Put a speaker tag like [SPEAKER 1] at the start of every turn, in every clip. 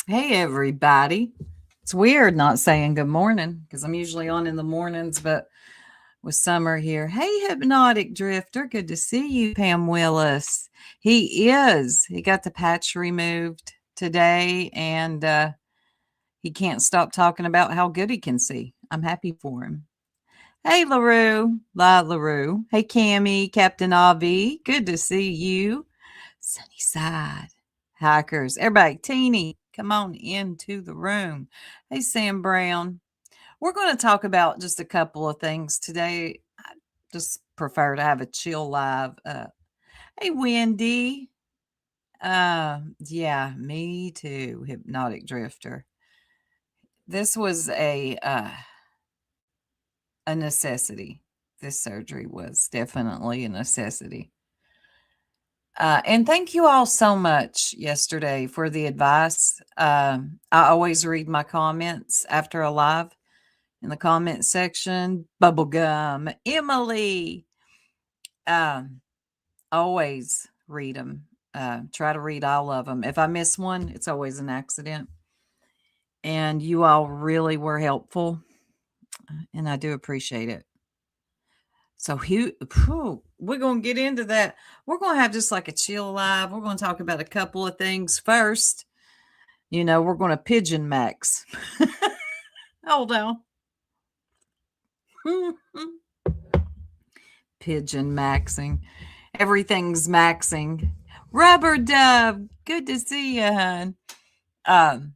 [SPEAKER 1] Hey, everybody. It's weird not saying good morning because I'm usually on in the mornings, but with summer here. Hey, Hypnotic Drifter. Good to see you, Pam Willis. He is. He got the patch removed today and he can't stop talking about how good he can see. I'm happy for him. Hey, LaRue. Hey, Cammy, Captain Avi. Good to see you. Sunnyside. Hackers. Everybody, Teeny, come on into the room. Hey, Sam Brown. We're going to talk about just a couple of things today. I just prefer to have a chill live. Hey, Wendy. Yeah, me too, Hypnotic Drifter. This was a necessity. This surgery was definitely a necessity. And thank you all so much yesterday for the advice. I always read my comments after a live in the comment section. Bubblegum, Emily, always read them. Try to read all of them. If I miss one, it's always an accident. And you all really were helpful, and I do appreciate it. So we're going to get into that. We're going to have just like a chill live. We're going to talk about a couple of things first. We're going to pigeon max. Hold on. Pigeon maxing. Everything's maxing. Rubber Dove, good to see you, hon.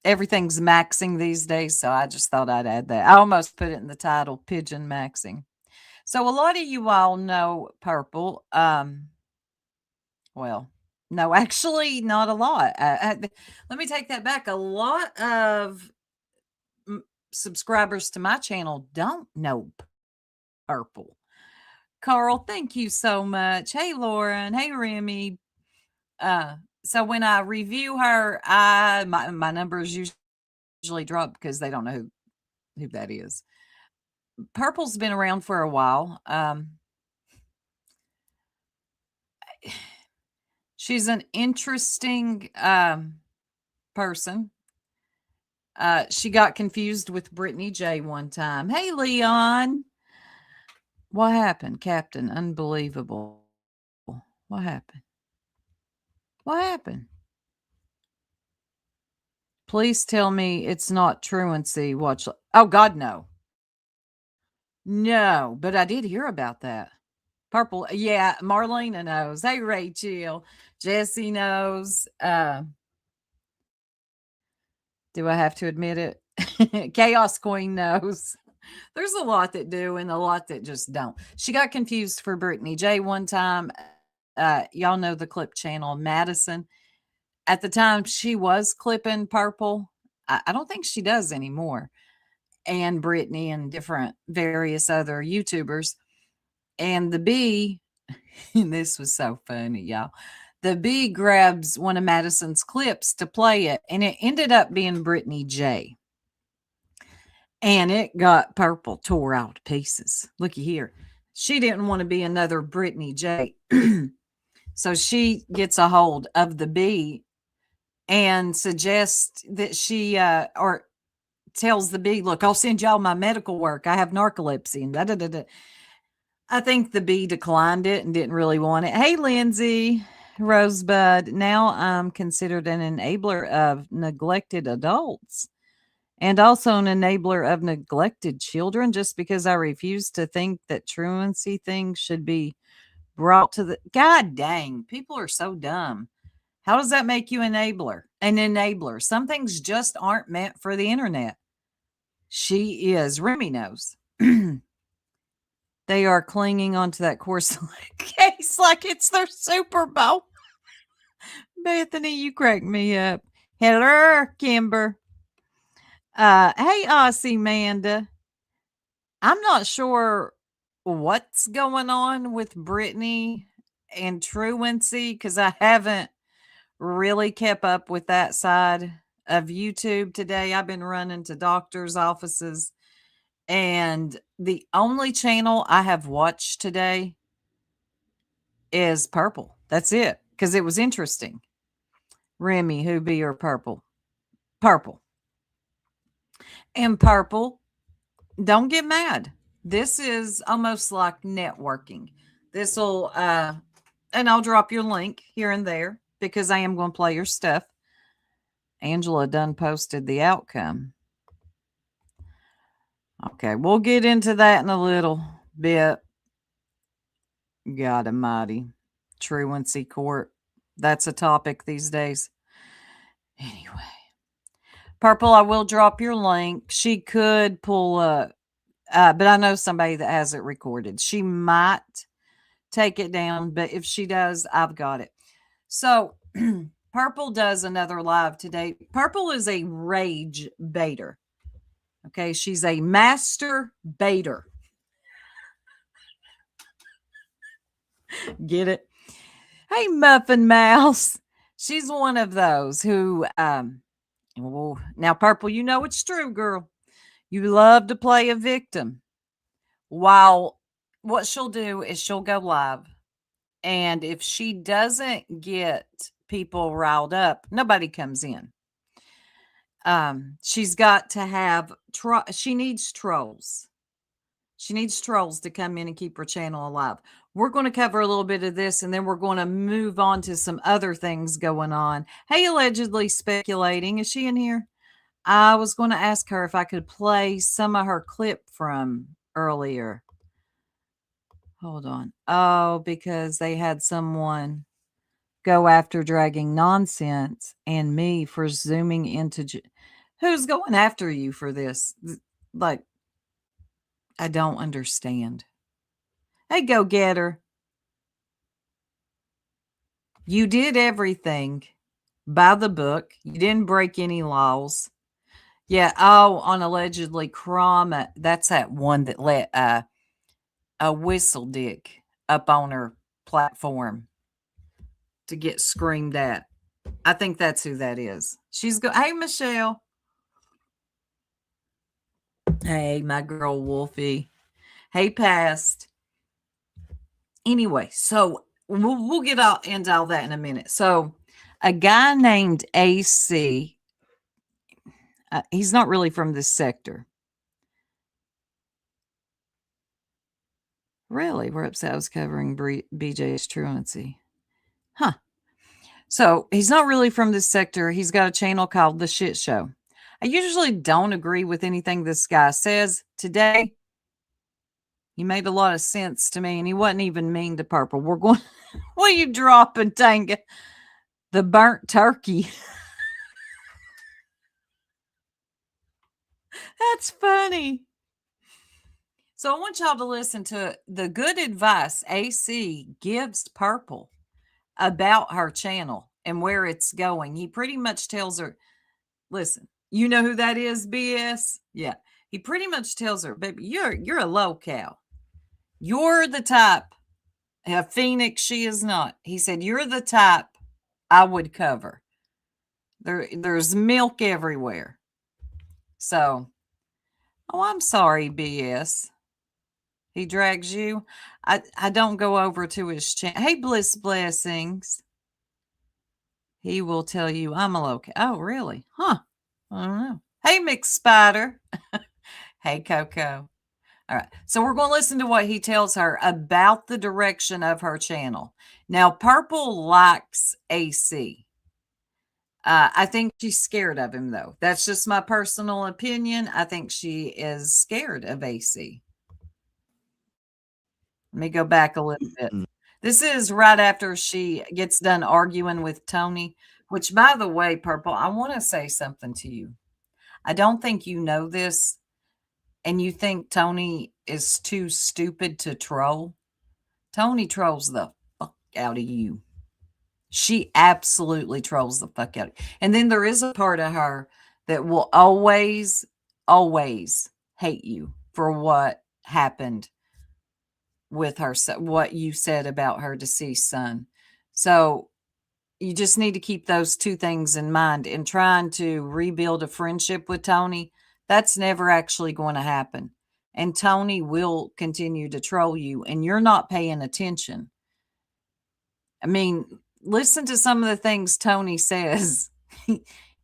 [SPEAKER 1] Everything's maxing these days, so I just thought I'd add that. I almost put it in the title, pigeon maxing. So a lot of you all know purple. Well, no, actually, not a lot. Let me take that back. A lot of subscribers to my channel don't know purple. Carl, thank you so much. Hey, Lauren. Hey, Remy. So when I review her, my numbers usually drop because they don't know who that is. Purple's been around for a while. She's an interesting person. She got confused with Brittany J one time. Hey, Leon. What happened, Captain? Unbelievable. What happened? What happened? Please tell me it's not truancy. Watch. Oh, God, no. No, but I did hear about that. Purple. Yeah, Marlena knows. Hey, Rachel. Jesse knows. Do I have to admit it? Chaos Queen knows. There's a lot that do and a lot that just don't. She got confused for Brittany J one time. Y'all know the clip channel, Madison. At the time, she was clipping Purple. I don't think she does anymore. And Brittany and different various other YouTubers. And the bee, and this was so funny, y'all. The bee grabs one of Madison's clips to play it, and it ended up being Brittany J. And it got Purple tore out to pieces. Looky here. She didn't want to be another Brittany J. So she gets a hold of the bee and suggests that she, or tells the bee, look, I'll send y'all my medical work. I have narcolepsy and da da da da. I think the bee declined it and didn't really want it. Hey, Lindsay, Rosebud. Now I'm considered an enabler of neglected adults and also an enabler of neglected children just because I refuse to think that truancy things should be brought to the. God dang, people are so dumb. How does that make you an enabler? Some things just aren't meant for the internet. She is. Remy knows. They are clinging onto that course case like it's their Super Bowl. Bethany, you crack me up. Hello, Kimber. Hey, Aussie Manda. I'm not sure what's going on with Brittany and truancy because I haven't really kept up with that side of YouTube today. I've been running to doctors' offices, and the only channel I have watched today is Purple. That's it, because it was interesting. Remy, who be your Purple? Purple. And Purple, don't get mad. This is almost like networking. This will, and I'll drop your link here and there because I am going to play your stuff. Angela done posted the outcome. Okay, we'll get into that in a little bit. God almighty. Truancy court. That's a topic these days. Anyway. Purple, I will drop your link. She could pull up, but I know somebody that has it recorded. She might take it down, but if she does, I've got it. So Purple does another live today. Purple is a rage baiter. Okay, she's a master baiter. Get it? Hey, Muffin Mouse. She's one of those who, now, Purple, you know it's true, girl. You love to play a victim. While what she'll do is she'll go live. And if she doesn't get people riled up, nobody comes in. She's got to have, she needs trolls. She needs trolls to come in and keep her channel alive. We're going to cover a little bit of this, and then we're going to move on to some other things going on. Hey, allegedly speculating. Is she in here? I was going to ask her if I could play some of her clip from earlier. Hold on. Oh, because they had someone go after dragging nonsense and me for zooming into... Who's going after you for this? Like, I don't understand. Hey, go getter. You did everything by the book. You didn't break any laws. Yeah. Oh, on allegedly Crom. That's that one that let a whistle dick up on her platform to get screamed at. I think that's who that is. She's Hey, Michelle. Hey, my girl Wolfie. Hey, Past. Anyway, so we'll get into all that in a minute. So a guy named AC, he's not really from this sector. Really? We're upset I was covering BJ's truancy. Huh. So he's not really from this sector. He's got a channel called The Shit Show. I usually don't agree with anything this guy says. Today, he made a lot of sense to me, and he wasn't even mean to Purple. We're going, what are you dropping, Tanga? The burnt turkey. That's funny. So I want y'all to listen to the good advice AC gives Purple about her channel and where it's going. He pretty much tells her, listen, you know who that is, BS? Yeah. He pretty much tells her, baby, you're a low cow. You're the type, a Phoenix, she is not. He said, you're the type I would cover. There's milk everywhere. So, oh, I'm sorry, BS. He drags you. I don't go over to his channel. Hey, Bliss Blessings. He will tell you I'm a low cow. Oh, really? Huh. I don't know. Hey, McSpider. Hey, Coco. All right. So we're going to listen to what he tells her about the direction of her channel. Now, Purple likes AC. I think she's scared of him, though. That's just my personal opinion. I think she is scared of AC. Let me go back a little bit. This is right after she gets done arguing with Tony, which, by the way, Purple, I want to say something to you. I don't think you know this, and you think Tony is too stupid to troll. Tony trolls the fuck out of you. She absolutely trolls the fuck out of you. And then there is a part of her that will always, always hate you for what happened with her, what you said about her deceased son. So you just need to keep those two things in mind. In trying to rebuild a friendship with Tony, that's never actually going to happen. And Tony will continue to troll you, and you're not paying attention. I mean, listen to some of the things Tony says.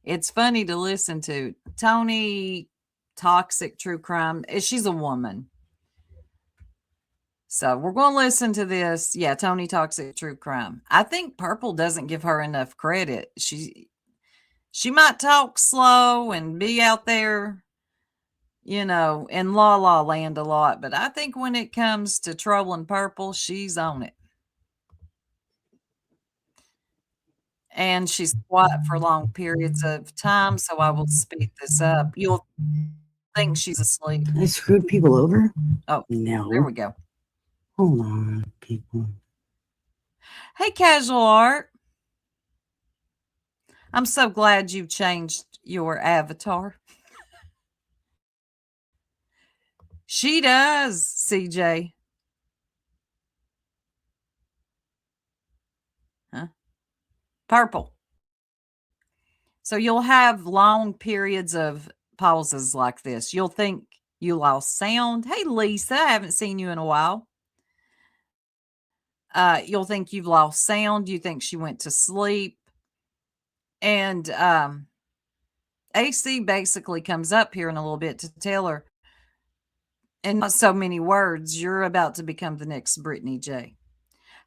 [SPEAKER 1] It's funny to listen to. Tony, toxic true crime. She's a woman. So we're going to listen to this. Yeah, Tony, toxic true crime. I think Purple doesn't give her enough credit. She might talk slow and be out there, in la la land a lot, but I think when it comes to trolling Purple, she's on it. And she's quiet for long periods of time, so I will speed this up. You'll think she's asleep.
[SPEAKER 2] I screwed people over?
[SPEAKER 1] Oh,
[SPEAKER 2] no.
[SPEAKER 1] There we go.
[SPEAKER 2] Hold on, people.
[SPEAKER 1] Hey, Casual Art. I'm so glad you changed your avatar. She does, CJ. Huh? Purple. So you'll have long periods of pauses like this. You'll think you lost sound. Hey, Lisa, I haven't seen you in a while. You'll think you've lost sound. You think she went to sleep. And AC basically comes up here in a little bit to tell her, in not so many words, you're about to become the next Brittany J.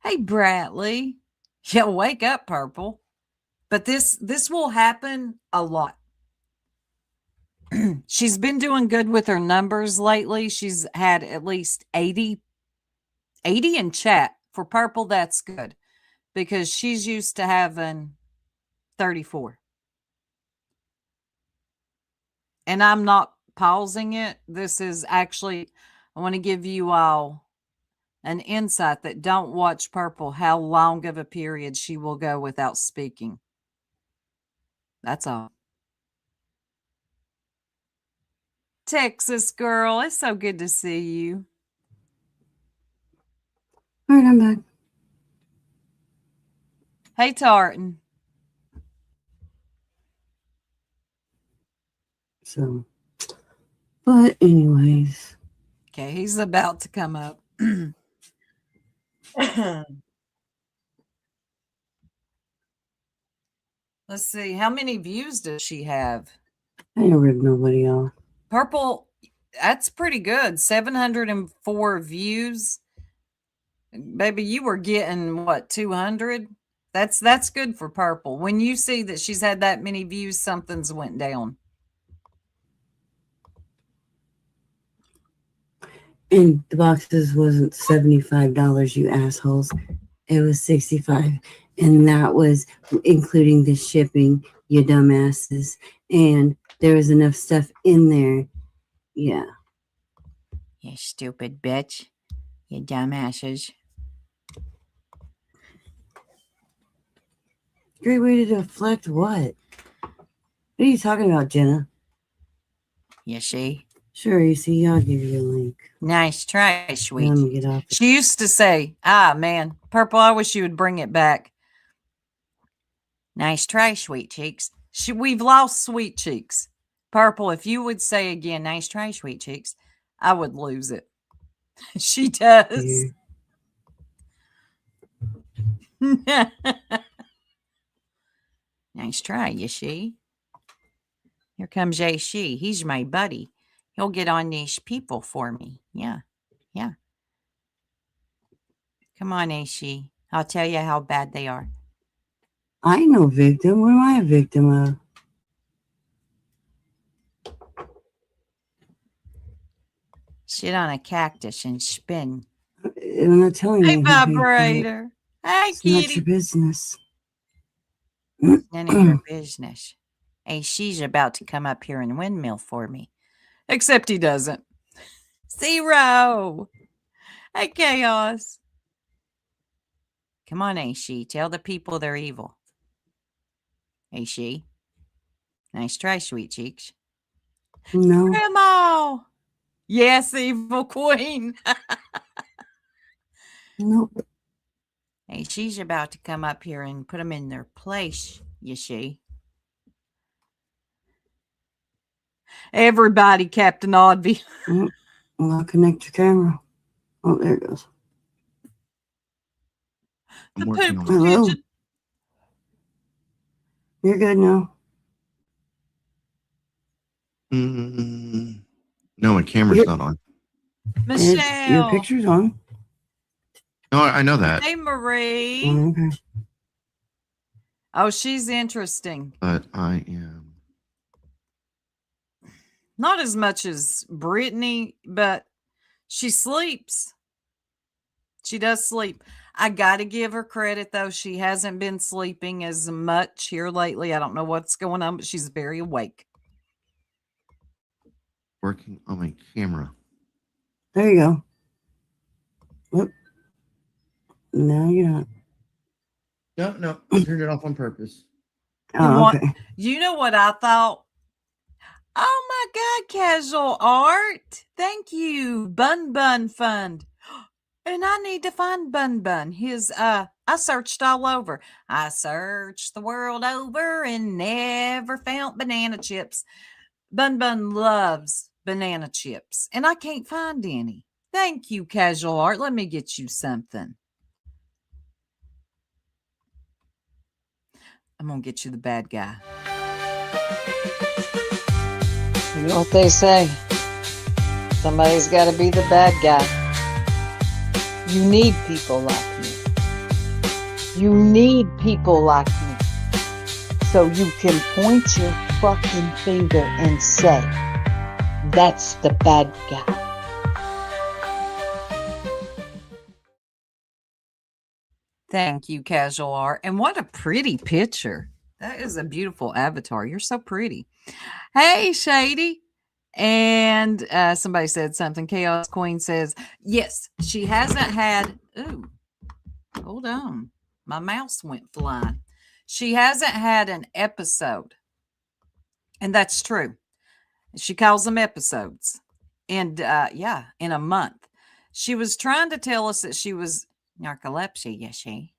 [SPEAKER 1] Hey, Bradley. Yeah, wake up, Purple. But this will happen a lot. She's been doing good with her numbers lately. She's had at least 80 in chat. For Purple, that's good because she's used to having 34. And I'm not pausing it. This is actually, I want to give you all an insight that don't watch Purple, how long of a period she will go without speaking. That's all. Texas girl, it's so good to see you.
[SPEAKER 2] All right, I'm back.
[SPEAKER 1] Hey, Tartan.
[SPEAKER 2] So, but anyways.
[SPEAKER 1] Okay, he's about to come up. Let's see. How many views does she have?
[SPEAKER 2] I ain't ripped nobody off.
[SPEAKER 1] Purple, that's pretty good. 704 views. Baby, you were getting what, 200? That's good for Purple. When you see that she's had that many views, something's went down.
[SPEAKER 2] And the boxes wasn't $75, you assholes. It was $65. And that was including the shipping, you dumbasses. And there was enough stuff in there. Yeah.
[SPEAKER 1] You stupid bitch. You dumbasses.
[SPEAKER 2] Great way to deflect what? What are you talking about, Jenna?
[SPEAKER 1] You see?
[SPEAKER 2] Sure, you see, I'll give you a link.
[SPEAKER 1] Nice try, sweet.
[SPEAKER 2] Let me get off.
[SPEAKER 1] She used to say, man, Purple, I wish you would bring it back. Nice try, sweet cheeks. We've lost sweet cheeks. Purple, if you would say again, nice try, sweet cheeks, I would lose it. She does. Nice try, you see? Here comes she. He's my buddy. He'll get on these people for me. Yeah. Come on, she. I'll tell you how bad they are.
[SPEAKER 2] I ain't no victim. What am I a victim of?
[SPEAKER 1] Sit on a cactus and spin.
[SPEAKER 2] I'm not telling you.
[SPEAKER 1] Hey, vibrator. Hey,
[SPEAKER 2] it's
[SPEAKER 1] kitty.
[SPEAKER 2] not your business.
[SPEAKER 1] None of your business. Hey, she's about to come up here and windmill for me. Except he doesn't. 0. Hey, Chaos. Come on, Aishi. Tell the people they're evil. Aishi. Nice try, sweet cheeks.
[SPEAKER 2] No.
[SPEAKER 1] Grandma. Yes, evil queen.
[SPEAKER 2] Nope.
[SPEAKER 1] Hey, she's about to come up here and put them in their place, you see. Everybody, Captain Oddby.
[SPEAKER 2] I'll connect your camera. Oh, there it goes.
[SPEAKER 3] I'm working on it.
[SPEAKER 2] Hello. You're good now.
[SPEAKER 3] No, my camera's not on.
[SPEAKER 1] Michelle.
[SPEAKER 2] Your picture's on.
[SPEAKER 3] No, I know that.
[SPEAKER 1] Hey, Marie.
[SPEAKER 2] Oh, okay.
[SPEAKER 1] Oh, she's interesting.
[SPEAKER 3] But I am.
[SPEAKER 1] Not as much as Brittany, but she sleeps. She does sleep. I got to give her credit, though. She hasn't been sleeping as much here lately. I don't know what's going on, but she's very awake.
[SPEAKER 3] Working on my camera.
[SPEAKER 2] There you go. Whoop. No, you're not.
[SPEAKER 3] No. I turned it off on purpose.
[SPEAKER 2] Oh, okay.
[SPEAKER 1] You know what I thought? Oh my God, Casual Art. Thank you. Bun Bun Fund. And I need to find Bun Bun. I searched all over. I searched the world over and never found banana chips. Bun Bun loves banana chips, and I can't find any. Thank you, Casual Art. Let me get you something. I'm going to get you the bad guy. You know what they say? Somebody's got to be the bad guy. You need people like me. You need people like me. So you can point your fucking finger and say, that's the bad guy. Thank you, Casual Art. And what a pretty picture. That is a beautiful avatar. You're so pretty. Hey, Shady. And somebody said something. Chaos Queen says, yes, she hasn't had. Ooh, hold on. My mouse went flying. She hasn't had an episode. And that's true. She calls them episodes. And in a month. She was trying to tell us that she was narcolepsy. Yes, she.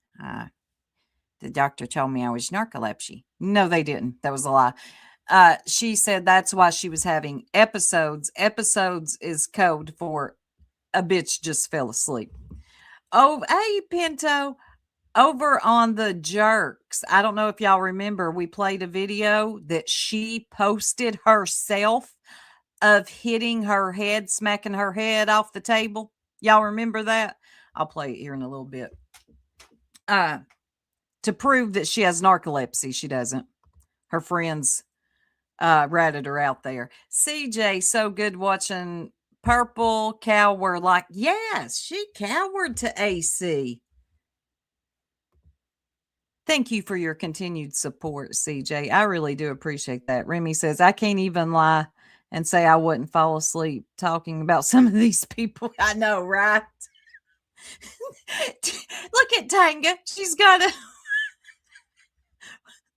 [SPEAKER 1] The doctor told me I was narcolepsy. No, they didn't. That was a lie. She said that's why she was having episodes. Episodes is code for a bitch just fell asleep. Oh, hey, Pinto. Over on the Jerks, I don't know if y'all remember, we played a video that she posted herself of hitting her head, smacking her head off the table. Y'all remember that? I'll play it here in a little bit. To prove that she has narcolepsy. She doesn't. Her friends ratted her out there. CJ, so good watching Purple cower. Like, yes, she cowered to AC. Thank you for your continued support, CJ. I really do appreciate that. Remy says, I can't even lie and say I wouldn't fall asleep talking about some of these people. I know, right? Look at Tanga. She's got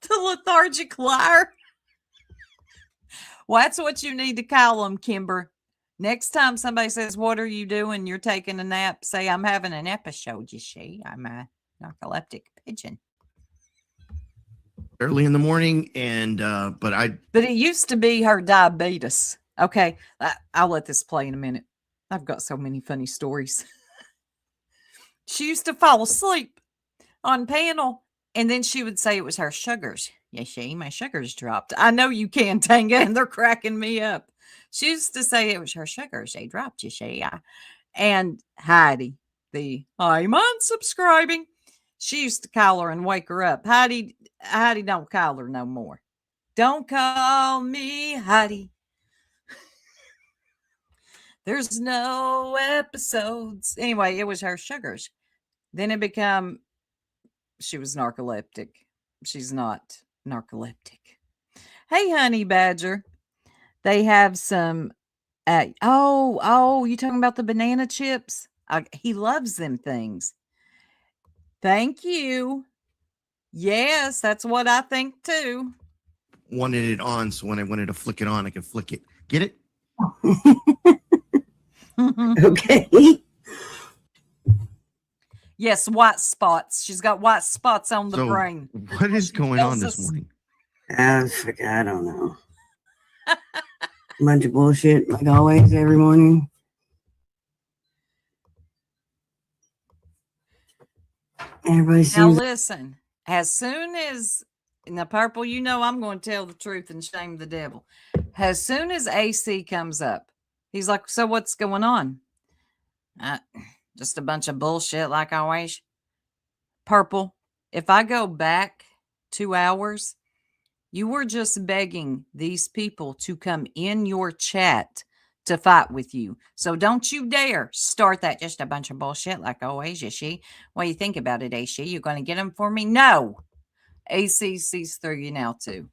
[SPEAKER 1] the lethargic liar. Well, that's what you need to call them, Kimber. Next time somebody says, what are you doing? You're taking a nap. Say, I'm having an episode, you see. I'm a narcoleptic pigeon.
[SPEAKER 3] Early in the morning, and but
[SPEAKER 1] it used to be her diabetes. Okay, I'll let this play in a minute. I've got so many funny stories. She used to fall asleep on panel, and then she would say it was her sugars. Yeah, my sugars dropped. I know you can, Tanga, and they're cracking me up. She used to say it was her sugars. They dropped, you see. And Heidi, I'm unsubscribing. She used to call her and wake her up. Heidi, don't call her no more. Don't call me Heidi. There's no episodes. Anyway, it was her sugars. Then it became, she was narcoleptic. She's not narcoleptic. Hey, Honey Badger. They have some, you talking about the banana chips? He loves them things. Thank you. Yes, that's what I think too.
[SPEAKER 3] Wanted it on, so when I wanted to flick it on, I could flick it. Get it?
[SPEAKER 2] Okay.
[SPEAKER 1] Yes, white spots. She's got white spots on the brain.
[SPEAKER 3] What is going on this morning?
[SPEAKER 2] I don't know. Bunch of bullshit, like always, every morning. Everybody seems.
[SPEAKER 1] Now listen, as soon as in the Purple, I'm going to tell the truth and shame the devil. As soon as AC comes up, he's like, so what's going on? Uh, just a bunch of bullshit like always. Purple, if I go back 2 hours, you were just begging these people to come in your chat to fight with you. So don't you dare start that just a bunch of bullshit like always, is she? What do you think about it, AC? You going to get them for me? No. AC sees through you now, too.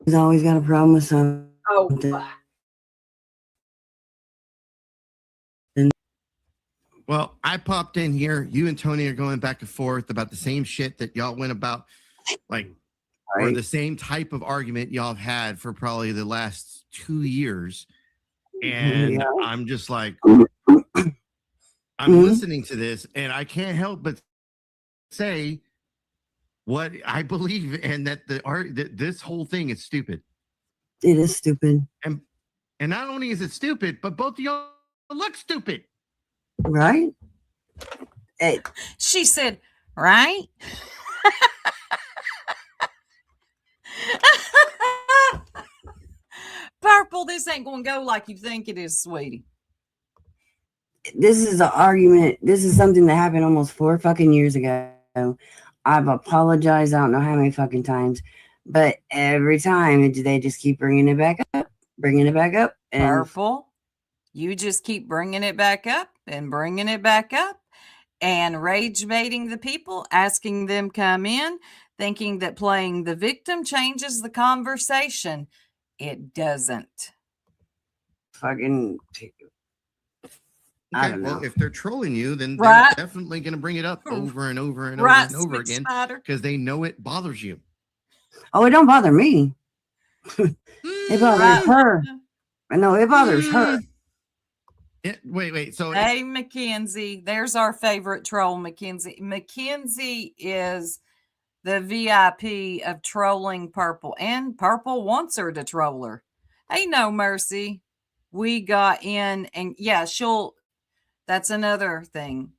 [SPEAKER 2] He's always got a problem with something.
[SPEAKER 1] Oh.
[SPEAKER 3] Well, I popped in here. You and Tony are going back and forth about the same shit that y'all went about, like, or the same type of argument y'all have had for probably the last 2 years. And I'm just like, I'm listening to this, and I can't help but say what I believe, and that this whole thing is stupid.
[SPEAKER 2] It is stupid.
[SPEAKER 3] And not only is it stupid, but both of y'all look stupid.
[SPEAKER 2] Right? Hey.
[SPEAKER 1] She said, right? Purple, this ain't going to go like you think it is, sweetie.
[SPEAKER 2] This is an argument. This is something that happened almost 4 fucking years ago. I've apologized I don't know how many fucking times, but every time they just keep bringing it back up. And
[SPEAKER 1] Purple, you just keep bringing it back up and bringing it back up and rage baiting the people, asking them come in, thinking that playing the victim changes the conversation. It doesn't.
[SPEAKER 2] Fucking.
[SPEAKER 3] Okay, well, if they're trolling you, then
[SPEAKER 1] Right.
[SPEAKER 3] they're definitely going to bring it up over and over and
[SPEAKER 1] Right,
[SPEAKER 3] over and over again because they know it bothers you.
[SPEAKER 2] Oh, it don't bother me. It bothers her. I know it bothers her.
[SPEAKER 3] Wait. So
[SPEAKER 1] hey, Mackenzie, there's our favorite troll, Mackenzie. Mackenzie is the VIP of trolling Purple, and Purple wants her to troll her. Hey, No Mercy, we got in, and yeah, that's another thing.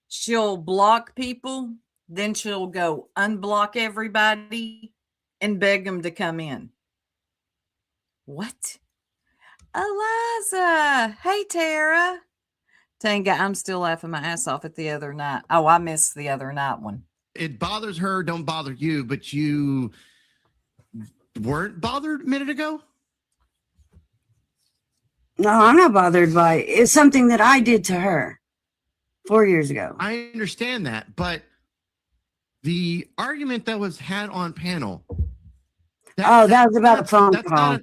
[SPEAKER 1] She'll block people, then she'll go unblock everybody and beg them to come in. What? Eliza. Hey, Tara. Tanga, I'm still laughing my ass off at the other night. Oh, I missed the other night one.
[SPEAKER 3] It bothers her, don't bother you, but you weren't bothered a minute ago?
[SPEAKER 2] No, I'm not bothered by it. It's something that I did to her 4 years ago.
[SPEAKER 3] I understand that, but the argument that was had on panel.
[SPEAKER 2] That was about a phone call.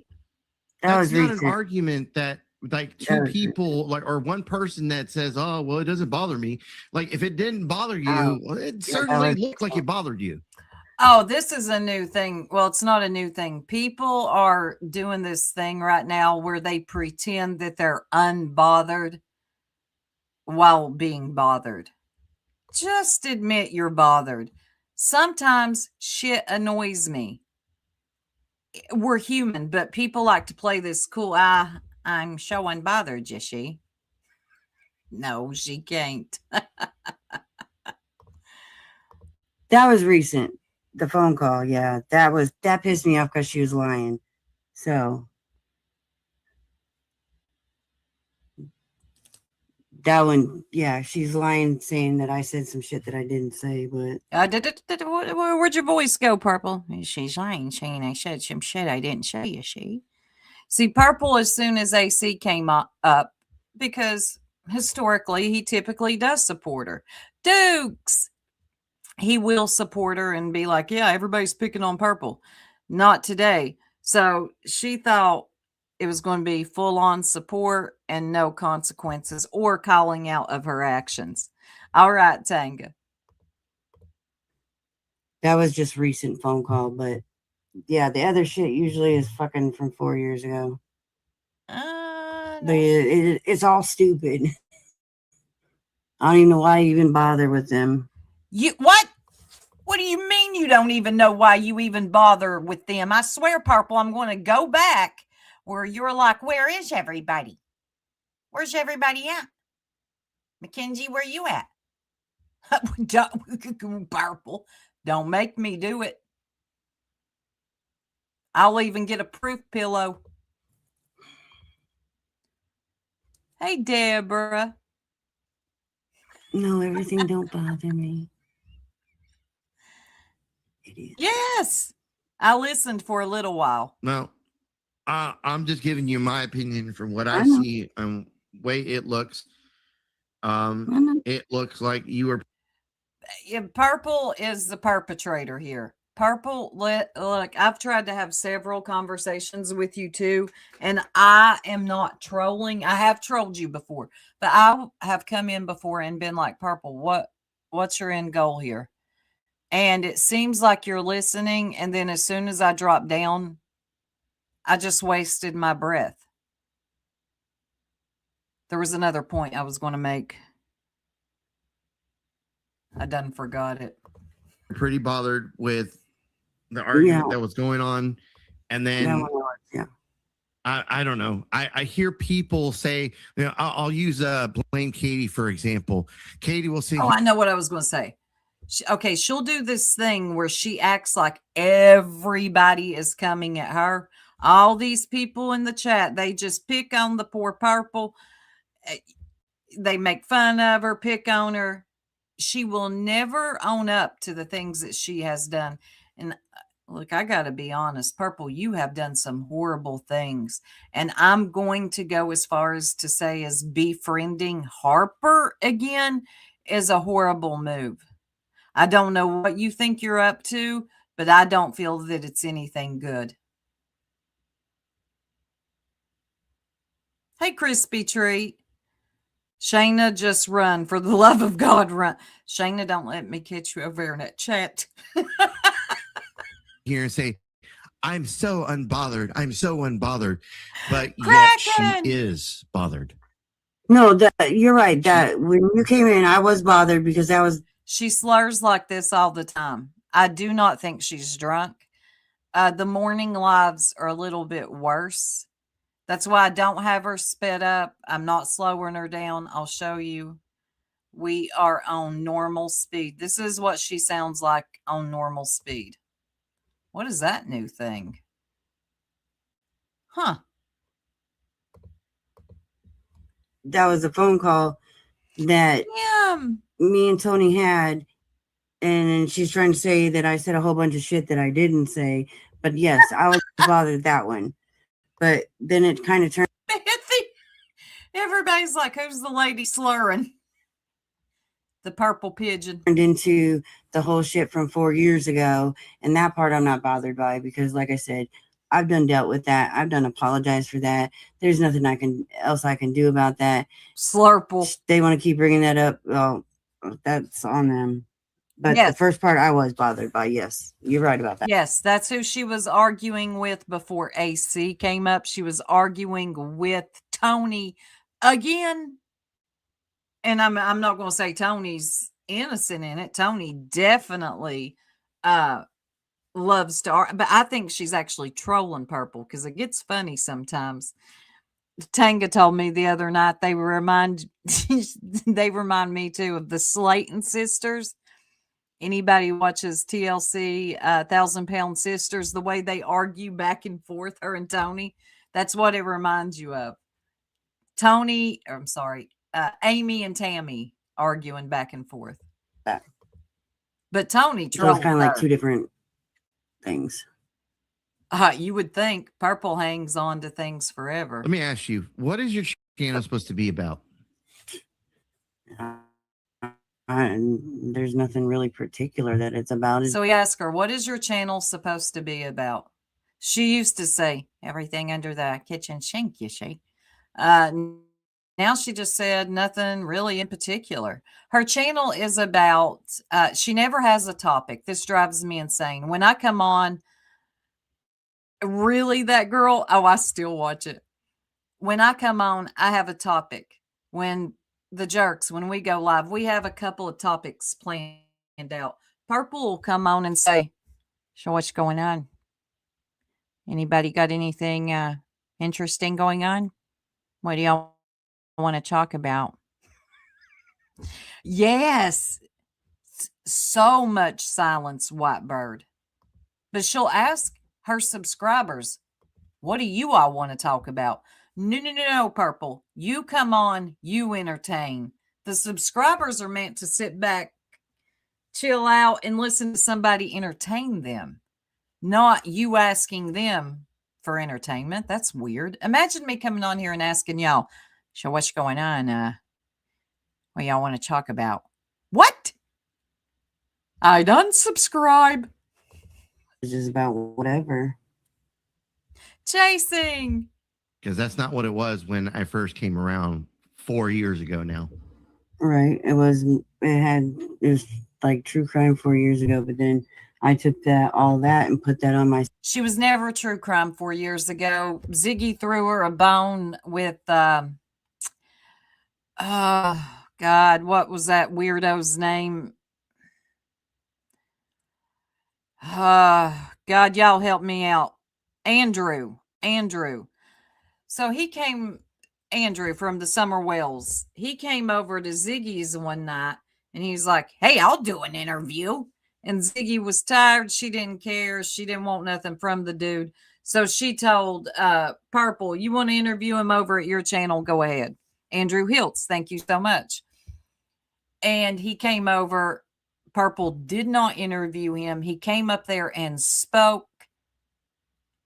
[SPEAKER 3] That's not an argument that like two people or one person that says, oh, well, it doesn't bother me. Like if it didn't bother you, well, it certainly looked like it bothered you.
[SPEAKER 1] Oh, this is a new thing. Well, it's not a new thing. People are doing this thing right now where they pretend that they're unbothered while being bothered. Just admit you're bothered. Sometimes shit annoys me. We're human, but people like to play this cool, I'm so unbothered, Jishy. No, she can't.
[SPEAKER 2] That was recent. The phone call, yeah. That pissed me off because she was lying. So that one, yeah, she's lying, saying that I said some shit that I didn't say, but
[SPEAKER 1] where'd your voice go, Purple? She's lying, saying I said some shit I didn't say, you see. See, Purple, as soon as AC came up, because historically he typically does support her. Dukes, he will support her and be like, yeah, everybody's picking on Purple. Not today. So she thought it was going to be full-on support and no consequences or calling out of her actions. All right, Tanga.
[SPEAKER 2] that was just recent phone call, but yeah, the other shit usually is fucking from 4 years ago.
[SPEAKER 1] No.
[SPEAKER 2] But it's all stupid. I don't even know why I even bother with them.
[SPEAKER 1] You what? What do you mean you don't even know why you even bother with them? I swear, Purple, I'm going to go back where you're like, where is everybody? Where's everybody at? Mackenzie, where you at? Purple, don't make me do it. I'll even get a proof pillow. Hey, Deborah.
[SPEAKER 2] No, everything don't bother me. Idiot.
[SPEAKER 1] Yes. I listened for a little while.
[SPEAKER 3] No, I'm just giving you my opinion from what I
[SPEAKER 2] I know.
[SPEAKER 3] see and way it looks.
[SPEAKER 2] I know.
[SPEAKER 3] It looks like you were
[SPEAKER 1] Yeah, Purple is the perpetrator here. Purple, look, I've tried to have several conversations with you too, and I am not trolling. I have trolled you before, but I have come in before and been like, Purple, what's your end goal here? And it seems like you're listening, and then as soon as I drop down, I just wasted my breath. There was another point I was going to make. I done forgot it.
[SPEAKER 3] pretty bothered with the argument
[SPEAKER 2] Yeah.
[SPEAKER 3] that was going on. And
[SPEAKER 2] That
[SPEAKER 3] then
[SPEAKER 2] one was, yeah.
[SPEAKER 3] I don't know. I hear people say, you know, I'll use blame Katie for example. Katie will say,
[SPEAKER 1] Oh, I know what I was going to say. Okay, she'll do this thing where she acts like everybody is coming at her. All these people in the chat, they just pick on the poor Purple. They make fun of her, pick on her. She will never own up to the things that she has done. And look, I got to be honest, Purple, you have done some horrible things. And I'm going to go as far as to say as befriending Harper again is a horrible move. I don't know what you think you're up to, but I don't feel that it's anything good. Hey, Crispy Treat. Shayna, just run. For the love of God, run. Shayna, don't let me catch you over there in that chat.
[SPEAKER 3] here and say, I'm so unbothered. I'm so unbothered. But yet
[SPEAKER 1] Kraken!
[SPEAKER 3] she is bothered.
[SPEAKER 2] No, you're right. That when you came in, I was bothered because that was.
[SPEAKER 1] She slurs like this all the time. I do not think she's drunk. The morning lives are a little bit worse. That's why I don't have her sped up. I'm not slowing her down. I'll show you. We are on normal speed. This is what she sounds like on normal speed. What is that new thing? Huh.
[SPEAKER 2] That was a phone call that me and Tony had. And then she's trying to say that I said a whole bunch of shit that I didn't say. But yes, I was bothered that one. But then it kind of turned.
[SPEAKER 1] Everybody's like, who's the lady slurring? The purple pigeon.
[SPEAKER 2] Turned into the whole shit from 4 years ago. And that part I'm not bothered by because, like I said, I've done dealt with that. I've done apologize for that. There's nothing else I can do about that.
[SPEAKER 1] Slurple.
[SPEAKER 2] They want to keep bringing that up. Well, that's on them. But
[SPEAKER 1] yes.
[SPEAKER 2] The first part I was bothered by. Yes, you're right about that.
[SPEAKER 1] Yes, that's who she was arguing with before AC came up. She was arguing with Tony again. And I'm not going to say Tony's innocent in it. Tony definitely loves to argue, but I think she's actually trolling Purple because it gets funny sometimes. Tanga told me the other night they remind me too of the Slayton sisters. Anybody watches TLC, 1,000-Pound Sisters, the way they argue back and forth, her and Tony, that's what it reminds you of. Amy and Tammy arguing back and forth. But Tony
[SPEAKER 2] so it's kind of like two different things.
[SPEAKER 1] You would think Purple hangs on to things forever.
[SPEAKER 3] Let me ask you, what is your channel supposed to be about?
[SPEAKER 2] There's nothing really particular that it's about.
[SPEAKER 1] So we asked her, what is your channel supposed to be about? She used to say, everything under the kitchen sink, you see. Now she just said nothing really in particular. Her channel is about, she never has a topic. This drives me insane. When I come on, really that girl, oh, I still watch it. When I come on, I have a topic. When the jerks, when we go live, we have a couple of topics planned out. Purple will come on and say, so what's going on? Anybody got anything interesting going on? What do y'all want to talk about? Yes. So much silence, Whitebird. But she'll ask her subscribers, what do you all want to talk about? No, Purple. You come on, you entertain. The subscribers are meant to sit back, chill out, and listen to somebody entertain them, not you asking them for entertainment. That's weird. Imagine me coming on here and asking y'all, so what's going on? What y'all want to talk about? What? I'd unsubscribe.
[SPEAKER 2] It's just about whatever.
[SPEAKER 1] Chasing.
[SPEAKER 3] Because that's not what it was when I first came around 4 years ago now.
[SPEAKER 2] Right. It was like true crime 4 years ago, but then I took all that and put that on my.
[SPEAKER 1] She was never true crime 4 years ago. Ziggy threw her a bone with, God, what was that weirdo's name? God, y'all help me out. Andrew. So Andrew from the Summer Wells, he came over to Ziggy's one night and he's like, hey, I'll do an interview. And Ziggy was tired. She didn't care. She didn't want nothing from the dude. So she told Purple, you want to interview him over at your channel? Go ahead. Andrew Hiltz, thank you so much. And he came over. Purple did not interview him. He came up there and spoke.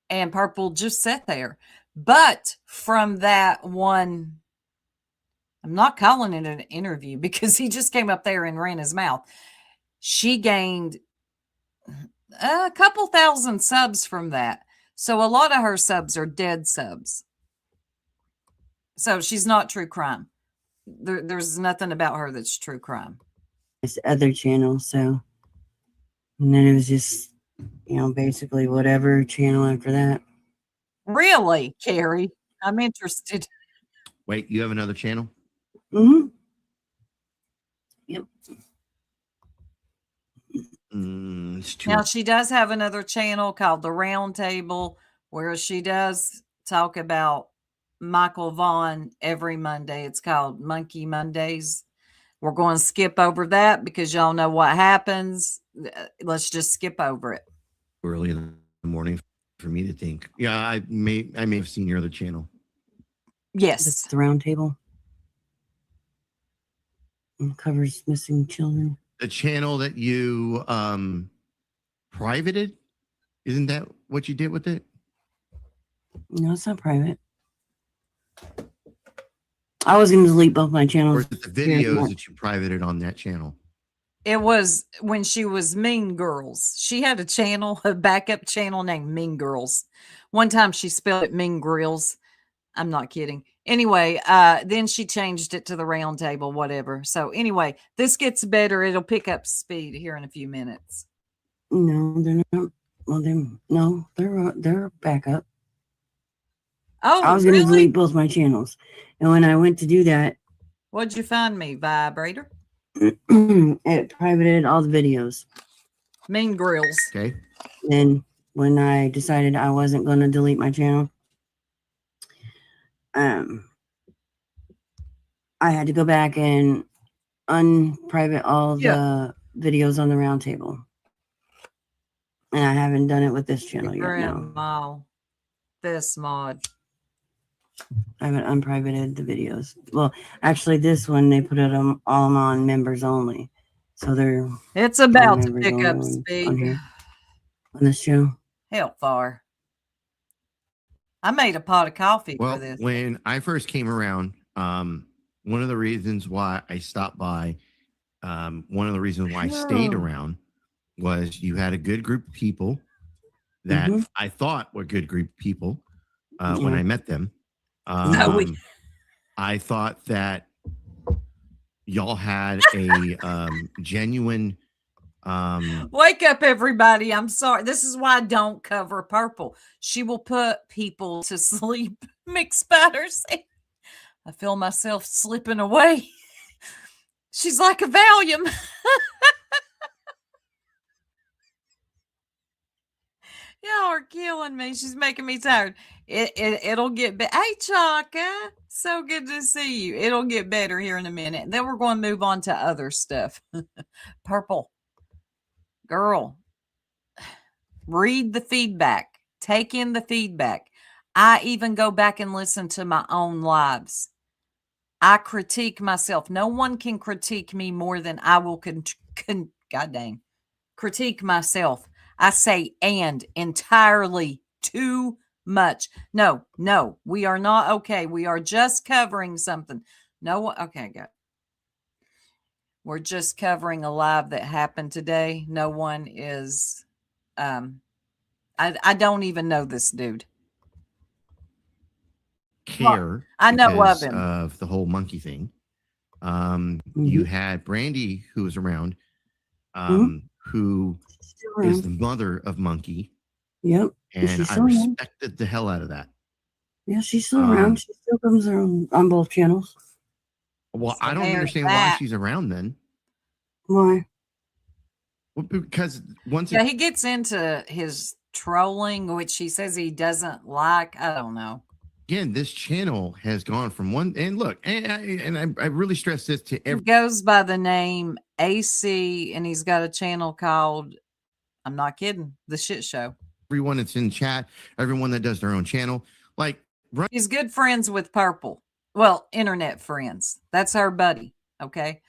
[SPEAKER 1] And Purple just sat there. But from that one, I'm not calling it an interview because he just came up there and ran his mouth. She gained a couple thousand subs from that. So a lot of her subs are dead subs. So she's not true crime. There's nothing about her that's true crime.
[SPEAKER 2] This other channel, so. And then it was just, basically whatever channel after that.
[SPEAKER 1] Really, Carrie? I'm interested.
[SPEAKER 3] Wait, you have another channel?
[SPEAKER 2] Mm-hmm. Yep.
[SPEAKER 1] Now, she does have another channel called The Round Table where she does talk about Michael Vaughn every Monday. It's called Monkey Mondays. We're going to skip over that because y'all know what happens. Let's just skip over it.
[SPEAKER 3] Early in the morning for me to think. Yeah, I may have seen your other channel.
[SPEAKER 1] Yes.
[SPEAKER 2] It's The Round Table. It covers missing children.
[SPEAKER 3] The channel that you privated? Isn't that what you did with it?
[SPEAKER 2] No, it's not private. I was going to delete both my channels.
[SPEAKER 3] Or is it the videos that you privated on that channel?
[SPEAKER 1] It was when she was Mean Girls. She had a channel, a backup channel named Mean Girls. One time she spelled it Mean Grills. I'm not kidding. Anyway, then she changed it to The Round Table, whatever. So anyway, this gets better. It'll pick up speed here in a few minutes.
[SPEAKER 2] No, they're not. Well, they're back up.
[SPEAKER 1] Oh,
[SPEAKER 2] I was going to delete both my channels. And when I went to do that.
[SPEAKER 1] What'd you find me, Vibrator?
[SPEAKER 2] It privated all the videos.
[SPEAKER 1] Mean Grills.
[SPEAKER 3] Okay.
[SPEAKER 2] Then when I decided I wasn't going to delete my channel, I had to go back and unprivate all the videos on The Round Table. And I haven't done it with this channel yet. No.
[SPEAKER 1] This mod.
[SPEAKER 2] I haven't unprivated the videos. Well, actually, this one, they put it all on members only. So they're...
[SPEAKER 1] It's about to pick up speed.
[SPEAKER 2] On this show.
[SPEAKER 1] Hell far. I made a pot of coffee for this.
[SPEAKER 3] When I first came around, one of the reasons why I stopped by, one of the reasons why I stayed around was you had a good group of people that I thought were good group of people when I met them. I thought that y'all had a genuine
[SPEAKER 1] wake up, everybody. I'm sorry. This is why I don't cover Purple. She will put people to sleep. McSpider said, I feel myself slipping away. She's like a Valium. Y'all are killing me. She's making me tired. It'll get better. Hey, Chaka. So good to see you. It'll get better here in a minute. Then we're going to move on to other stuff. Purple. Girl. Read the feedback. Take in the feedback. I even go back and listen to my own lives. I critique myself. No one can critique me more than I will God dang, critique myself. I say and entirely too much. No, we are not okay. We are just covering something. No, okay, good. We're just covering a live that happened today. No one is, I don't even know this dude.
[SPEAKER 3] Care
[SPEAKER 1] I know of
[SPEAKER 3] because
[SPEAKER 1] him.
[SPEAKER 3] of the whole monkey thing.
[SPEAKER 2] Mm-hmm.
[SPEAKER 3] You had Brandy, who was around, who
[SPEAKER 2] Still
[SPEAKER 3] is
[SPEAKER 2] around.
[SPEAKER 3] the mother of Monkey,
[SPEAKER 2] Yep.
[SPEAKER 3] and
[SPEAKER 2] she's
[SPEAKER 3] I
[SPEAKER 2] still around.
[SPEAKER 3] respected the hell out of that.
[SPEAKER 2] Yeah, she's still around. She still comes around on both channels.
[SPEAKER 3] Well,
[SPEAKER 1] So
[SPEAKER 3] I don't
[SPEAKER 1] there's
[SPEAKER 3] understand why
[SPEAKER 1] that.
[SPEAKER 3] she's around then.
[SPEAKER 2] Why?
[SPEAKER 3] Well, because once
[SPEAKER 1] Yeah, he gets into his trolling, which he says he doesn't like. I don't know.
[SPEAKER 3] again, this channel has gone from one and look, and I really stress this to
[SPEAKER 1] He goes by the name AC, and he's got a channel called, I'm not kidding, The Shit Show.
[SPEAKER 3] everyone that's in chat, everyone that does their own channel. Like,
[SPEAKER 1] He's good friends with Purple. Well, internet friends. That's her buddy. Okay.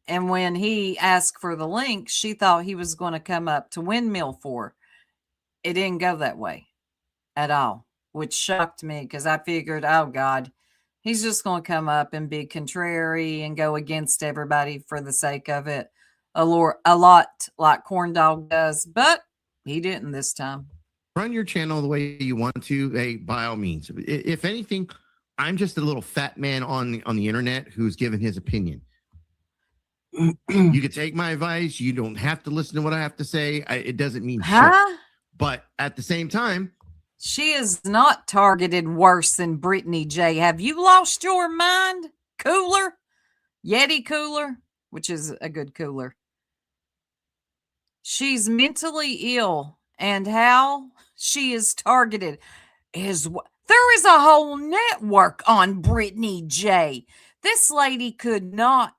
[SPEAKER 1] And when he asked for the link, she thought he was going to come up to Windmill for her. It didn't go that way at all, which shocked me because I figured, oh God, he's just going to come up and be contrary and go against everybody for the sake of it. A lot like Corn Dog does, but he didn't this time.
[SPEAKER 3] run your channel the way you want to. Hey, by all means. If anything, I'm just a little fat man on the internet who's given his opinion. You could take my advice. You don't have to listen to what I have to say. It doesn't mean shit. But at the same time,
[SPEAKER 1] she is not targeted worse than Brittany J. Have you lost your mind? Cooler? Yeti cooler, which is a good cooler. She's mentally ill, and how she is targeted is there is a whole network on Brittany J. This lady could not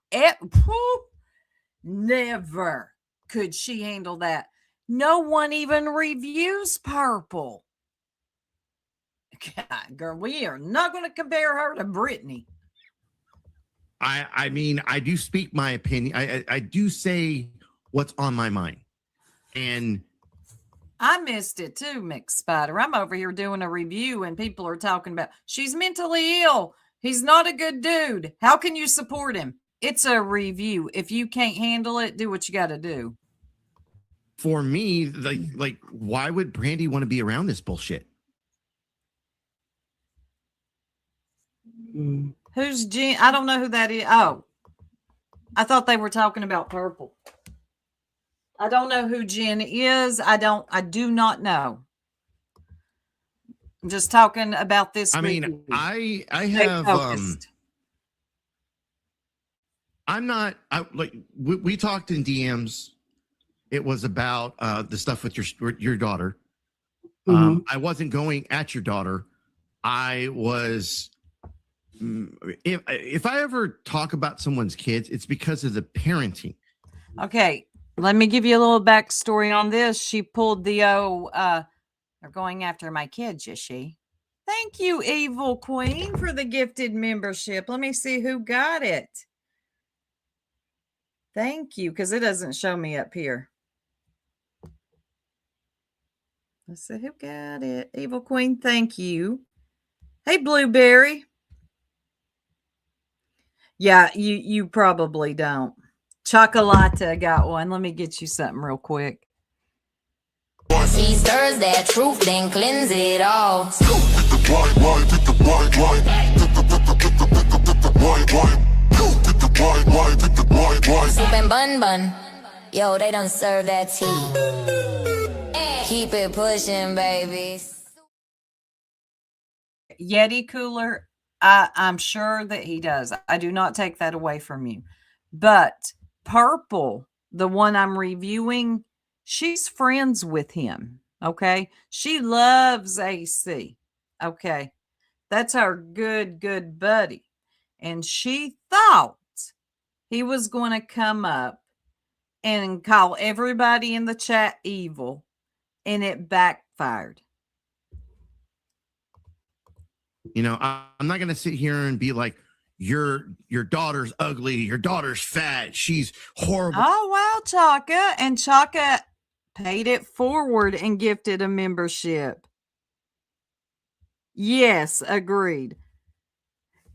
[SPEAKER 1] never could she handle that. No one even reviews Purple. God, girl, we are not going to compare her to Brittany.
[SPEAKER 3] I mean, I do speak my opinion. I do say what's on my mind. And
[SPEAKER 1] I missed it too, Mix Spider. I'm over here doing a review and people are talking about she's mentally ill. He's not a good dude. How can you support him? It's a review. If you can't handle it, do what you got to do.
[SPEAKER 3] For me, like, why would Brandy want to be around this bullshit?
[SPEAKER 1] Who's Jen? I don't know who that is. Oh, I thought they were talking about Purple. I don't know who Jen is. I do not know. I'm just talking about this.
[SPEAKER 3] I mean, I have I'm not like we talked in DMs. It was about the stuff with your daughter. I wasn't going at your daughter. I was if I ever talk about someone's kids, it's because of the parenting.
[SPEAKER 1] Okay, let me give you a little backstory on this. She pulled the they're going after my kids, is she? Thank you, Evil Queen, for the gifted membership. Let me see who got it. Thank you, because it doesn't show me up here. Let's see who got it. Evil Queen, thank you. Hey, Blueberry. Yeah, you probably don't. Chocolata got one. Let me get you something real quick.
[SPEAKER 4] He stirs that truth, then cleanse it all. Soup and bun. Yo, they don't serve that tea. Keep it pushing, baby.
[SPEAKER 1] Yeti cooler, I'm sure that he does. I do not take that away from you. But Purple, the one I'm reviewing, she's friends with him. Okay. She loves AC. Okay. That's our good buddy. And she thought he was going to come up and call everybody in the chat evil, and it backfired.
[SPEAKER 3] I'm not going to sit here and be like, your daughter's ugly, your daughter's fat, she's horrible.
[SPEAKER 1] Oh, wow, Chaka. And Chaka paid it forward and gifted a membership. Yes, agreed.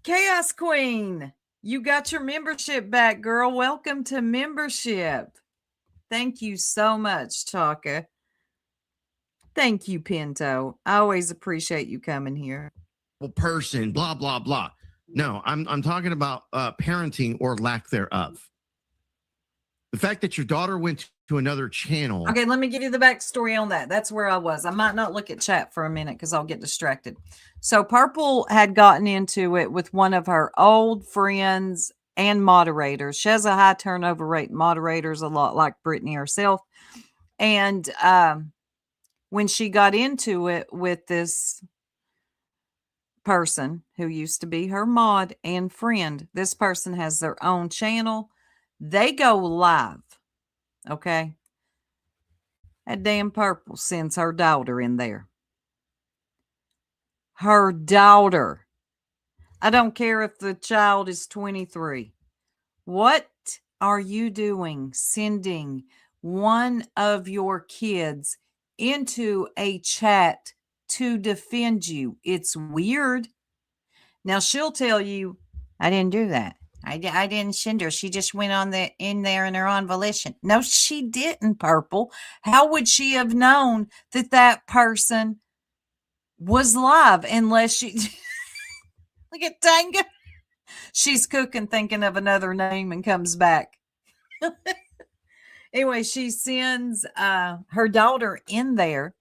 [SPEAKER 1] Chaos Queen, you got your membership back, girl. Welcome to membership. Thank you so much, Chaka. Thank you, Pinto. I always appreciate you coming here.
[SPEAKER 3] Person, blah, blah, blah. No, I'm talking about parenting or lack thereof. The fact that your daughter went to another channel.
[SPEAKER 1] Okay, let me give you the backstory on that. That's where I was. I might not look at chat for a minute because I'll get distracted. So Purple had gotten into it with one of her old friends and moderators. She has a high turnover rate. Moderators, a lot like Brittany herself. And when she got into it with this person who used to be her mod and friend, this person has their own channel. They go live. Okay. That damn Purple sends her daughter in there. Her daughter. I don't care if the child is 23. What are you doing sending one of your kids into a chat to defend you? It's weird. Now she'll tell you, I didn't do that. I didn't send her. She just went in there in her own volition. No, she didn't, Purple. How would she have known that person was live unless she... Look at Tanga. She's cooking, thinking of another name, and comes back. Anyway, she sends her daughter in there.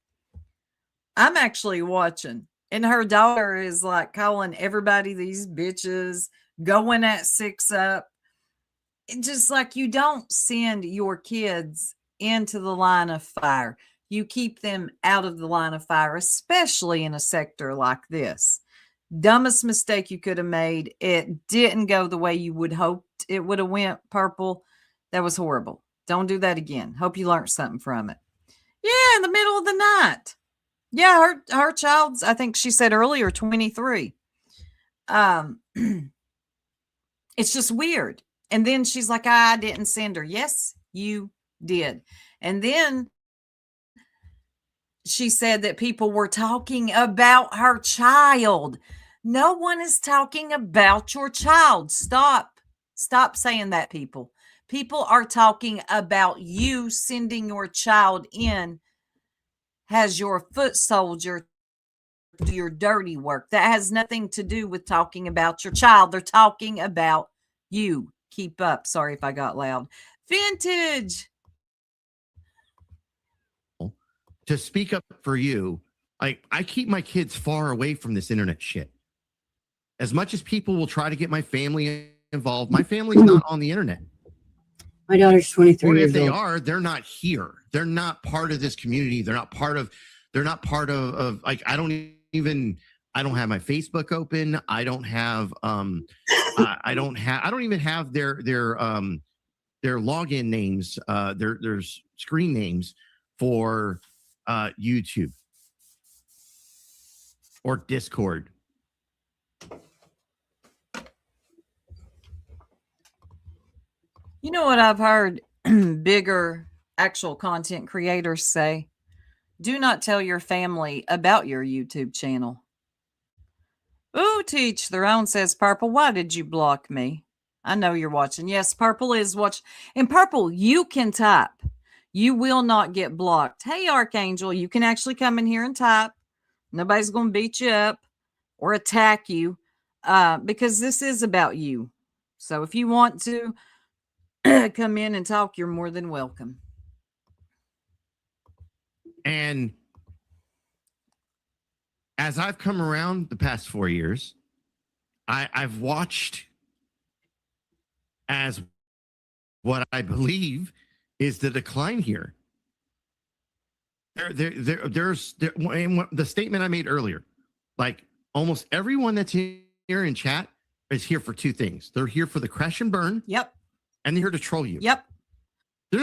[SPEAKER 1] I'm actually watching. And her daughter is like calling everybody these bitches, going at 6 up. It's just like, you don't send your kids into the line of fire. You keep them out of the line of fire, especially in a sector like this. Dumbest mistake you could have made. It didn't go the way you would hoped it would have went, Purple. That was horrible. Don't do that again. Hope you learned something from it. Yeah, in the middle of the night. Yeah, her child's, I think she said earlier, 23. It's just weird. And then she's like, I didn't send her. Yes, you did. And then she said that people were talking about her child. No one is talking about your child. Stop saying that, people. People are talking about you sending your child in as your foot soldier to do your dirty work. That has nothing to do with talking about your child. They're talking about you. Keep up. Sorry if I got loud. Vintage.
[SPEAKER 3] To speak up for you, I keep my kids far away from this internet shit. As much as people will try to get my family involved, my family's not on the internet.
[SPEAKER 2] My daughter's 23 years old.
[SPEAKER 3] If they are, they're not here. They're not part of this community. They're not part of like, I don't have my Facebook open. I don't have I don't even have their login names, their screen names for YouTube or Discord.
[SPEAKER 1] You know what I've heard bigger actual content creators say? Do not tell your family about your YouTube channel. Ooh, to each their own, says Purple. Why did you block me? I know you're watching. Yes, Purple is watching. And Purple, you can type. You will not get blocked. Hey, Archangel, you can actually come in here and type. Nobody's going to beat you up or attack you because this is about you. So if you want to come in and talk, you're more than welcome.
[SPEAKER 3] And as I've come around the past 4 years, I've watched as what I believe is the decline here. There's the statement I made earlier, like almost everyone that's here in chat is here for two things. They're here for the crash and burn.
[SPEAKER 1] Yep.
[SPEAKER 3] And they're here to troll you.
[SPEAKER 1] Yep.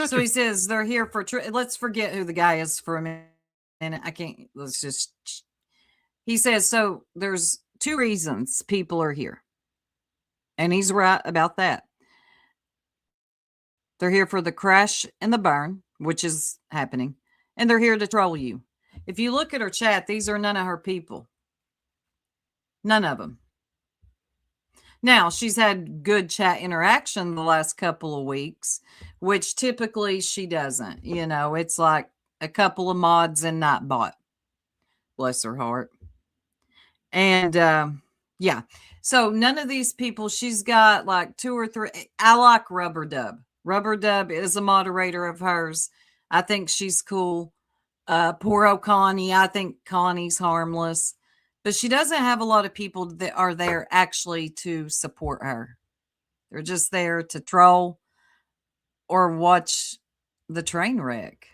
[SPEAKER 3] So
[SPEAKER 1] he says they're here for, let's forget who the guy is for a minute. I can't, he says, so there's two reasons people are here. And he's right about that. They're here for the crash and the burn, which is happening. And they're here to troll you. If you look at her chat, these are none of her people. None of them. Now, she's had good chat interaction the last couple of weeks, which typically she doesn't. You know, it's like a couple of mods and Nightbot. Bless her heart. And yeah, so none of these people, she's got like 2 or 3. I like Rubber Dub. Rubber Dub is a moderator of hers. I think she's cool. Poor O'Connie, I think Connie's harmless. But she doesn't have a lot of people that are there actually to support her. They're just there to troll or watch the train wreck.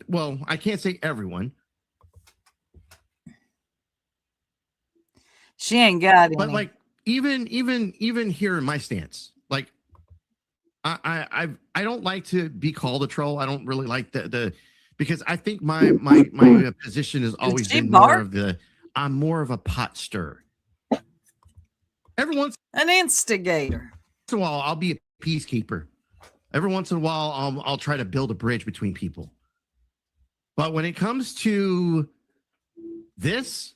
[SPEAKER 3] Well, I can't say everyone.
[SPEAKER 1] She ain't got any.
[SPEAKER 3] But like even here in my stance, like I don't like to be called a troll. I don't really like the because I think my position has always been more of I'm more of a pot stirrer. Every once
[SPEAKER 1] an instigator.
[SPEAKER 3] in a while, I'll be a peacekeeper. Every once in a while, I'll try to build a bridge between people. But when it comes to this,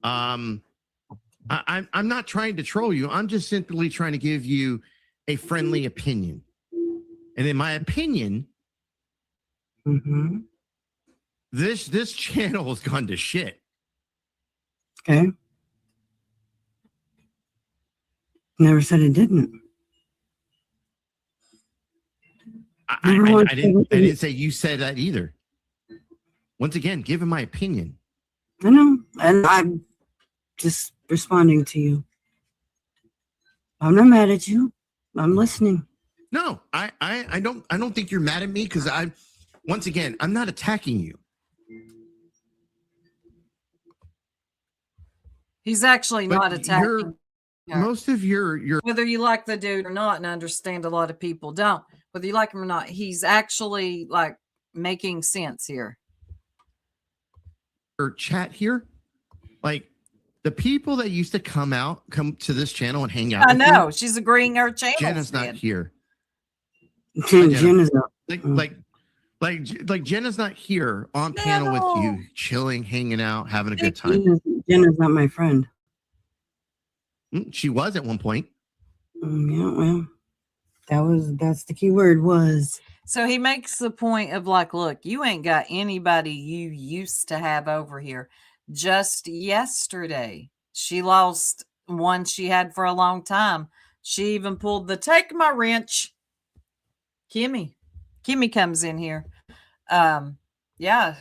[SPEAKER 3] I'm not trying to troll you. I'm just simply trying to give you a friendly opinion. And in my opinion, this channel has gone to shit.
[SPEAKER 2] Okay. Never said it didn't.
[SPEAKER 3] I didn't say you said that either. Once again, giving my opinion.
[SPEAKER 2] I know, and I'm just responding to you. I'm not mad at you. I'm listening.
[SPEAKER 3] No, I don't think you're mad at me because I'm not attacking you.
[SPEAKER 1] He's actually not attacking.
[SPEAKER 3] Most of your
[SPEAKER 1] whether you like the dude or not, and I understand a lot of people don't. Whether you like him or not, he's actually like making sense here.
[SPEAKER 3] Your chat here, like the people that used to come to this channel and hang out.
[SPEAKER 1] I know she's agreeing her channel.
[SPEAKER 3] Jenna's not here.
[SPEAKER 2] Jenna's not.
[SPEAKER 3] Like Jenna's not here on panel with you, chilling, hanging out, having a good time.
[SPEAKER 2] Jenna's not my friend.
[SPEAKER 3] She was at one point.
[SPEAKER 2] Yeah, well, that's the key word was.
[SPEAKER 1] So he makes the point of like, look, you ain't got anybody you used to have over here. Just yesterday, she lost one she had for a long time. She even pulled the take my wrench. Kimmy comes in here. Yeah,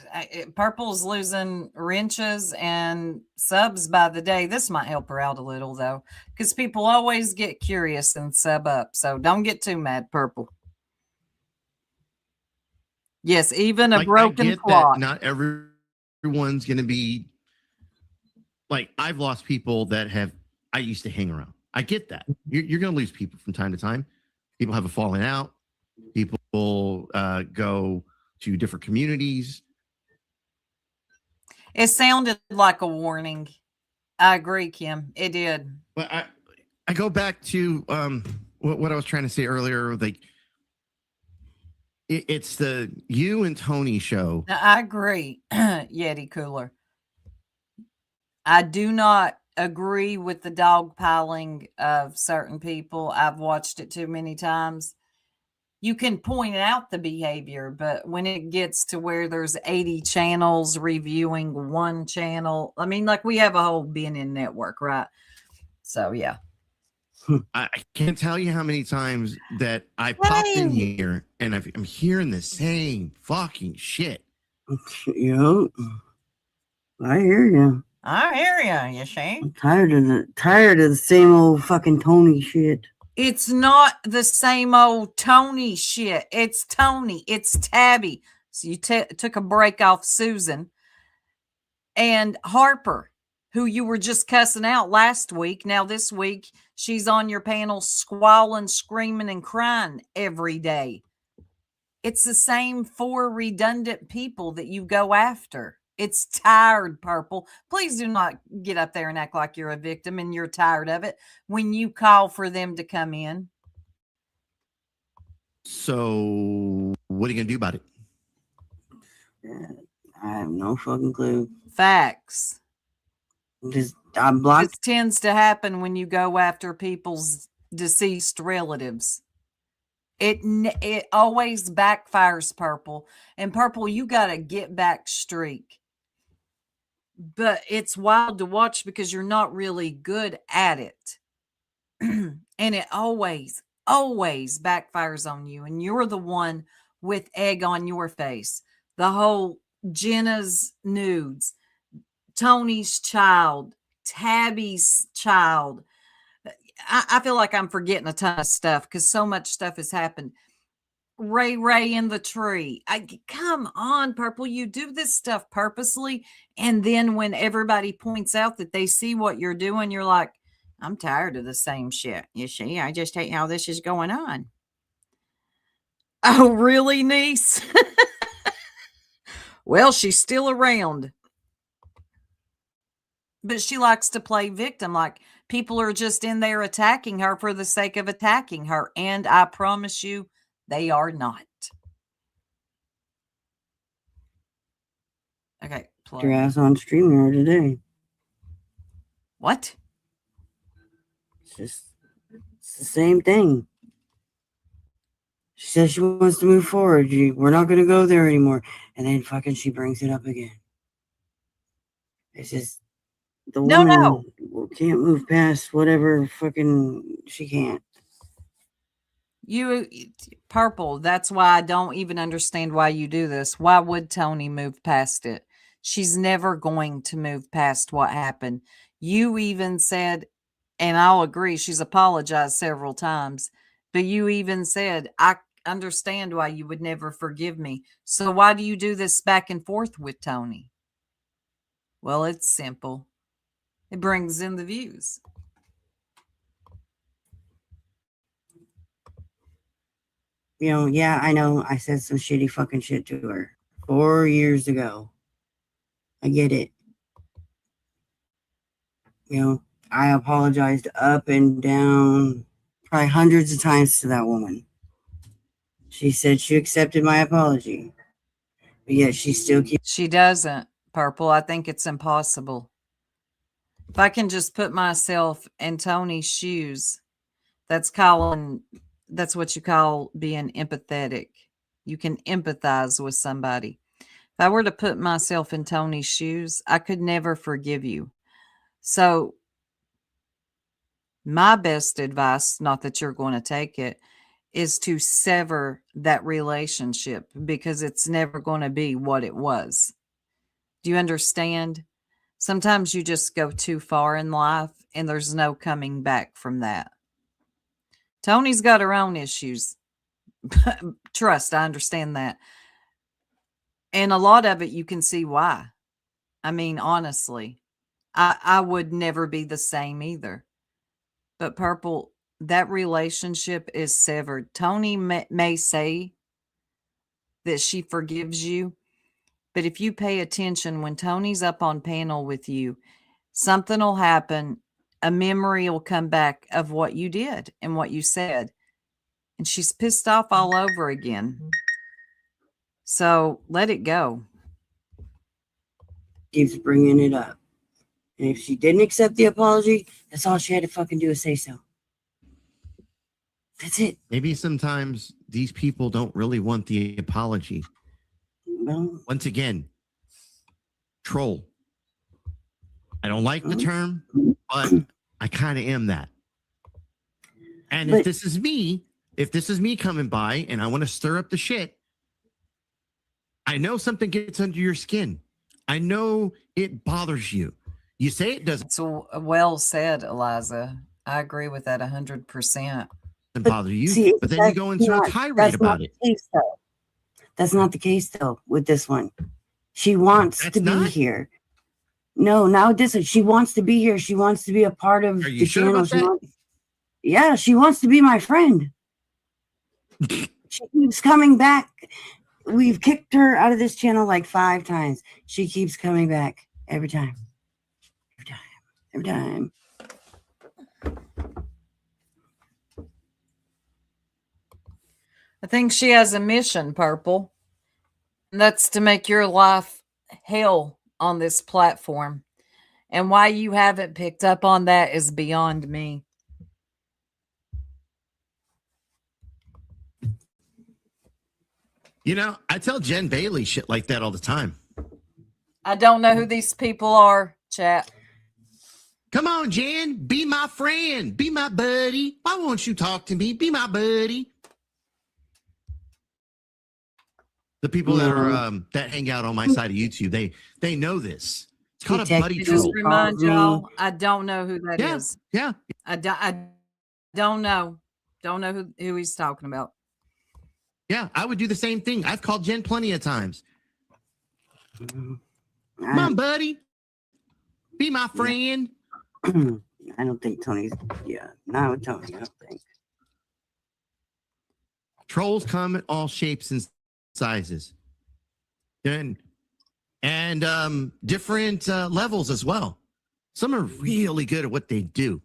[SPEAKER 1] Purple's losing wrenches and subs by the day. This might help her out a little, though, because people always get curious and sub up. So don't get too mad, Purple. Yes, even a broken clock.
[SPEAKER 3] Not everyone's going to be like, I've lost people that I used to hang around. I get that. You're going to lose people from time to time. People have a falling out. People go to different communities.
[SPEAKER 1] It sounded like a warning. I agree, Kim. It did.
[SPEAKER 3] But I go back to what I was trying to say earlier. Like it's the you and Tony show.
[SPEAKER 1] Now, I agree, Yeti Cooler. I do not agree with the dogpiling of certain people. I've watched it too many times. You can point out the behavior, but when it gets to where there's 80 channels reviewing one channel, I mean, like we have a whole BNN network, right? So, yeah.
[SPEAKER 3] I can't tell you how many times that I popped in here and I'm hearing the same fucking shit.
[SPEAKER 2] Yeah, I hear you.
[SPEAKER 1] I hear you, you see?
[SPEAKER 2] I'm tired of the same old fucking Tony shit.
[SPEAKER 1] It's not the same old Tony shit. It's Tony. It's Tabby. So you took a break off Susan. And Harper, who you were just cussing out last week. Now this week, she's on your panel squalling, screaming, and crying every day. It's the same 4 redundant people that you go after. It's tired, Purple. Please do not get up there and act like you're a victim and you're tired of it when you call for them to come in.
[SPEAKER 3] So what are you gonna do about it?
[SPEAKER 2] I have no fucking clue.
[SPEAKER 1] Facts.
[SPEAKER 2] I blocked.
[SPEAKER 1] This tends to happen when you go after people's deceased relatives. It always backfires, Purple. And Purple, you got a get back streak. But it's wild to watch because you're not really good at it. And it always backfires on you. And you're the one with egg on your face. The whole Jenna's nudes, Tony's child, Tabby's child. I feel like I'm forgetting a ton of stuff because so much stuff has happened. Ray in the tree. Come on, Purple. You do this stuff purposely. And then when everybody points out that they see what you're doing, you're like, I'm tired of the same shit. You see, I just hate how this is going on. Oh, really, niece? Well, she's still around. But she likes to play victim. Like people are just in there attacking her for the sake of attacking her. And I promise you, they are not. Okay.
[SPEAKER 2] Your ass on StreamYard today.
[SPEAKER 1] What?
[SPEAKER 2] It's the same thing. She says she wants to move forward. We're not going to go there anymore. And then fucking she brings it up again. It's just the woman can't move past whatever fucking she can't.
[SPEAKER 1] Purple, that's why I don't even understand why you do this. Why would Tony move past it? She's never going to move past what happened. You even said, and I'll agree, she's apologized several times, but you even said, I understand why you would never forgive me. So why do you do this back and forth with Tony? Well, it's simple. It brings in the views.
[SPEAKER 2] Yeah, I know I said some shitty fucking shit to her 4 years ago. I get it. I apologized up and down, probably hundreds of times to that woman. She said she accepted my apology. But yet she still keeps...
[SPEAKER 1] She doesn't, Purple. I think it's impossible. If I can just put myself in Tony's shoes, that's what you call being empathetic. You can empathize with somebody. If I were to put myself in Tony's shoes, I could never forgive you. So my best advice, not that you're going to take it, is to sever that relationship because it's never going to be what it was. Do you understand? Sometimes you just go too far in life and there's no coming back from that. Tony's got her own issues. Trust, I understand that. And a lot of it, you can see why. I mean, honestly, I would never be the same either. But Purple, that relationship is severed. Tony may say that she forgives you, but if you pay attention, when Tony's up on panel with you, something will happen. A memory will come back of what you did and what you said. And she's pissed off all over again. So let it go.
[SPEAKER 2] Keeps bringing it up. And if she didn't accept the apology, that's all she had to fucking do is say so. That's it.
[SPEAKER 3] Maybe sometimes these people don't really want the apology.
[SPEAKER 2] Well,
[SPEAKER 3] once again, troll. I don't like the term, but I kind of am that. And if this is me coming by and I want to stir up the shit, I know something gets under your skin. I know it bothers you. You say it doesn't.
[SPEAKER 1] It's well said, Eliza. I agree with that 100%.
[SPEAKER 3] Bother you, but then you go into a tirade about it.
[SPEAKER 2] That's not the case, though, with this one. She wants to be here. No, now this is, she wants to be here. She wants to be a part of the channel. Yeah, she wants to be my friend. She keeps coming back we've kicked her out of this channel like 5 times. She keeps coming back every time. Every time.
[SPEAKER 1] I think she has a mission, Purple. And that's to make your life hell on this platform. And why you haven't picked up on that is beyond me.
[SPEAKER 3] You know, I tell Jen Bailey shit like that all the time.
[SPEAKER 1] I don't know who these people are, chat.
[SPEAKER 3] Come on, Jen, be my friend, be my buddy. Why won't you talk to me? Be my buddy. The people that are that hang out on my side of YouTube, they know this. It's called a buddy
[SPEAKER 1] Just
[SPEAKER 3] troll.
[SPEAKER 1] remind y'all, I don't know who that is.
[SPEAKER 3] Yeah.
[SPEAKER 1] I don't know. Don't know who he's talking about.
[SPEAKER 3] Yeah, I would do the same thing. I've called Jen plenty of times. Come on, buddy. Be my friend.
[SPEAKER 2] I don't think Tony's, not with Tony, I don't think.
[SPEAKER 3] Trolls come in all shapes and sizes. And different levels as well. Some are really good at what they do.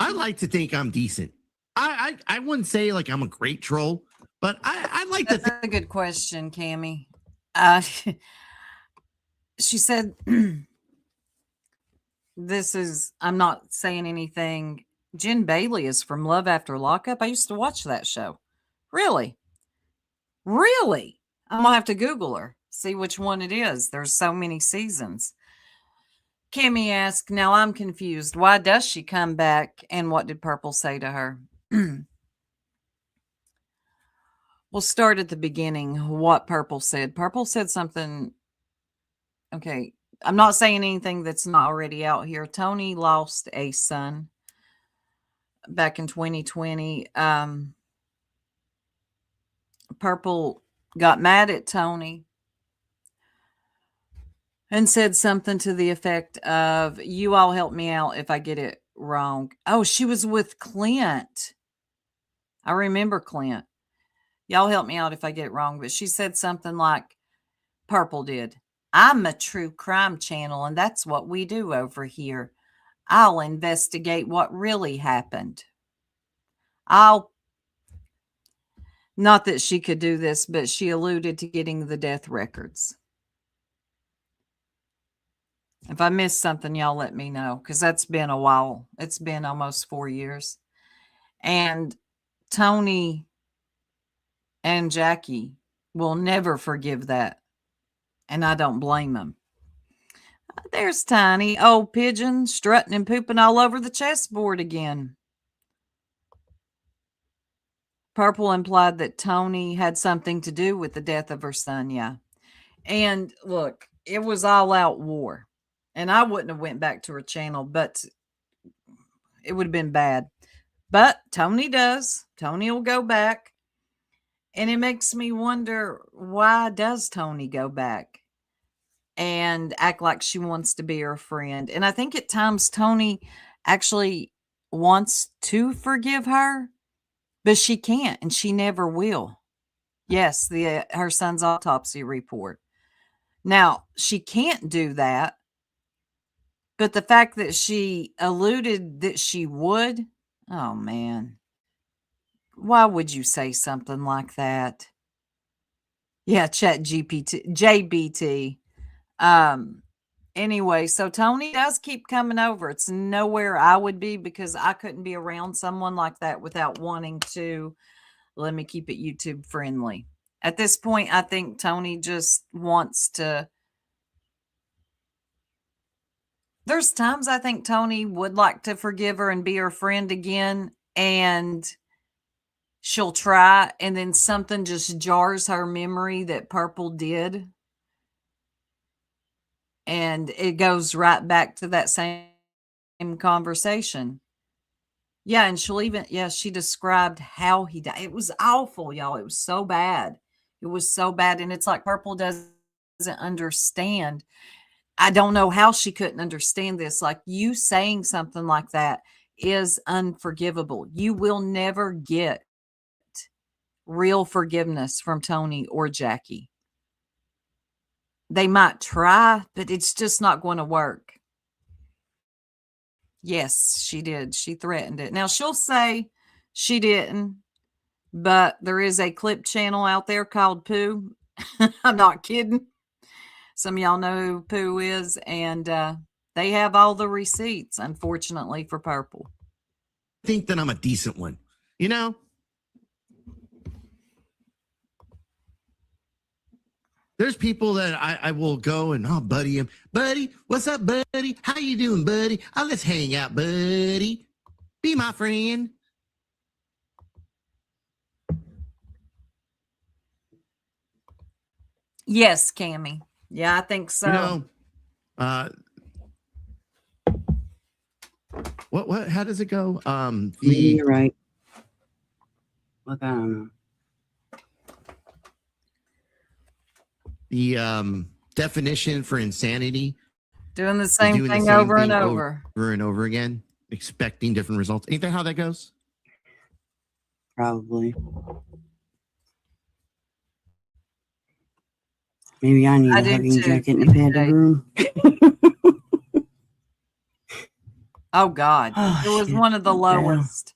[SPEAKER 3] I like to think I'm decent. I wouldn't say like I'm a great troll, but I like
[SPEAKER 1] That's
[SPEAKER 3] to
[SPEAKER 1] a good question, Cammie. She said, I'm not saying anything. Jen Bailey is from Love After Lockup. I used to watch that show. Really? Really? I'm going to have to Google her, see which one it is. There's so many seasons. Kimmy asked, now I'm confused. Why does she come back? And what did Purple say to her? We'll start at the beginning. What Purple said. Purple said something. Okay. I'm not saying anything that's not already out here. Tony lost a son back in 2020. Purple got mad at Tony and said something to the effect of, you all help me out if I get it wrong. Oh, she was with Clint. I remember Clint. Y'all help me out if I get it wrong. But she said something like, Purple did, I'm a true crime channel, and that's what we do over here. I'll investigate what really happened. Not that she could do this, but she alluded to getting the death records. If I missed something, y'all let me know, because that's been a while. It's been almost 4 years. And Tony and Jackie will never forgive that. And I don't blame them. There's Tiny, old pigeon, strutting and pooping all over the chessboard again. Purple implied that Tony had something to do with the death of her son, yeah. And look, it was all out war. And I wouldn't have went back to her channel, but it would have been bad. But Tony does. Tony will go back. And it makes me wonder, why does Tony go back and act like she wants to be her friend? And I think at times Tony actually wants to forgive her, but she can't, and she never will. Yes, her son's autopsy report. Now, she can't do that, but the fact that she alluded that she would, oh man. Why would you say something like that? Yeah, JBT. Anyway, so Tony does keep coming over. It's nowhere I would be, because I couldn't be around someone like that without wanting to, let me keep it YouTube friendly. At this point, I think Tony just wants to. There's times I think Tony would like to forgive her and be her friend again, and she'll try, and then something just jars her memory that Purple did. And it goes right back to that same conversation. Yeah, and she described how he died. It was awful, y'all. It was so bad. It was so bad. And it's like Purple doesn't understand. I don't know how she couldn't understand this. Like, you saying something like that is unforgivable. You will never get real forgiveness from Tony or Jackie. They might try, but it's just not going to work. Yes, she did. She threatened it. Now she'll say she didn't, but there is a clip channel out there called Pooh. I'm not kidding. Some of y'all know who Pooh is, and they have all the receipts, unfortunately, for Purple.
[SPEAKER 3] I think that I'm a decent one, you know? There's people that I will go and I'll buddy him. Buddy, what's up, buddy? How you doing, buddy? Oh, let's hang out, buddy. Be my friend.
[SPEAKER 1] Yes, Cammie. Yeah, I think so.
[SPEAKER 3] You know, what? How does it go?
[SPEAKER 2] You're right. Look, I don't know.
[SPEAKER 3] The definition for insanity.
[SPEAKER 1] Doing the same thing over and over.
[SPEAKER 3] Over and over again, expecting different results. Ain't that how that goes?
[SPEAKER 2] Probably. Maybe I need a hugging jacket in the padded room.
[SPEAKER 1] Oh, God.
[SPEAKER 2] Oh,
[SPEAKER 1] it was
[SPEAKER 2] shit.
[SPEAKER 1] one of the lowest.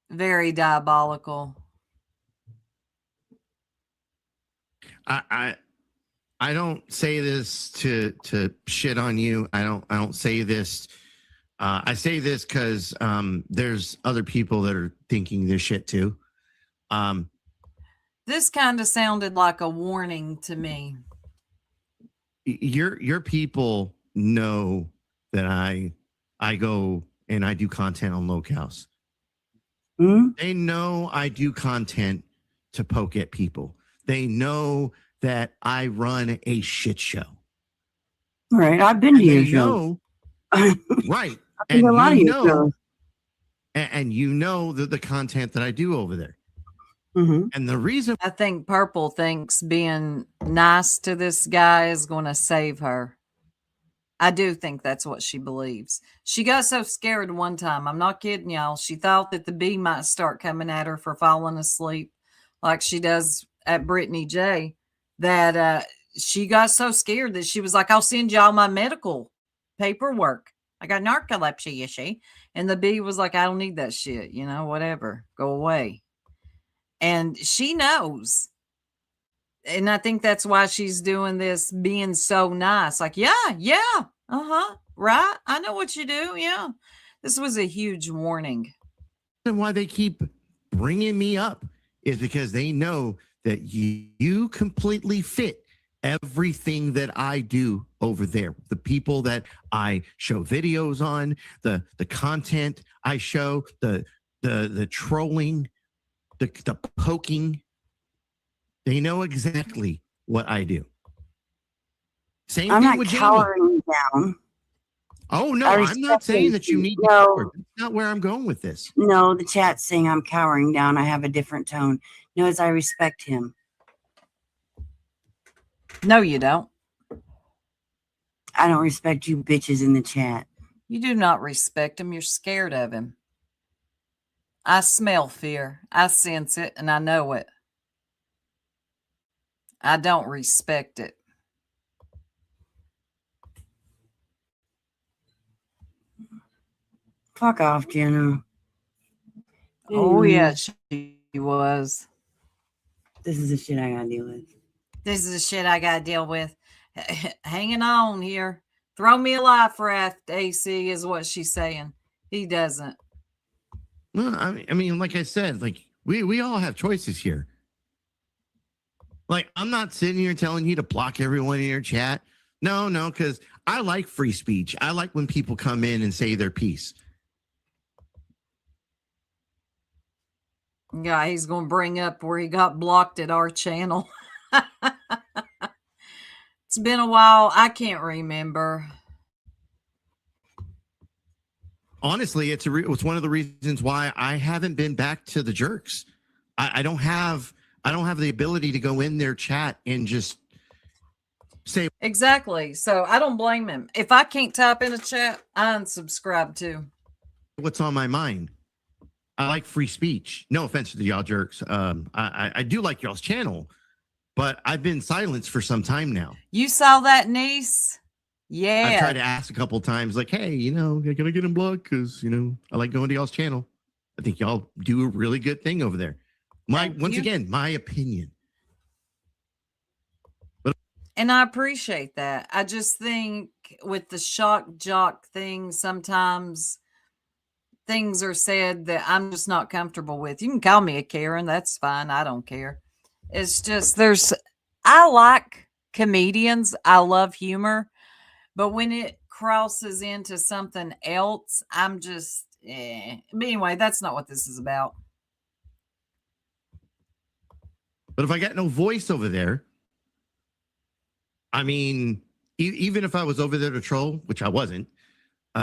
[SPEAKER 1] Very diabolical.
[SPEAKER 3] I don't say this to shit on you. I don't say this. I say this because there's other people that are thinking this shit too.
[SPEAKER 1] This kind of sounded like a warning to me.
[SPEAKER 3] Your people know that I go and I do content on Locals.
[SPEAKER 2] Hmm?
[SPEAKER 3] They know I do content to poke at people. They know that I run a shit show.
[SPEAKER 2] Right. I've been to your show.
[SPEAKER 3] Right.
[SPEAKER 2] I've been to a lot of your shows.
[SPEAKER 3] And you know the content that I do over there.
[SPEAKER 2] Mm-hmm.
[SPEAKER 3] And the reason
[SPEAKER 1] I think Purple thinks being nice to this guy is going to save her. I do think that's what she believes. She got so scared one time. I'm not kidding y'all. She thought that the bee might start coming at her for falling asleep like she does at Brittany J, that she got so scared that she was like, I'll send y'all my medical paperwork. I got narcolepsy, you see? And the bee was like, I don't need that shit. You know, whatever. Go away. And she knows. And I think that's why she's doing this, being so nice. Like, yeah, right. I know what you do. Yeah. This was a huge warning.
[SPEAKER 3] and why they keep bringing me up is because they know that you completely fit everything that I do over there. The people that I show videos on, the content I show, the trolling, the poking. They know exactly what I do. Same
[SPEAKER 2] I'm
[SPEAKER 3] thing
[SPEAKER 2] not
[SPEAKER 3] with
[SPEAKER 2] cowering down.
[SPEAKER 3] Oh no,
[SPEAKER 2] I
[SPEAKER 3] I'm not saying that you need to
[SPEAKER 2] No.
[SPEAKER 3] cower. That's not where I'm going with this.
[SPEAKER 2] No, the chat's saying I'm cowering down. I have a different tone. Knows I respect him.
[SPEAKER 1] No, you don't.
[SPEAKER 2] I don't respect you bitches in the chat.
[SPEAKER 1] You do not respect him. You're scared of him. I smell fear. I sense it and I know it. I don't respect it.
[SPEAKER 2] Fuck off, Jenna.
[SPEAKER 1] Oh, yeah, she was.
[SPEAKER 2] This is the shit I gotta deal with.
[SPEAKER 1] This is the shit I got to deal with. Hanging on here. Throw me a life raft, AC, is what she's saying. He doesn't.
[SPEAKER 3] Well, I mean, like I said, like we all have choices here. Like, I'm not sitting here telling you to block everyone in your chat. No, because I like free speech. I like when people come in and say their piece.
[SPEAKER 1] Yeah, he's going to bring up where he got blocked at our channel. It's been a while. I can't remember.
[SPEAKER 3] Honestly, it's one of the reasons why I haven't been back to the jerks. I don't have the ability to go in their chat and just say
[SPEAKER 1] Exactly. So I don't blame him. If I can't type in a chat, I unsubscribe too.
[SPEAKER 3] what's on my mind. I like free speech. No offense to y'all jerks. I do like y'all's channel, but I've been silenced for some time now.
[SPEAKER 1] You saw that, niece? Yeah.
[SPEAKER 3] I've tried to ask a couple times, like, hey, you know, can I get him blocked? Because, you know, I like going to y'all's channel. I think y'all do a really good thing over there. Once again, my opinion.
[SPEAKER 1] And I appreciate that. I just think with the shock jock thing, sometimes things are said that I'm just not comfortable with. You can call me a Karen. That's fine. I don't care. It's just I like comedians. I love humor. But when it crosses into something else, I'm just, But anyway, that's not what this is about.
[SPEAKER 3] But if I got no voice over there, I mean, even if I was over there to troll, which I wasn't,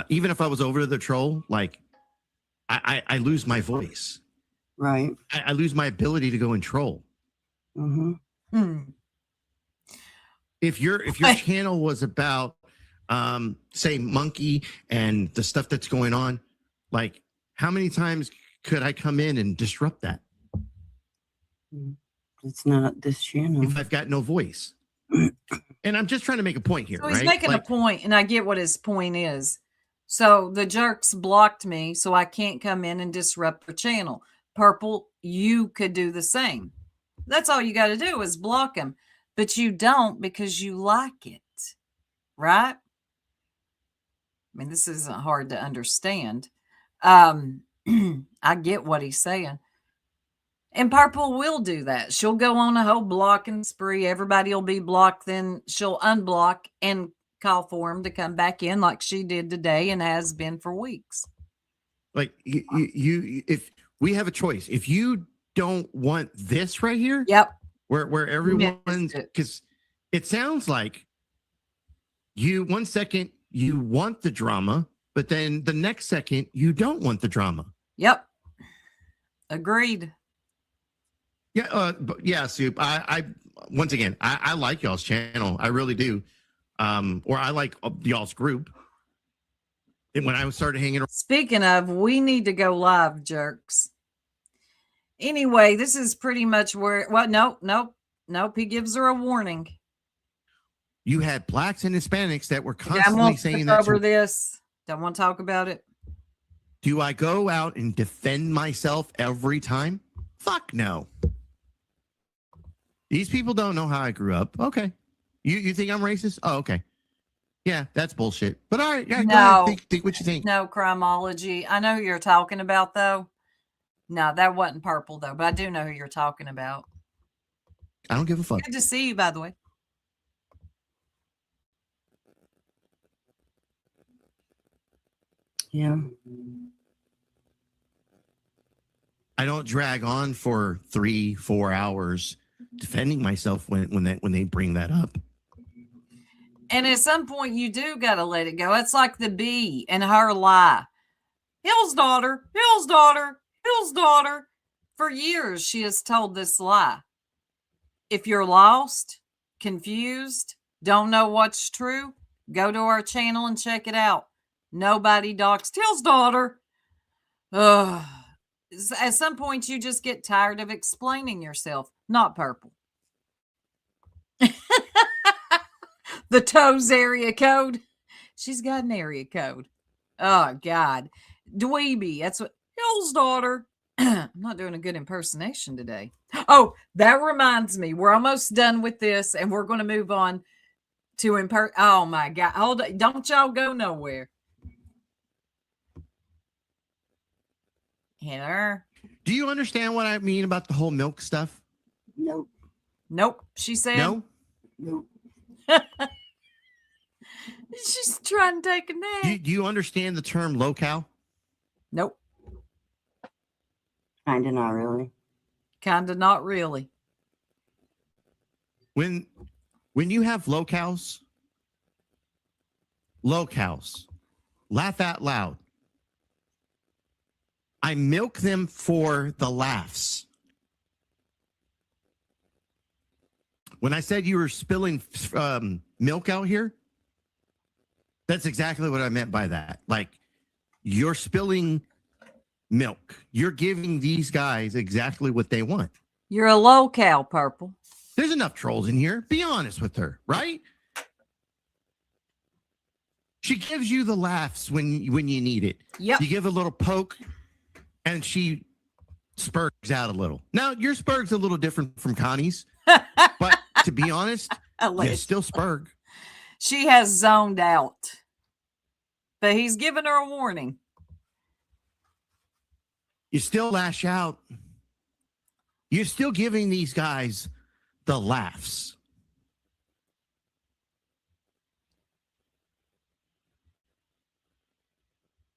[SPEAKER 3] even if I was over to troll, like I lose my voice.
[SPEAKER 2] Right.
[SPEAKER 3] I lose my ability to go and troll.
[SPEAKER 2] Mm-hmm.
[SPEAKER 3] If your channel was about say Monkey and the stuff that's going on, like how many times could I come in and disrupt that?
[SPEAKER 2] It's not this channel.
[SPEAKER 3] If I've got no voice. And I'm just trying to make a point here.
[SPEAKER 1] So he's
[SPEAKER 3] right?
[SPEAKER 1] making a point, and I get what his point is. So the jerks blocked me, so I can't come in and disrupt their channel. Purple, you could do the same. That's all you got to do is block them. But you don't because you like it, right? I mean, this isn't hard to understand. I get what he's saying. And Purple will do that. She'll go on a whole blocking spree. Everybody will be blocked. Then she'll unblock and call for him to come back in like she did today and has been for weeks.
[SPEAKER 3] Like you if we have a choice, if you don't want this right here,
[SPEAKER 1] yep,
[SPEAKER 3] where everyone, because it sounds like you 1 second you want the drama, but then the next second you don't want the drama.
[SPEAKER 1] Yep, agreed.
[SPEAKER 3] Yeah, yeah, Soup. I once again, I like y'all's channel. I really do. Or I like y'all's group. And when I started hanging around.
[SPEAKER 1] Speaking of, we need to go live, jerks. Anyway, this is pretty much where. Well, nope. He gives her a warning.
[SPEAKER 3] You had blacks and Hispanics that were constantly saying that.
[SPEAKER 1] Over this, don't want to talk about it.
[SPEAKER 3] Do I go out and defend myself every time? Fuck no. These people don't know how I grew up. Okay. You think I'm racist? Oh, okay. Yeah, that's bullshit. But all right, yeah,
[SPEAKER 1] no,
[SPEAKER 3] go ahead. Think what you think.
[SPEAKER 1] No, Crimology. I know who you're talking about, though. No, that wasn't Purple, though, but I do know who you're talking about.
[SPEAKER 3] I don't give a fuck.
[SPEAKER 1] Good to see you, by the way.
[SPEAKER 2] Yeah.
[SPEAKER 3] I don't drag on for 3-4 hours defending myself when they bring that up.
[SPEAKER 1] And at some point, you do got to let it go. It's like the bee and her lie. Hill's daughter, Hill's daughter, Hill's daughter. For years, she has told this lie. If you're lost, confused, don't know what's true, go to our channel and check it out. Nobody doxed Hill's daughter. Ugh. At some point, you just get tired of explaining yourself. Not Purple. The Toes area code. She's got an area code. Oh, God. Dweeby. That's what. Hill's daughter. I'm not doing a good impersonation today. Oh, that reminds me. We're almost done with this, and we're going to move on to Oh, my God. Hold on. Don't y'all go nowhere. Hello.
[SPEAKER 3] Do you understand what I mean about the whole milk stuff?
[SPEAKER 2] Nope.
[SPEAKER 1] Nope. She said.
[SPEAKER 3] No.
[SPEAKER 2] Nope.
[SPEAKER 1] She's trying to take a nap.
[SPEAKER 3] Do you understand the term locale?
[SPEAKER 1] Nope.
[SPEAKER 2] Kinda not really.
[SPEAKER 1] Kinda not really.
[SPEAKER 3] When you have locales, laugh out loud. I milk them for the laughs. When I said you were spilling milk out here, that's exactly what I meant by that. Like, you're spilling milk. You're giving these guys exactly what they want.
[SPEAKER 1] You're a low cow, Purple.
[SPEAKER 3] There's enough trolls in here. Be honest with her, right? She gives you the laughs when you need it.
[SPEAKER 1] Yep.
[SPEAKER 3] You give a little poke, and she spurgs out a little. Now, your spurg's a little different from Connie's, but to be honest, you still spurg.
[SPEAKER 1] She has zoned out, but he's giving her a warning.
[SPEAKER 3] You still lash out. You're still giving these guys the laughs.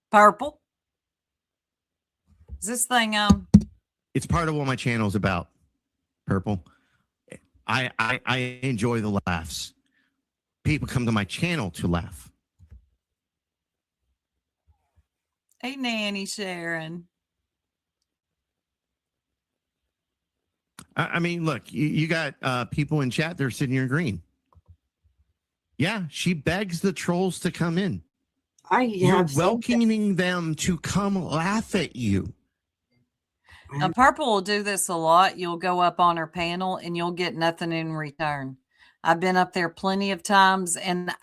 [SPEAKER 1] Purple. Is this thing on?
[SPEAKER 3] It's part of what my channel's about. Purple. I enjoy the laughs. People come to my channel to laugh.
[SPEAKER 1] Hey, Nanny Sharon.
[SPEAKER 3] I mean, look, you got people in chat. They're sitting here agreeing. Yeah, she begs the trolls to come in. You're welcoming them to come laugh at you.
[SPEAKER 1] Now, Purple will do this a lot. You'll go up on her panel and you'll get nothing in return. I've been up there plenty of times, and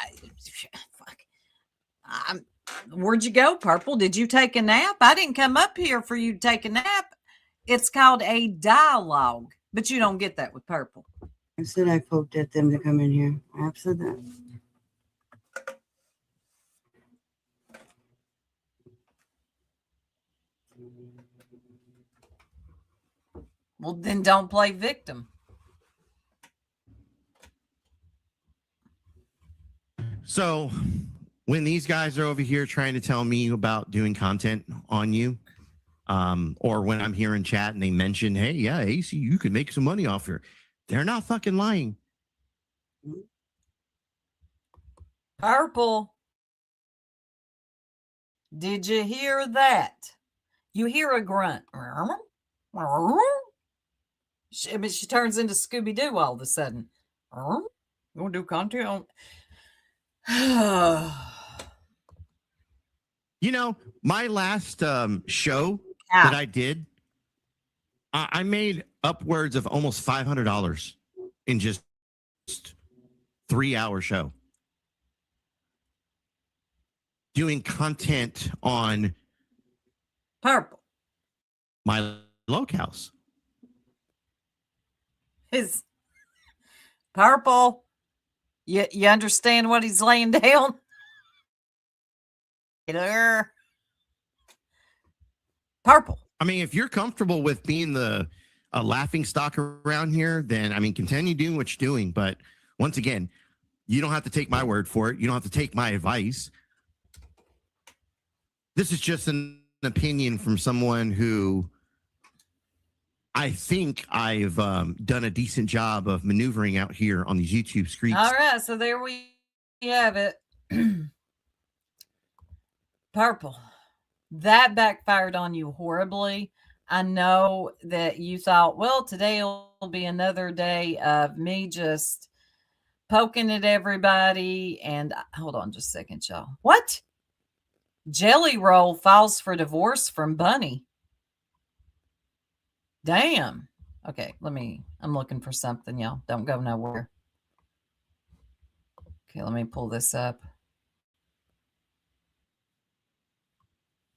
[SPEAKER 1] where'd you go, Purple? Did you take a nap? I didn't come up here for you to take a nap. It's called a dialogue, but you don't get that with Purple.
[SPEAKER 2] I said I poked at them to come in here. I have said that.
[SPEAKER 1] Well, then don't play victim.
[SPEAKER 3] So when these guys are over here trying to tell me about doing content on you, or when I'm here in chat and they mention, hey, yeah, AC, you could make some money off here. They're not fucking lying.
[SPEAKER 1] Purple. Did you hear that? You hear a grunt. She turns into Scooby-Doo all of a sudden. You want to do content on...
[SPEAKER 3] You know, my last show that I did, I made upwards of almost $500 in just 3-hour show. Doing content on
[SPEAKER 1] Purple.
[SPEAKER 3] my locales.
[SPEAKER 1] His Purple. You understand what he's laying down? There. Purple.
[SPEAKER 3] I mean, if you're comfortable with being a laughing stock around here, then I mean, continue doing what you're doing. But once again, you don't have to take my word for it. You don't have to take my advice. This is just an opinion from someone who I think I've done a decent job of maneuvering out here on these YouTube streets.
[SPEAKER 1] All right, so there we have it. Purple. That backfired on you horribly. I know that you thought, well, today will be another day of me just poking at everybody. And hold on just a second, y'all. What? Jelly Roll files for divorce from Bunny. Damn. Okay, I'm looking for something, y'all. Don't go nowhere. Okay, let me pull this up.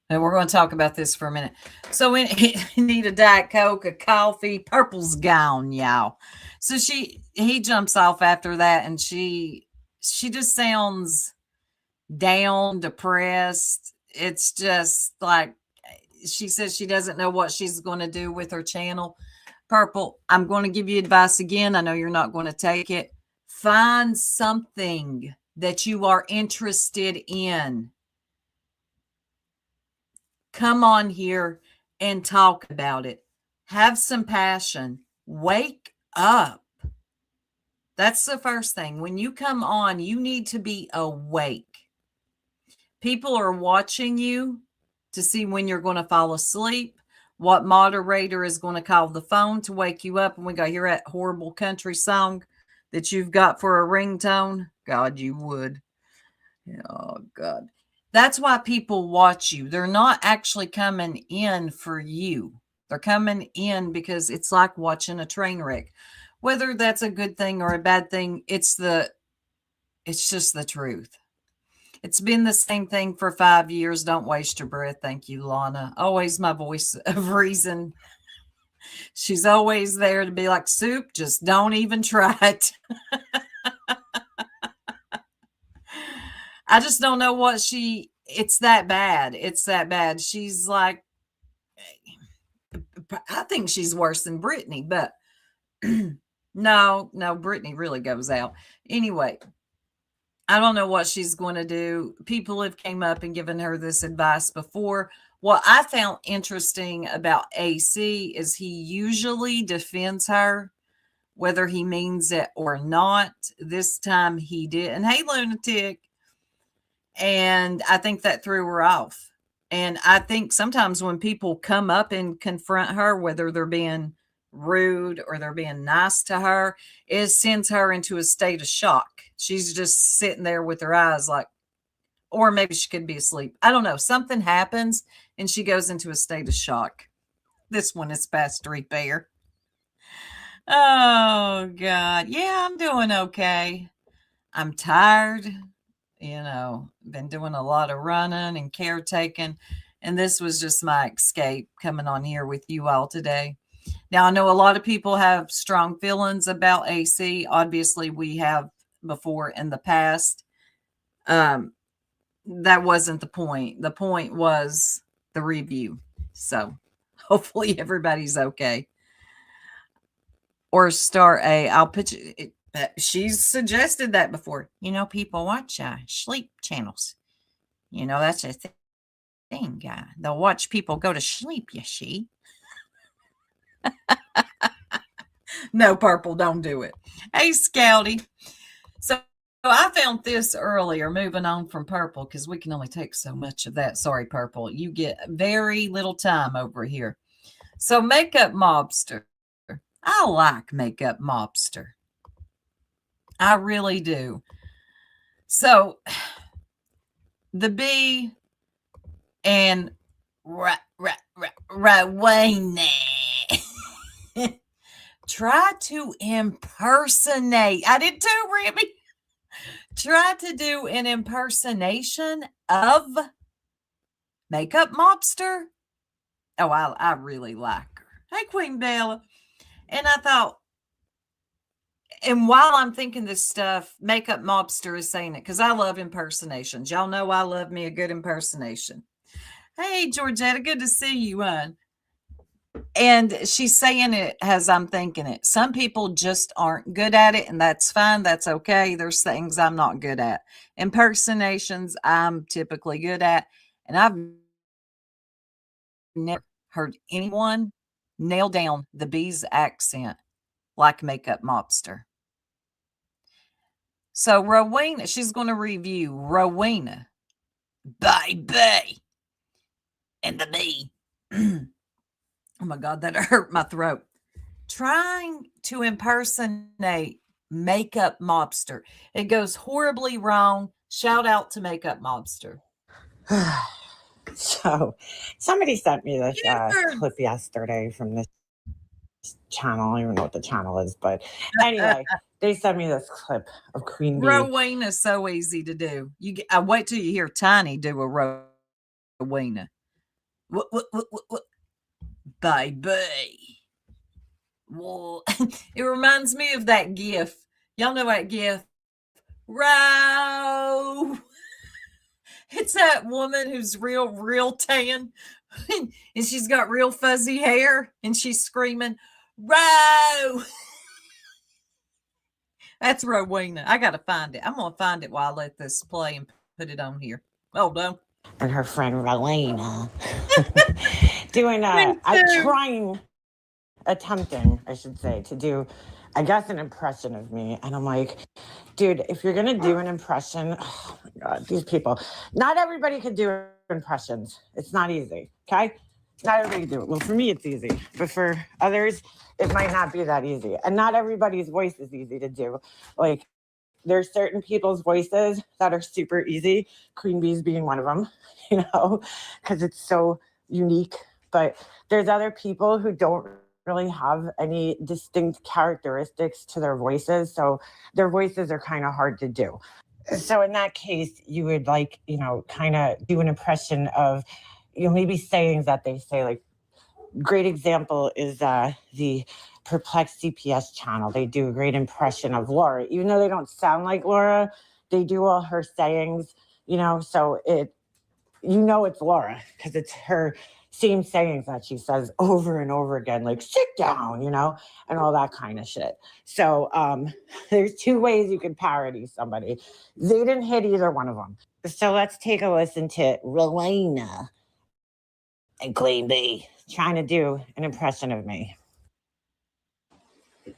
[SPEAKER 1] And we're going to talk about this for a minute. So we need a Diet Coke, a coffee. Purple's gone, y'all. So he jumps off after that, and she just sounds down, depressed. It's just like she says she doesn't know what she's going to do with her channel. Purple, I'm going to give you advice again. I know you're not going to take it. Find something that you are interested in. Come on here and talk about it. Have some passion. Wake up. That's the first thing. When you come on, you need to be awake. People are watching you to see when you're going to fall asleep, what moderator is going to call the phone to wake you up. And we got hear that horrible country song that you've got for a ringtone. God, you would. Oh, God. That's why people watch you. They're not actually coming in for you. They're coming in because it's like watching a train wreck. Whether that's a good thing or a bad thing, it's just the truth. It's been the same thing for 5 years. Don't waste your breath. Thank you, Lana. Always my voice of reason. She's always there to be like, Soup, just don't even try it. I just don't know what it's that bad. It's that bad. She's like, I think she's worse than Brittany, but no, Brittany really goes out. Anyway, I don't know what she's going to do. People have came up and given her this advice before. What I found interesting about AC is he usually defends her, whether he means it or not. This time he did. And hey, lunatic. And I think that threw her off. And I think sometimes when people come up and confront her, whether they're being rude or they're being nice to her, it sends her into a state of shock. She's just sitting there with her eyes like, or maybe she could be asleep. I don't know. Something happens and she goes into a state of shock. This one is past repair. Oh, God. Yeah, I'm doing okay. I'm tired. Been doing a lot of running and caretaking. And this was just my escape coming on here with you all today. Now, I know a lot of people have strong feelings about AC. Obviously, we have before in the past. That wasn't the point. The point was the review. So hopefully everybody's okay. Or star A. I'll put you. She's suggested that before. People watch sleep channels. That's a thing. They'll watch people go to sleep, you see. No, Purple, don't do it. Hey, Scouty. So I found this earlier, moving on from Purple, because we can only take so much of that. Sorry, Purple. You get very little time over here. So Makeup Mobster. I like Makeup Mobster. I really do. So the B and Rowena try to impersonate. I did too, Remy. Try to do an impersonation of Makeup Mobster. Oh, I really like her. Hey, Queen Bella. And I thought, and while I'm thinking this stuff, Makeup Mobster is saying it because I love impersonations. Y'all know I love me a good impersonation. Hey, Georgetta, good to see you, hon. And she's saying it as I'm thinking it. Some people just aren't good at it, and that's fine. That's okay. There's things I'm not good at. Impersonations, I'm typically good at. And I've never heard anyone nail down the B's accent like Makeup Mobster. So Rowena, she's going to review Rowena, baby, and the bee. Oh my God, that hurt my throat. Trying to impersonate Makeup Mobster. It goes horribly wrong. Shout out to Makeup Mobster.
[SPEAKER 5] So somebody sent me this clip yesterday from this channel. I don't even know what the channel is, but anyway, they sent me this clip of Queen Bee.
[SPEAKER 1] Rowena is so easy to do. I wait till you hear Tiny do a Rowena. What? Baby. Well, it reminds me of that gif. Y'all know that gif? Row. It's that woman who's real tan. And she's got real fuzzy hair. And she's screaming, Row. That's Rowena. I got to find it. I'm going to find it while I let this play and put it on here. Hold on.
[SPEAKER 5] And her friend Rowena doing attempting, I should say, to do, I guess, an impression of me. And I'm like, dude, if you're going to do an impression, oh my God, these people, not everybody can do impressions. It's not easy, okay? Not everybody can do it. Well, for me, it's easy. But for others, it might not be that easy. And not everybody's voice is easy to do. Like, There's certain people's voices that are super easy, Queen Bee's being one of them, you know, because it's so unique. But there's other people who don't really have any distinct characteristics to their voices. So their voices are kind of hard to do. So in that case, you would like, you know, kind of do an impression of, you know, maybe sayings that they say. Like, great example is the Perplexed CPS channel. They do a great impression of Laura. Even though they don't sound like Laura, they do all her sayings, you know, so you know it's Laura because it's her same sayings that she says over and over again, like sit down, you know, and all that kind of shit. So there's two ways you can parody somebody. They didn't hit either one of them. So let's take a listen to Rowena and Queen Bee trying to do an impression of me.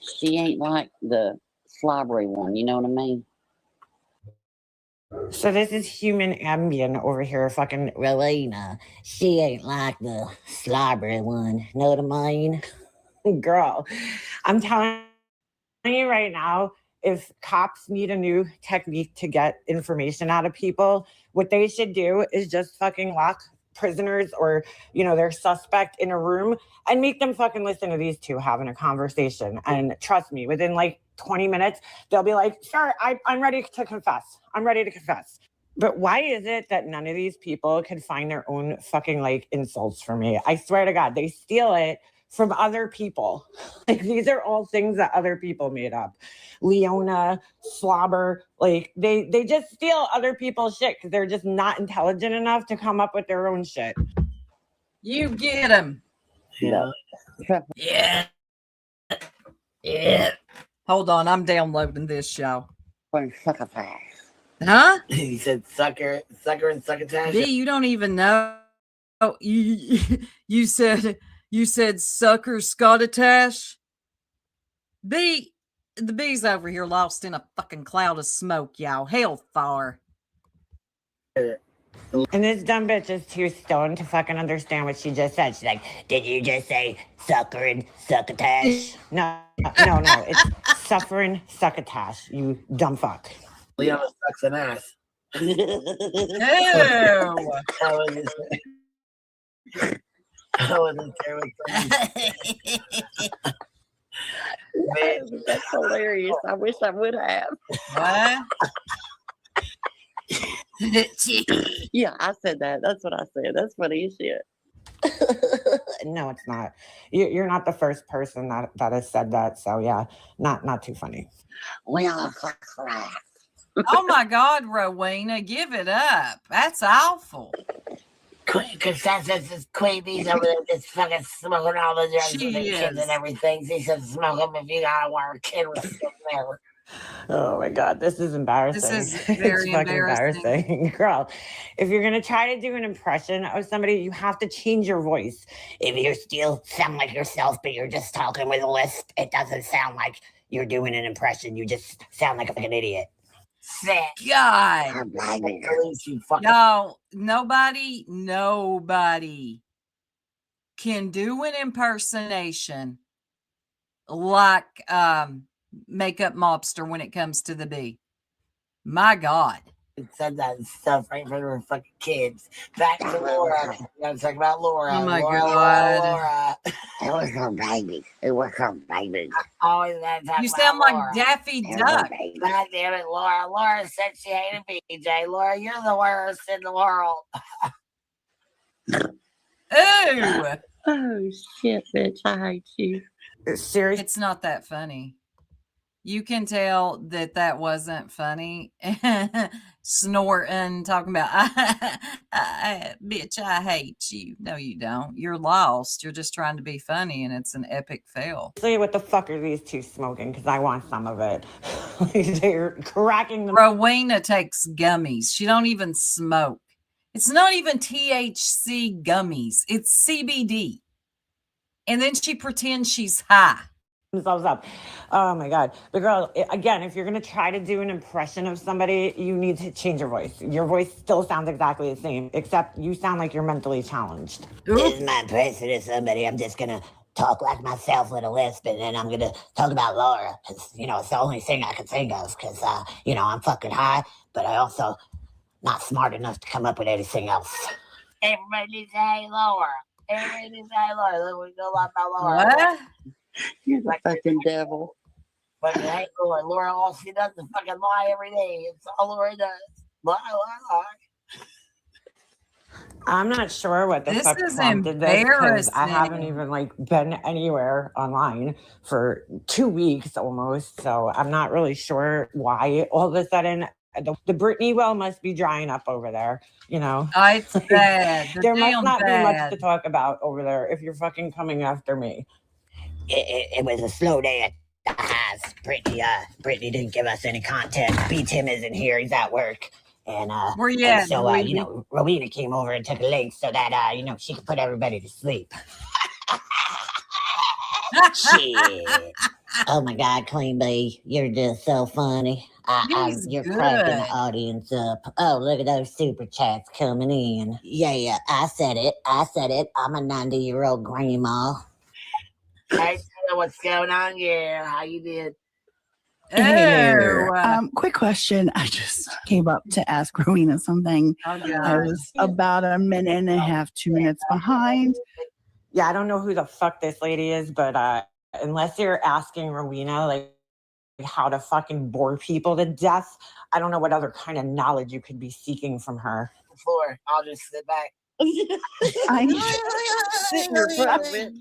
[SPEAKER 6] She ain't like the slobbery one, you know what I mean?
[SPEAKER 5] So this is human ambient over here, fucking Rowena. She ain't like the slobbery one, know what I mean? Girl, I'm telling you right now, if cops need a new technique to get information out of people, what they should do is just fucking lock prisoners or, you know, their suspect in a room and make them fucking listen to these two having a conversation. And trust me, within like 20 minutes, they'll be like, sure, I'm ready to confess. I'm ready to confess. But why is it that none of these people can find their own fucking like insults for me? I swear to God, they steal it from other people. Like, these are all things that other people made up. Leona, slobber, like they just steal other people's shit because they're just not intelligent enough to come up with their own shit.
[SPEAKER 1] You get him.
[SPEAKER 6] Yeah.
[SPEAKER 1] Yeah. Yeah. Hold on, I'm downloading this, y'all.
[SPEAKER 6] Succotash.
[SPEAKER 1] Huh?
[SPEAKER 7] He said sucker and succotash.
[SPEAKER 1] B, you don't even know. Oh, you said sucker scottatash. B, the bee's over here lost in a fucking cloud of smoke, y'all. Hellfire.
[SPEAKER 5] And this dumb bitch is too stoned to fucking understand what she just said. She's like, did you just say sucker and succotash? No. It's suffering succotash, you dumb fuck.
[SPEAKER 7] Leona sucks an ass.
[SPEAKER 1] Ew.
[SPEAKER 7] I wasn't terribly funny. Man,
[SPEAKER 6] That's hilarious. I wish I would have.
[SPEAKER 1] What?
[SPEAKER 6] Yeah, I said that. That's what I said. That's funny as shit.
[SPEAKER 5] No, it's not. You're not the first person that has said that. So yeah, not too funny.
[SPEAKER 6] Well, fuck that.
[SPEAKER 1] Oh my God, Rowena, give it up. That's awful.
[SPEAKER 7] Consensus is Queen Bee's over there just fucking smoking all the drugs with the kids and everything. She said smoke them if you gotta wear a kid with still there.
[SPEAKER 5] Oh my God, this is embarrassing.
[SPEAKER 1] This is very embarrassing.
[SPEAKER 5] Girl, if you're going to try to do an impression of somebody, you have to change your voice. If you still sound like yourself, but you're just talking with a lisp, it doesn't sound like you're doing an impression. You just sound like an idiot.
[SPEAKER 7] Sick.
[SPEAKER 1] God.
[SPEAKER 7] Y'all,
[SPEAKER 1] nobody can do an impersonation like makeup mobster when it comes to the bee. My God.
[SPEAKER 7] said that stuff right in front of her fucking kids. Back to Laura. I was talking about Laura.
[SPEAKER 1] Oh my
[SPEAKER 7] Laura,
[SPEAKER 1] God.
[SPEAKER 7] Laura.
[SPEAKER 6] It was her baby. It was her baby.
[SPEAKER 7] Always that talk
[SPEAKER 1] You
[SPEAKER 7] about
[SPEAKER 1] sound like
[SPEAKER 7] Laura.
[SPEAKER 1] Daffy
[SPEAKER 6] It was
[SPEAKER 1] Duck.
[SPEAKER 6] her baby.
[SPEAKER 7] God damn it, Laura. Laura said she hated BJ. Laura, you're the worst in the world.
[SPEAKER 1] Ooh.
[SPEAKER 6] Oh shit, bitch! I hate you.
[SPEAKER 5] Seriously,
[SPEAKER 1] It's not that funny. You can tell that wasn't funny. Snorting, talking about, bitch, I hate you. No, you don't. You're lost. You're just trying to be funny, and it's an epic fail.
[SPEAKER 5] what the fuck are these two smoking? Because I want some of it. They're cracking them.
[SPEAKER 1] Rowena takes gummies. She don't even smoke. It's not even THC gummies. It's CBD. And then she pretends she's high.
[SPEAKER 5] Themselves up. Oh my God. But girl, again, if you're going to try to do an impression of somebody, you need to change your voice. Your voice still sounds exactly the same, except you sound like you're mentally challenged.
[SPEAKER 1] Ooh.
[SPEAKER 5] This is my impression of somebody. I'm just going to
[SPEAKER 7] talk like myself with a lisp, and then I'm going to talk about Laura because, you know, it's the only thing I can think of because, you know, I'm fucking high, but I also not smart enough to come up with anything else. Everybody needs to say Laura. Everybody needs to say Laura. Then we go about Laura.
[SPEAKER 1] What?
[SPEAKER 6] You're the fucking devil.
[SPEAKER 7] But hey, Laura. Laura, all she does is fucking lie every day. It's all Laura does. Lie, lie, lie.
[SPEAKER 5] I'm not sure what the
[SPEAKER 1] This
[SPEAKER 5] fuck
[SPEAKER 1] is
[SPEAKER 5] prompted this because I haven't
[SPEAKER 1] embarrassing.
[SPEAKER 5] even like been anywhere online for 2 weeks almost. So I'm not really sure why all of a sudden the Brittany well must be drying up over there. You know,
[SPEAKER 1] It's bad. They're
[SPEAKER 5] there must
[SPEAKER 1] damn
[SPEAKER 5] not be much
[SPEAKER 1] bad.
[SPEAKER 5] to talk about over there if you're fucking coming after me.
[SPEAKER 7] It was a slow day at the house. Brittany didn't give us any content. B Tim isn't here. He's at work. And
[SPEAKER 1] Where you
[SPEAKER 7] and
[SPEAKER 1] at,
[SPEAKER 7] so
[SPEAKER 1] Louise?
[SPEAKER 7] you know, Rowena came over and took a link so that you know, she could put everybody to sleep. Shit. Oh my God, Queen Bee, you're just so funny.
[SPEAKER 1] He's
[SPEAKER 7] You're cracking the
[SPEAKER 1] good.
[SPEAKER 7] audience up. Oh, look at those super chats coming in. Yeah, I said it. I'm a 90-year-old grandma. Hey, Tina, what's going on? Yeah, how you did?
[SPEAKER 8] Hey there.
[SPEAKER 1] Oh,
[SPEAKER 8] Quick question. I just came up to ask Rowena something.
[SPEAKER 1] oh
[SPEAKER 8] I
[SPEAKER 1] God.
[SPEAKER 8] was about a minute and a half, 2 minutes behind.
[SPEAKER 5] Yeah, I don't know who the fuck this lady is, but unless you're asking Rowena like how to fucking bore people to death, I don't know what other kind of knowledge you could be seeking from her.
[SPEAKER 7] Floor. I'll just sit back.
[SPEAKER 8] I need,
[SPEAKER 6] Sit in your front, bitch.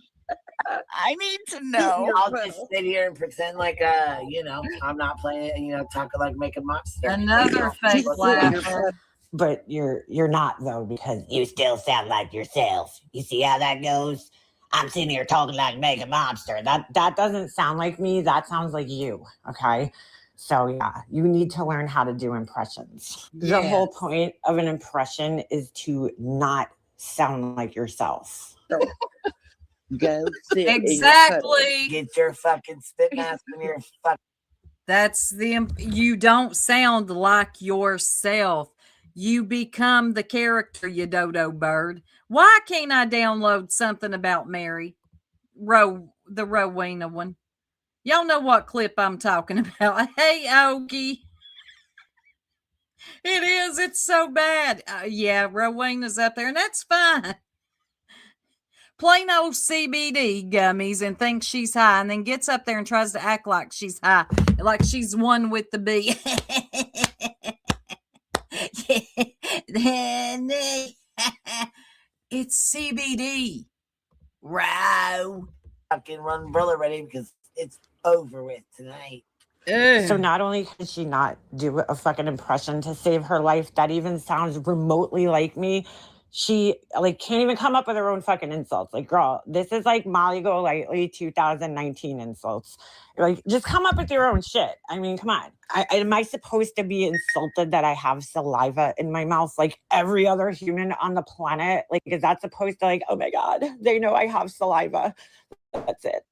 [SPEAKER 8] I need to know.
[SPEAKER 7] I'll just sit here and pretend like you know, I'm not playing, you know, talking like making monster.
[SPEAKER 1] Another fake
[SPEAKER 6] Just sit in your
[SPEAKER 1] laugher.
[SPEAKER 6] front.
[SPEAKER 5] But you're not though, because
[SPEAKER 7] You still sound like yourself. You see how that goes? I'm sitting here talking like Mega Monster.
[SPEAKER 5] that doesn't sound like me. That sounds like you. Okay. So yeah, you need to learn how to do impressions. The whole
[SPEAKER 1] Yes.
[SPEAKER 5] point of an impression is to not sound like yourself.
[SPEAKER 6] Go sit in your puddle.
[SPEAKER 1] Exactly.
[SPEAKER 7] Get your fucking spit mask and your fucking.
[SPEAKER 1] That's you don't sound like yourself. You become the character, you dodo bird. Why can't I download something about Mary? The Rowena one. Y'all know what clip I'm talking about. Hey, Okie. It is. It's so bad. Yeah, Rowena's up there, and that's fine. Plain old CBD gummies and thinks she's high, and then gets up there and tries to act like she's high, like she's one with the bee. It's CBD. Row.
[SPEAKER 7] Fucking run brother ready because it's over with tonight.
[SPEAKER 5] So not only can she not do a fucking impression to save her life that even sounds remotely like me, she like can't even come up with her own fucking insults. Like, girl, this is like Molly Golightly 2019 insults. Like, just come up with your own shit. I mean, come on. Am I supposed to be insulted that I have saliva in my mouth like every other human on the planet? Like, is that supposed to like, oh my God, they know I have saliva. That's it.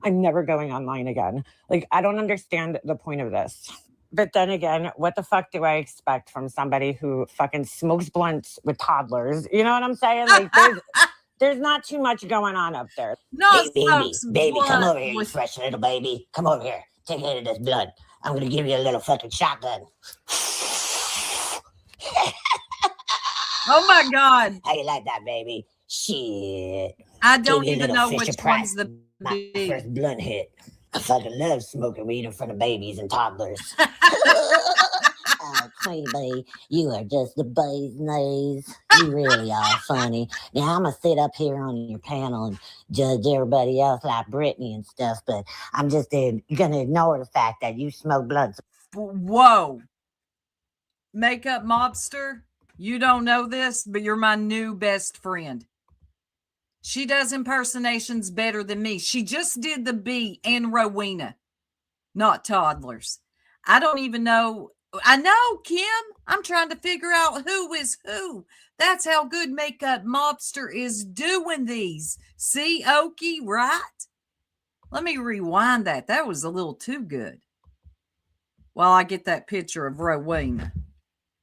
[SPEAKER 5] I'm never going online again. Like, I don't understand the point of this. But then again, what the fuck do I expect from somebody who fucking smokes blunts with toddlers? You know what I'm saying? Like, there's not too much going on up there.
[SPEAKER 1] No,
[SPEAKER 7] Hey, baby, come over here, you fresh little baby. Come over here. Take a hit of this blood. I'm gonna give you a little fucking shotgun.
[SPEAKER 1] Oh my God.
[SPEAKER 7] How you like that, baby? Shit.
[SPEAKER 1] I don't
[SPEAKER 7] Give me a
[SPEAKER 1] even
[SPEAKER 7] little
[SPEAKER 1] know
[SPEAKER 7] Fisher
[SPEAKER 1] which
[SPEAKER 7] Price.
[SPEAKER 1] one's the
[SPEAKER 7] My
[SPEAKER 1] big.
[SPEAKER 7] first blunt hit. I fucking love smoking weed in front of babies and toddlers. Oh, Queen Bee, you are just the bee's knees. You really are funny. Now, I'm going to sit up here on your panel and judge everybody else like Brittany and stuff, but I'm just going to ignore the fact that you smoke blunts.
[SPEAKER 1] Whoa. Makeup mobster, you don't know this, but you're my new best friend. She does impersonations better than me. She just did the bee and Rowena, not toddlers. I don't even know. I know, Kim. I'm trying to figure out who is who. That's how good Makeup Mobster is doing these. See, Okie, right? Let me rewind that. That was a little too good. While I get that picture of Rowena.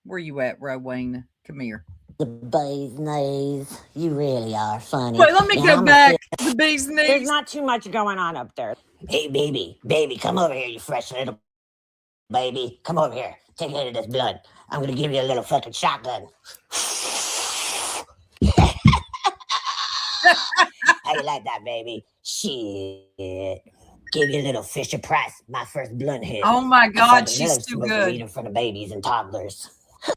[SPEAKER 1] Where you at, Rowena? Come here.
[SPEAKER 7] The bee's knees. You really are funny.
[SPEAKER 1] Wait, let me
[SPEAKER 7] Now
[SPEAKER 1] go
[SPEAKER 7] I'ma
[SPEAKER 1] back. The bee's
[SPEAKER 5] There's
[SPEAKER 1] knees.
[SPEAKER 5] not too much going on up there.
[SPEAKER 7] Hey, baby, come over here, you fresh little baby. Come over here. Take a hit of this blood. I'm gonna give you a little fucking shotgun. How you like that, baby? Shit. Give you a little Fisher Price, my first blunt hit.
[SPEAKER 1] Oh my
[SPEAKER 7] I
[SPEAKER 1] God,
[SPEAKER 7] fucking
[SPEAKER 1] she's
[SPEAKER 7] love
[SPEAKER 1] too
[SPEAKER 7] smoking
[SPEAKER 1] good.
[SPEAKER 7] weed in front of babies and toddlers.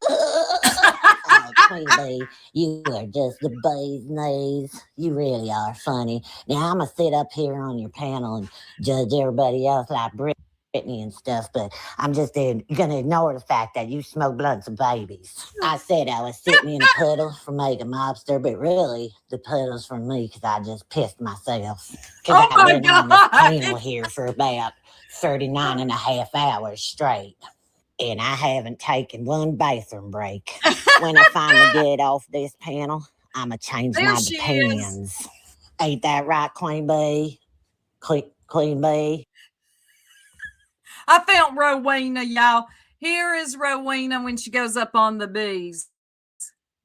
[SPEAKER 7] Oh, Queen Bee, you are just the bee's knees. You really are funny. Now I'm gonna sit up here on your panel and judge everybody else like Brittany and stuff, but I'm just gonna ignore the fact that you smoke blunts of babies. I said I was sitting in a puddle for making mobster, but really the puddle's from me because I just pissed myself. Because
[SPEAKER 1] Oh
[SPEAKER 7] I've
[SPEAKER 1] my
[SPEAKER 7] been on this
[SPEAKER 1] God.
[SPEAKER 7] panel here for about 39 and a half hours straight. And I haven't taken one bathroom break. When I finally get off this panel, I'ma change
[SPEAKER 1] There
[SPEAKER 7] my
[SPEAKER 1] she is.
[SPEAKER 7] depends. Ain't that right, Queen Bee? Queen Bee?
[SPEAKER 1] I found Rowena, y'all. Here is Rowena when she goes up on the bees.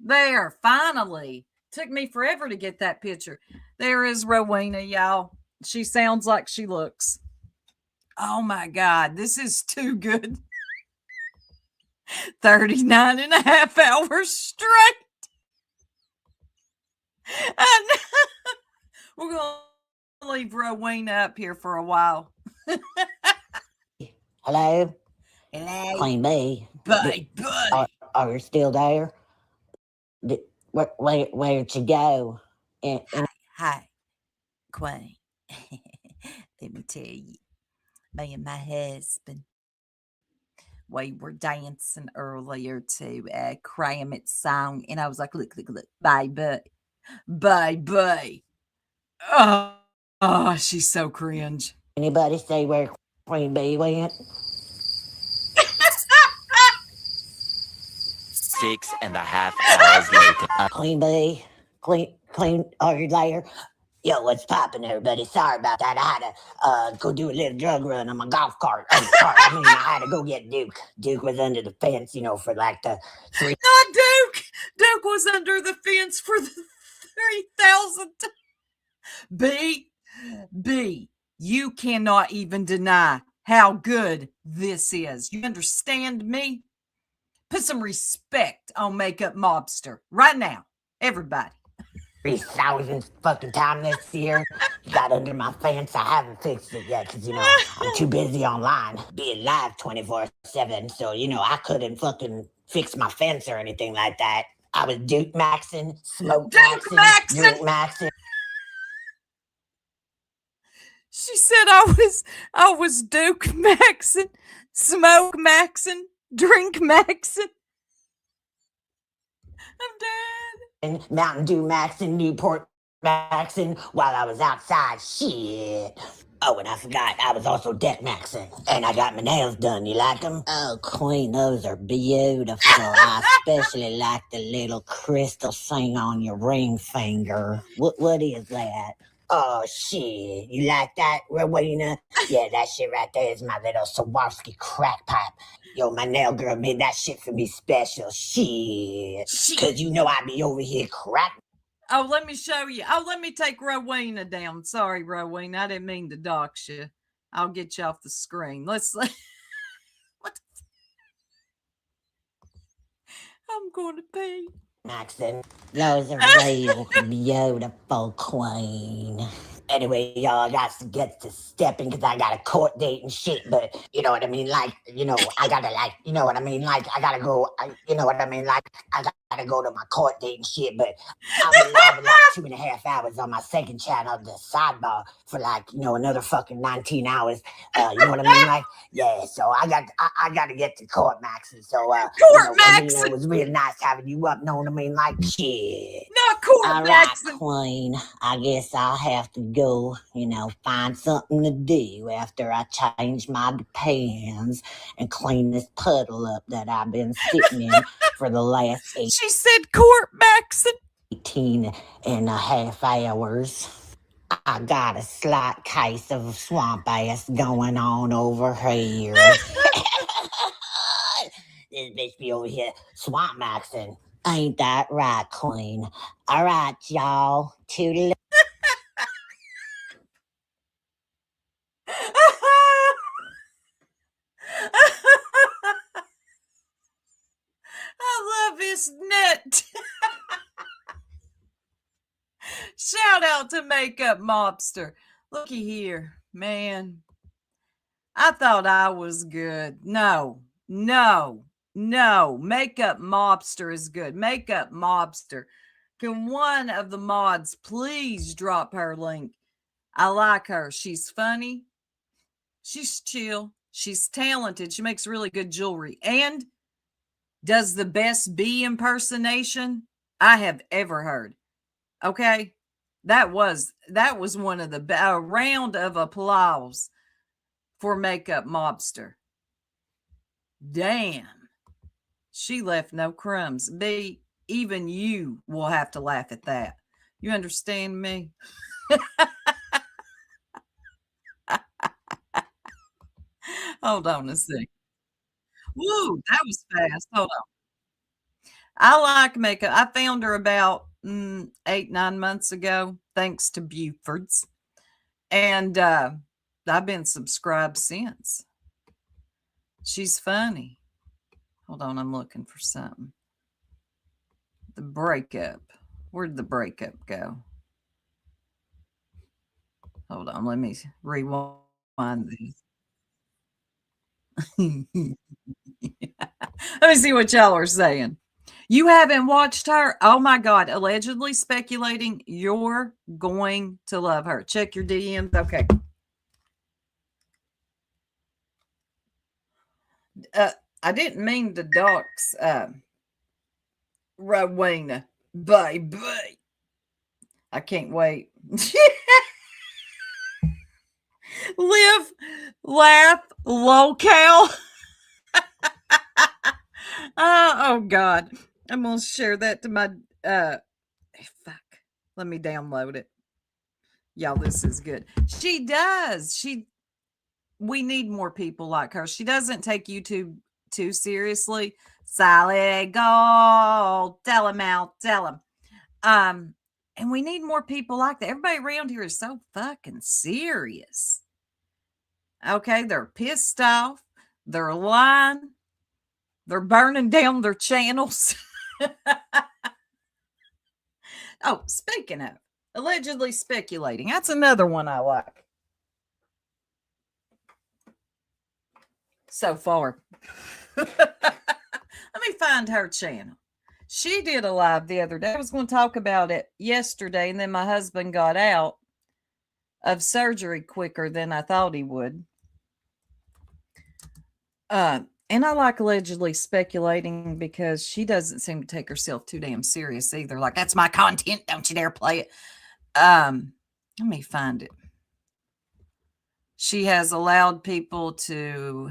[SPEAKER 1] There, finally. Took me forever to get that picture. There is Rowena, y'all. She sounds like she looks. Oh my God, this is too good. 39 and a half hours straight. And we're going to leave Rowena up here for a while.
[SPEAKER 7] Hello?
[SPEAKER 1] Hello.
[SPEAKER 7] Queen Bee?
[SPEAKER 1] Bye, bye.
[SPEAKER 7] Are you still there? Where'd you go?
[SPEAKER 1] Hi, Queen. Let me tell you, me and my husband, we were dancing earlier to a Kramit song, and I was like, look, baby. Oh, she's so cringe.
[SPEAKER 7] Anybody say where Queen Bee went?
[SPEAKER 9] 6.5 hours later.
[SPEAKER 7] Queen Bee? Queen, are you there? Yo, what's poppin', everybody? Sorry about that. I had to go do a little drug run on my golf cart. Oh, sorry. I had to go get Duke. Duke was under the fence, for like the three.
[SPEAKER 1] Not Duke. Duke was under the fence for the 3,000. B, you cannot even deny how good this is. You understand me? Put some respect on Makeup Mobster right now, everybody.
[SPEAKER 7] 3,000 fucking time this year. Got under my fence. I haven't fixed it yet because, I'm too busy online being live 24/7. So, I couldn't fucking fix my fence or anything like that. I was Duke Maxing, Smoke Maxing, Drink Maxing.
[SPEAKER 1] She said I was Duke Maxing, Smoke Maxing, Drink Maxing. I'm dead.
[SPEAKER 7] And Mountain Dew Maxing, Newport Maxing while I was outside. Shit. Oh, and I forgot, I was also Deck Maxing. And I got my nails done. You like them? Oh, Queen, those are beautiful. I especially like the little crystal thing on your ring finger. What is that? Oh, shit. You like that, Rowena? Yeah, that shit right there is my little Swarovski crack pipe. Yo, my nail girl made that shit for me special. Shit. Because I be over here crack.
[SPEAKER 1] Oh, let me show you. Oh, let me take Rowena down. Sorry, Rowena. I didn't mean to dox you. I'll get you off the screen. What? I'm going to pee.
[SPEAKER 7] Maxon, those are real beautiful, Queen. Anyway, y'all, I got to get to stepping because I got a court date and shit, but you know what I mean? Like, I gotta you know what I mean? Like, I gotta go, you know what I mean? Like, I gotta go to my court date and shit, but I've been live like 2.5 hours on my second channel, the sidebar, for another fucking 19 hours. You know what I mean? Like, yeah, so I got to get to court, Maxon. So, Maxon, it was really nice having you up, know what I mean? Like, shit.
[SPEAKER 1] Not court,
[SPEAKER 7] all right,
[SPEAKER 1] Maxon.
[SPEAKER 7] Queen. I guess I'll have to go, find something to do after I change my pans and clean this puddle up that I've been sitting in for the last
[SPEAKER 1] She said court, Maxon.
[SPEAKER 7] 18.5 hours. I got a slight case of swamp ass going on over here. This bitch be over here swamp maxing. Ain't that right, Queen? All right, y'all. Toodaloo.
[SPEAKER 1] I love his net. Shout out to Makeup Mobster. Looky here, man. I thought I was good. No. Makeup Mobster is good. Makeup Mobster. Can one of the mods please drop her link? I like her. She's funny. She's chill. She's talented. She makes really good jewelry and does the best bee impersonation I have ever heard. Okay? That was one of the a round of applause for Makeup Mobster. Damn. She left no crumbs. B, even you will have to laugh at that. You understand me? Hold on a second. Woo, that was fast. Hold on. I like makeup. I found her about 8-9 months ago, thanks to Buford's. And I've been subscribed since. She's funny. Hold on, I'm looking for something. The breakup. Where'd the breakup go? Hold on, let me rewind this. Let me see what y'all are saying. You haven't watched her? Oh my God. Allegedly speculating. You're going to love her. Check your DMs. Okay. I didn't mean to dox Rowena, baby. I can't wait. Live, laugh, locale. Oh God. I'm gonna share that to my fuck. Let me download it. Y'all, this is good. She does. We need more people like her. She doesn't take YouTube too seriously. Solid gold. Tell him out. Tell him. And we need more people like that. Everybody around here is so fucking serious. Okay, they're pissed off. They're lying. They're burning down their channels. Oh, speaking of allegedly speculating, that's another one I like so far. Let me find her channel. She did a live the other day. I was going to talk about it yesterday, and then my husband got out of surgery quicker than I thought he would. And I like allegedly speculating because she doesn't seem to take herself too damn serious either. Like, that's my content. Don't you dare play it. Let me find it. She has allowed people to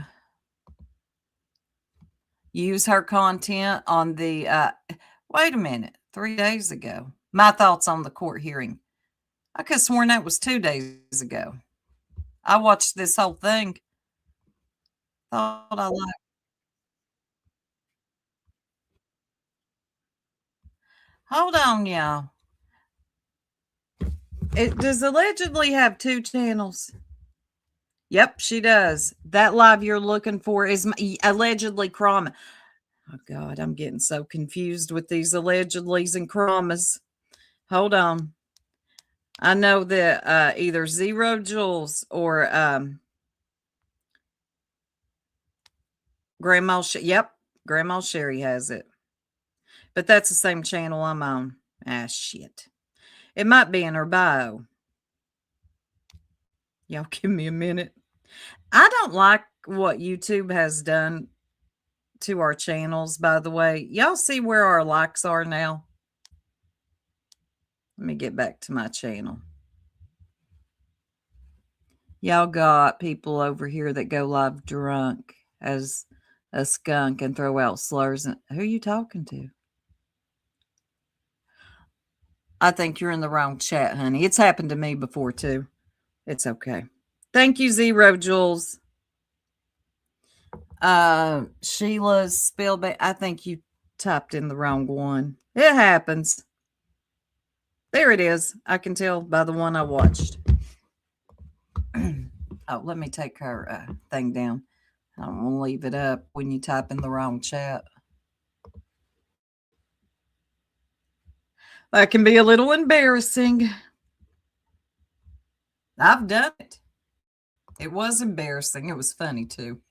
[SPEAKER 1] use her content on the, wait a minute, 3 days ago. My thoughts on the court hearing. I could have sworn that was 2 days ago. I watched this whole thing. Thought I liked. Hold on, y'all. It does allegedly have 2 channels. Yep, she does. That live you're looking for is allegedly Krama. Oh God, I'm getting so confused with these allegedlys and Kramas. Hold on. I know that either Zero Jules or Grandma. Yep, Grandma Sherry has it. But that's the same channel I'm on. Ah, shit. It might be in her bio. Y'all give me a minute. I don't like what YouTube has done to our channels, by the way. Y'all see where our likes are now? Let me get back to my channel. Y'all got people over here that go live drunk as a skunk and throw out slurs. Who are you talking to? I think you're in the wrong chat, honey. It's happened to me before, too. It's okay. Thank you, Zero Jules. Sheila's spellback. I think you typed in the wrong one. It happens. There it is. I can tell by the one I watched. Oh, let me take her thing down. I don't want to leave it up when you type in the wrong chat. That can be a little embarrassing. I've done it. It was embarrassing. It was funny too.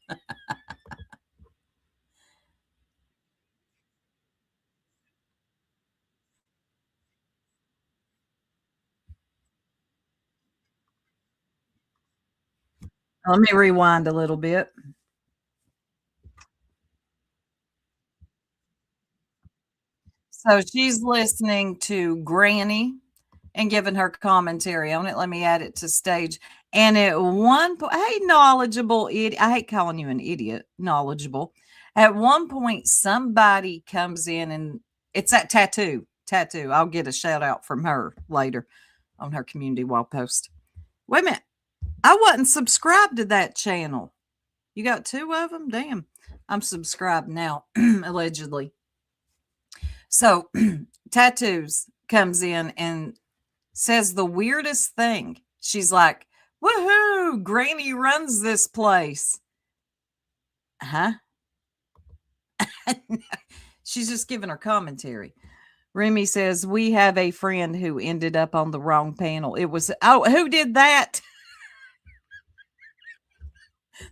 [SPEAKER 1] Let me rewind a little bit. So she's listening to Granny and giving her commentary on it. Let me add it to stage. And at one point, hey, knowledgeable idiot. I hate calling you an idiot, knowledgeable. At one point, somebody comes in and it's that tattoo. I'll get a shout out from her later on her community wall post. Wait a minute. I wasn't subscribed to that channel. You got 2 of them? Damn. I'm subscribed now, allegedly. So Tattoos comes in and says the weirdest thing. She's like, woohoo, Granny runs this place. Huh? She's just giving her commentary. Remy says, we have a friend who ended up on the wrong panel. It was, oh, who did that?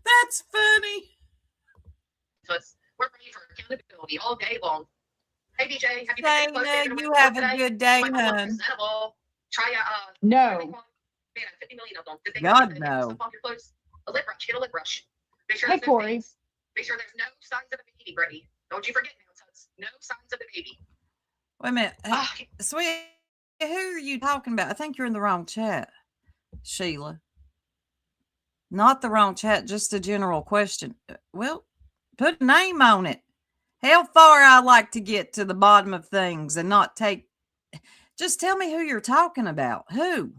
[SPEAKER 1] That's funny.
[SPEAKER 10] So we're ready for accountability all day long. Hey, BJ, have you
[SPEAKER 1] been Dana, you have a good day, hun.
[SPEAKER 10] Try
[SPEAKER 11] no.
[SPEAKER 10] Man, 50 million of them. Did they
[SPEAKER 1] God, no.
[SPEAKER 10] Off your clothes? A lip brush. Get a lip brush. Make sure
[SPEAKER 11] hey,
[SPEAKER 10] there's no
[SPEAKER 11] Corey.
[SPEAKER 10] things. Make sure there's no signs of a baby, Brittany. Don't you forget now, sons. No signs of the baby.
[SPEAKER 1] Wait a minute. Sweet, who are you talking about? I think you're in the wrong chat, Sheila. Not the wrong chat, just a general question. Well, put a name on it. How far I like to get to the bottom of things and not take. Just tell me who you're talking about. Who?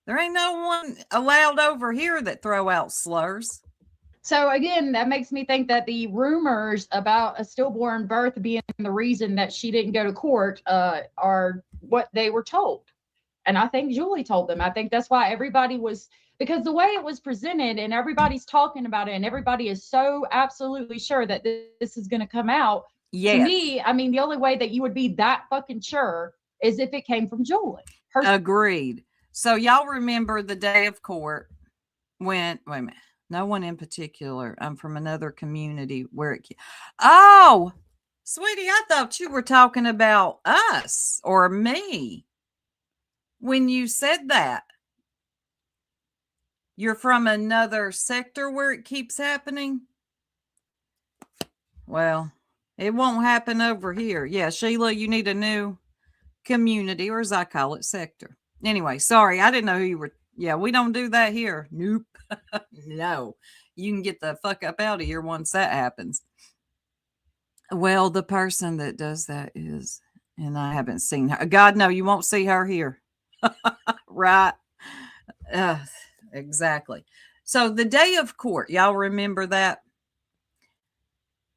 [SPEAKER 1] There ain't no one allowed over here that throw out slurs.
[SPEAKER 11] So again, that makes me think that the rumors about a stillborn birth being the reason that she didn't go to court are what they were told. And I think Julie told them. I think that's why everybody was, because the way it was presented and everybody's talking about it and everybody is so absolutely sure that this is going to come out. Yes. To me, I mean, the only way that you would be that fucking sure is if it came from Julie.
[SPEAKER 1] Agreed. So y'all remember the day of court when, wait a minute, no one in particular. I'm from another community where it, oh, sweetie, I thought you were talking about us or me when you said that. You're from another sector where it keeps happening? Well, it won't happen over here. Yeah, Sheila, you need a new community, or as I call it, sector. Anyway, sorry, I didn't know who you were. Yeah, we don't do that here. Nope. No, you can get the fuck up out of here once that happens. Well, the person that does that is, and I haven't seen her. God, no, you won't see her here. Right. Exactly. So the day of court, y'all remember that?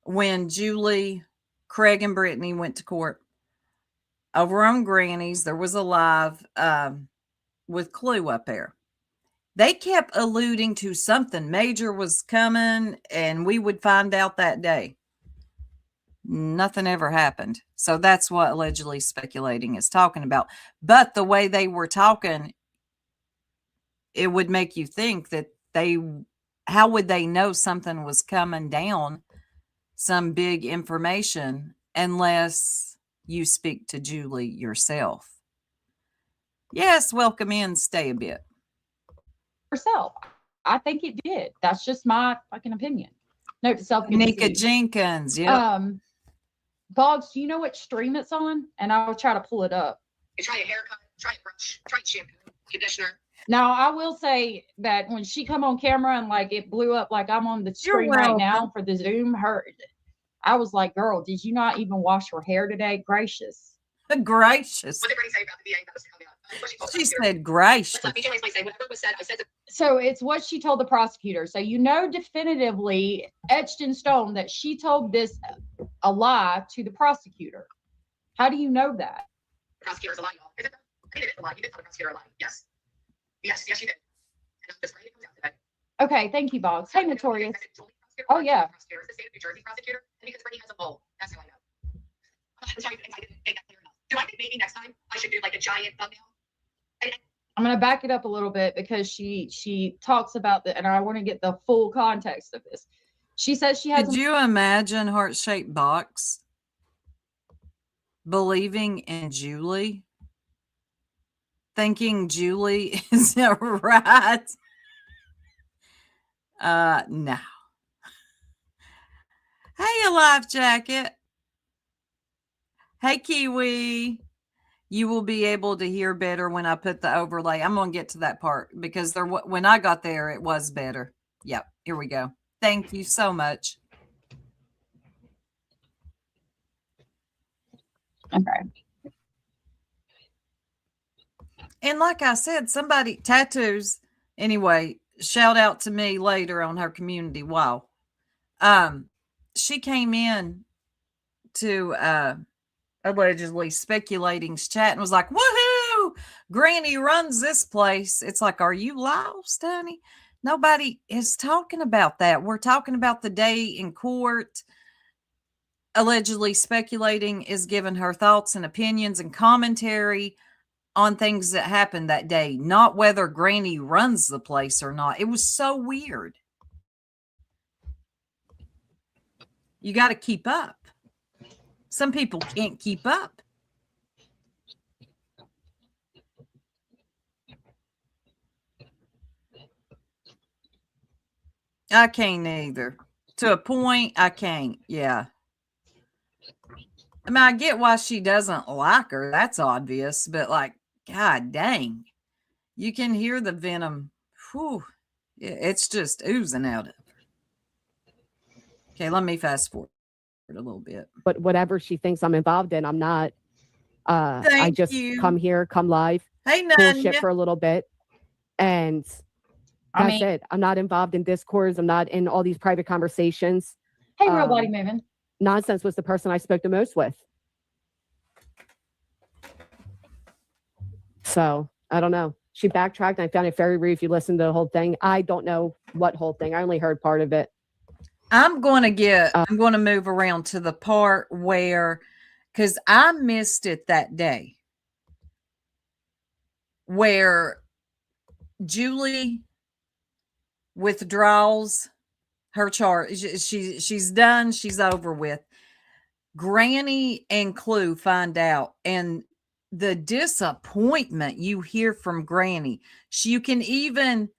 [SPEAKER 1] When Julie, Craig, and Brittany went to court over on Granny's, there was a live with Clue up there. They kept alluding to something major was coming and we would find out that day. Nothing ever happened. So that's what allegedly speculating is talking about. But the way they were talking, it would make you think that how would they know something was coming down, some big information, unless you speak to Julie yourself? Yes, welcome in, stay a bit.
[SPEAKER 11] Herself. I think it did. That's just my fucking opinion. Note to self.
[SPEAKER 1] Nika Jenkins, yeah.
[SPEAKER 11] Boggs, do you know what stream it's on? And I'll try to pull it up.
[SPEAKER 10] You try a haircut, try a brush, try shampoo, conditioner.
[SPEAKER 11] Now, I will say that when she come on camera and like it blew up like I'm on the screen right now for the Zoom, I was like, girl, did you not even wash your hair today? Gracious.
[SPEAKER 1] Gracious.
[SPEAKER 10] What did Brittany say about the VA that was coming up? What she told the
[SPEAKER 1] She
[SPEAKER 10] prosecutor.
[SPEAKER 1] said gracious.
[SPEAKER 10] But BJ Leslie say whatever was said, I said to
[SPEAKER 11] So it's what she told the prosecutor. So you know definitively, etched in stone, that she told this a lie to the prosecutor. How do you know that?
[SPEAKER 10] the prosecutor's a lie, y'all. Is it though? I did a lie. You did tell the prosecutor a lie. Yes. Yes, you did. And I'm just glad it comes out today.
[SPEAKER 11] Okay, thank you, Boggs. Hey, Notorious.
[SPEAKER 10] Is it Julie prosecutor?
[SPEAKER 11] Oh, yeah.
[SPEAKER 10] Prosecutor. Is the state of New Jersey prosecutor? And because Brittany has a mole. That's how I know. That's how I didn't make that clear enough. Do I think maybe next time I should do like a giant thumbnail?
[SPEAKER 11] I'm going to back it up a little bit because she talks about the, and I want to get the full context of this. She says she has.
[SPEAKER 1] Could you imagine heart-shaped box believing in Julie, thinking Julie is right? No. Hey, a life jacket. Hey, Kiwi. You will be able to hear better when I put the overlay. I'm going to get to that part because when I got there, it was better. Yep. Here we go. Thank you so much.
[SPEAKER 11] Okay.
[SPEAKER 1] And like I said, somebody tattoos. Anyway, shout out to me later on her community. Wow. She came in to allegedly speculating's chat and was like, woohoo, Granny runs this place. It's like, are you lost, honey? Nobody is talking about that. We're talking about the day in court. Allegedly speculating is giving her thoughts and opinions and commentary on things that happened that day, not whether Granny runs the place or not. It was so weird. You got to keep up. Some people can't keep up. I can't either. To a point, I can't. Yeah. I mean, I get why she doesn't like her. That's obvious. But like, God dang. You can hear the venom. Whew. It's just oozing out of her. Okay, let me fast forward a little bit.
[SPEAKER 12] But whatever she thinks I'm involved in, I'm not. I just come here, come live,
[SPEAKER 1] hey,
[SPEAKER 12] bullshit for a little bit. And that's it. I'm not involved in discourse. I'm not in all these private conversations.
[SPEAKER 11] Hey, real body moving.
[SPEAKER 12] Nonsense was the person I spoke the most with. So I don't know. She backtracked and I found it very rude. If you listen to the whole thing, I don't know what whole thing. I only heard part of it.
[SPEAKER 1] I'm going to move around to the part where, because I missed it that day, where Julie withdraws her charge. She's done. She's over with. Granny and Clue find out, and the disappointment you hear from Granny. You can even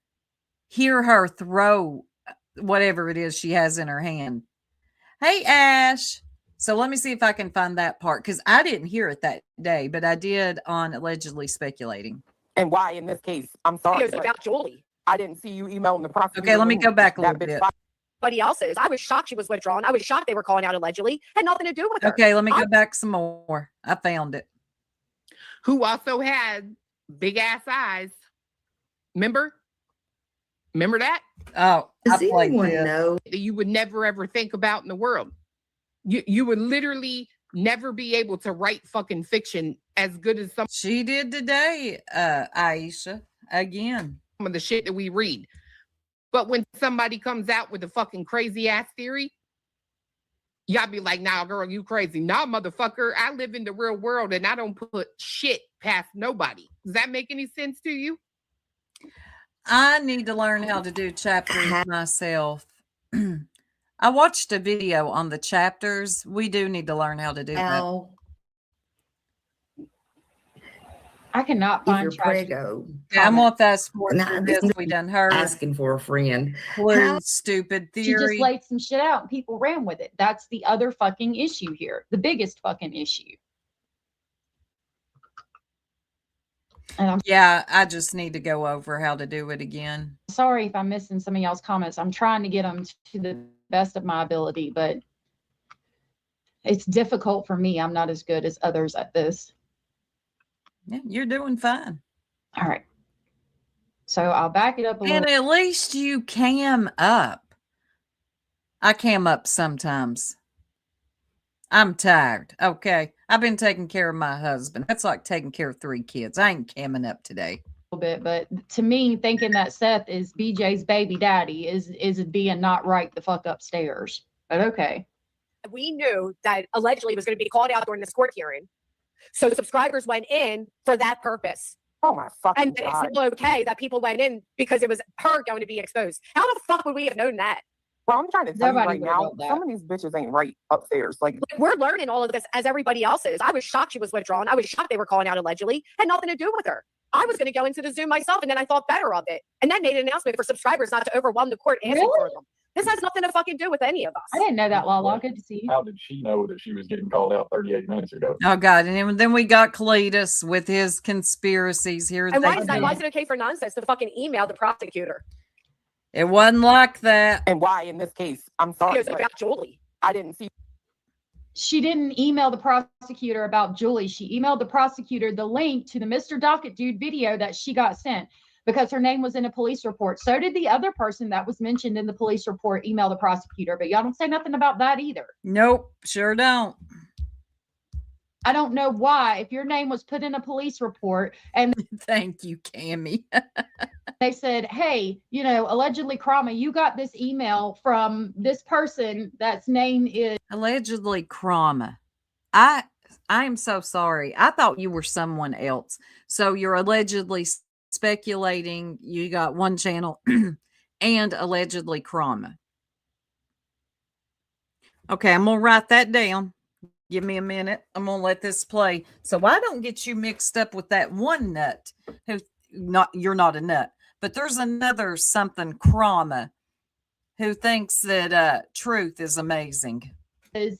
[SPEAKER 1] hear her throw whatever it is she has in her hand. Hey, Ash. So let me see if I can find that part, because I didn't hear it that day, but I did on allegedly speculating.
[SPEAKER 13] And why in this case? I'm sorry.
[SPEAKER 12] It was about Julie.
[SPEAKER 13] I didn't see you emailing the prosecutor.
[SPEAKER 1] Okay, let me go back a little bit.
[SPEAKER 12] But else is. I was shocked she was withdrawn. I was shocked they were calling out allegedly. Had nothing to do with her.
[SPEAKER 1] Okay, let me go back some more. I found it.
[SPEAKER 13] Who also had big ass eyes. Remember that?
[SPEAKER 1] Oh,
[SPEAKER 14] does anyone know
[SPEAKER 13] that you would never ever think about in the world? You would literally never be able to write fucking fiction as good as some.
[SPEAKER 1] She did today, Aisha, again.
[SPEAKER 13] Some of the shit that we read. But when somebody comes out with a fucking crazy ass theory, y'all be like, nah, girl, you crazy. Nah, motherfucker, I live in the real world and I don't put shit past nobody. Does that make any sense to you?
[SPEAKER 1] I need to learn how to do chapters myself. I watched a video on the chapters. We do need to learn how to do that.
[SPEAKER 11] I cannot find
[SPEAKER 14] Prego.
[SPEAKER 1] Yeah, I'm on fast forward. We done heard
[SPEAKER 14] asking for a friend.
[SPEAKER 1] Clue, stupid theory.
[SPEAKER 11] She just laid some shit out and people ran with it. That's the other fucking issue here. The biggest fucking issue. And
[SPEAKER 1] yeah, I just need to go over how to do it again.
[SPEAKER 11] Sorry if I'm missing some of y'all's comments. I'm trying to get them to the best of my ability, but it's difficult for me. I'm not as good as others at this.
[SPEAKER 1] Yeah, you're doing fine.
[SPEAKER 11] All right. So I'll back it up a
[SPEAKER 1] And
[SPEAKER 11] little.
[SPEAKER 1] at least you cam up. I cam up sometimes. I'm tired. Okay. I've been taking care of my husband. That's like taking care of 3 kids. I ain't camming up today.
[SPEAKER 11] Bit, but to me, thinking that Seth is BJ's baby daddy is being not right the fuck upstairs. But okay.
[SPEAKER 12] We knew that allegedly was going to be called out during this court hearing. So the subscribers went in for that purpose.
[SPEAKER 13] Oh my fucking
[SPEAKER 12] And
[SPEAKER 13] God.
[SPEAKER 12] it's not okay that people went in because it was her going to be exposed. How the fuck would we have known that?
[SPEAKER 13] Well, I'm trying to tell
[SPEAKER 11] Nobody
[SPEAKER 13] you right
[SPEAKER 11] would've
[SPEAKER 13] now,
[SPEAKER 11] known that.
[SPEAKER 13] some of these bitches ain't right upstairs. Like,
[SPEAKER 12] We're learning all of this as everybody else is. I was shocked she was withdrawn. I was shocked they were calling out allegedly. Had nothing to do with her. I was going to go into the Zoom myself, and then I thought better of it. And then made an announcement for subscribers not to overwhelm the court asking for them. This has nothing to fucking do with any of us.
[SPEAKER 11] I didn't know that, Lala. Good to see you.
[SPEAKER 15] How did she know that she was getting called out 38 minutes ago?
[SPEAKER 1] Oh God. And then we got Cletus with his conspiracies here.
[SPEAKER 12] And why is it okay for nonsense to fucking email the prosecutor?
[SPEAKER 1] It wasn't like that.
[SPEAKER 13] and why in this case? I'm sorry.
[SPEAKER 12] It was
[SPEAKER 13] but
[SPEAKER 12] about Julie.
[SPEAKER 13] I didn't see.
[SPEAKER 11] She didn't email the prosecutor about Julie. She emailed the prosecutor the link to the Mr. Docket Dude video that she got sent because her name was in a police report. So did the other person that was mentioned in the police report email the prosecutor, but y'all don't say nothing about that either.
[SPEAKER 1] Nope, sure don't.
[SPEAKER 11] I don't know why. If your name was put in a police report and
[SPEAKER 1] Thank you, Cammie.
[SPEAKER 11] they said, hey, you know, allegedly Krama, you got this email from this person that's name is
[SPEAKER 1] Allegedly Krama. I am so sorry. I thought you were someone else. So you're allegedly speculating you got one channel and allegedly Krama. Okay, I'm gonna write that down. Give me a minute. I'm gonna let this play. So I don't get you mixed up with that one nut who you're not a nut, but there's another something Krama who thinks that truth is amazing.
[SPEAKER 11] is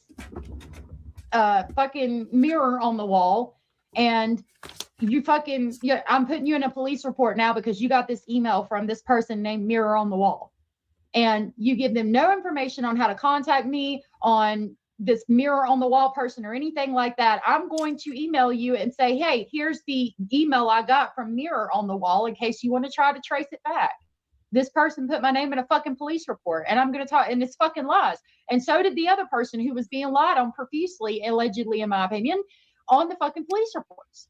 [SPEAKER 11] fucking mirror on the wall, and you fucking I'm putting you in a police report now because you got this email from this person named Mirror on the Wall, and you give them no information on how to contact me on this Mirror on the Wall person or anything like that. I'm going to email you and say, hey, here's the email I got from Mirror on the Wall in case you want to try to trace it back. This person put my name in a fucking police report, and I'm going to talk, and it's fucking lies. And so did the other person who was being lied on profusely, allegedly, in my opinion, on the fucking police reports.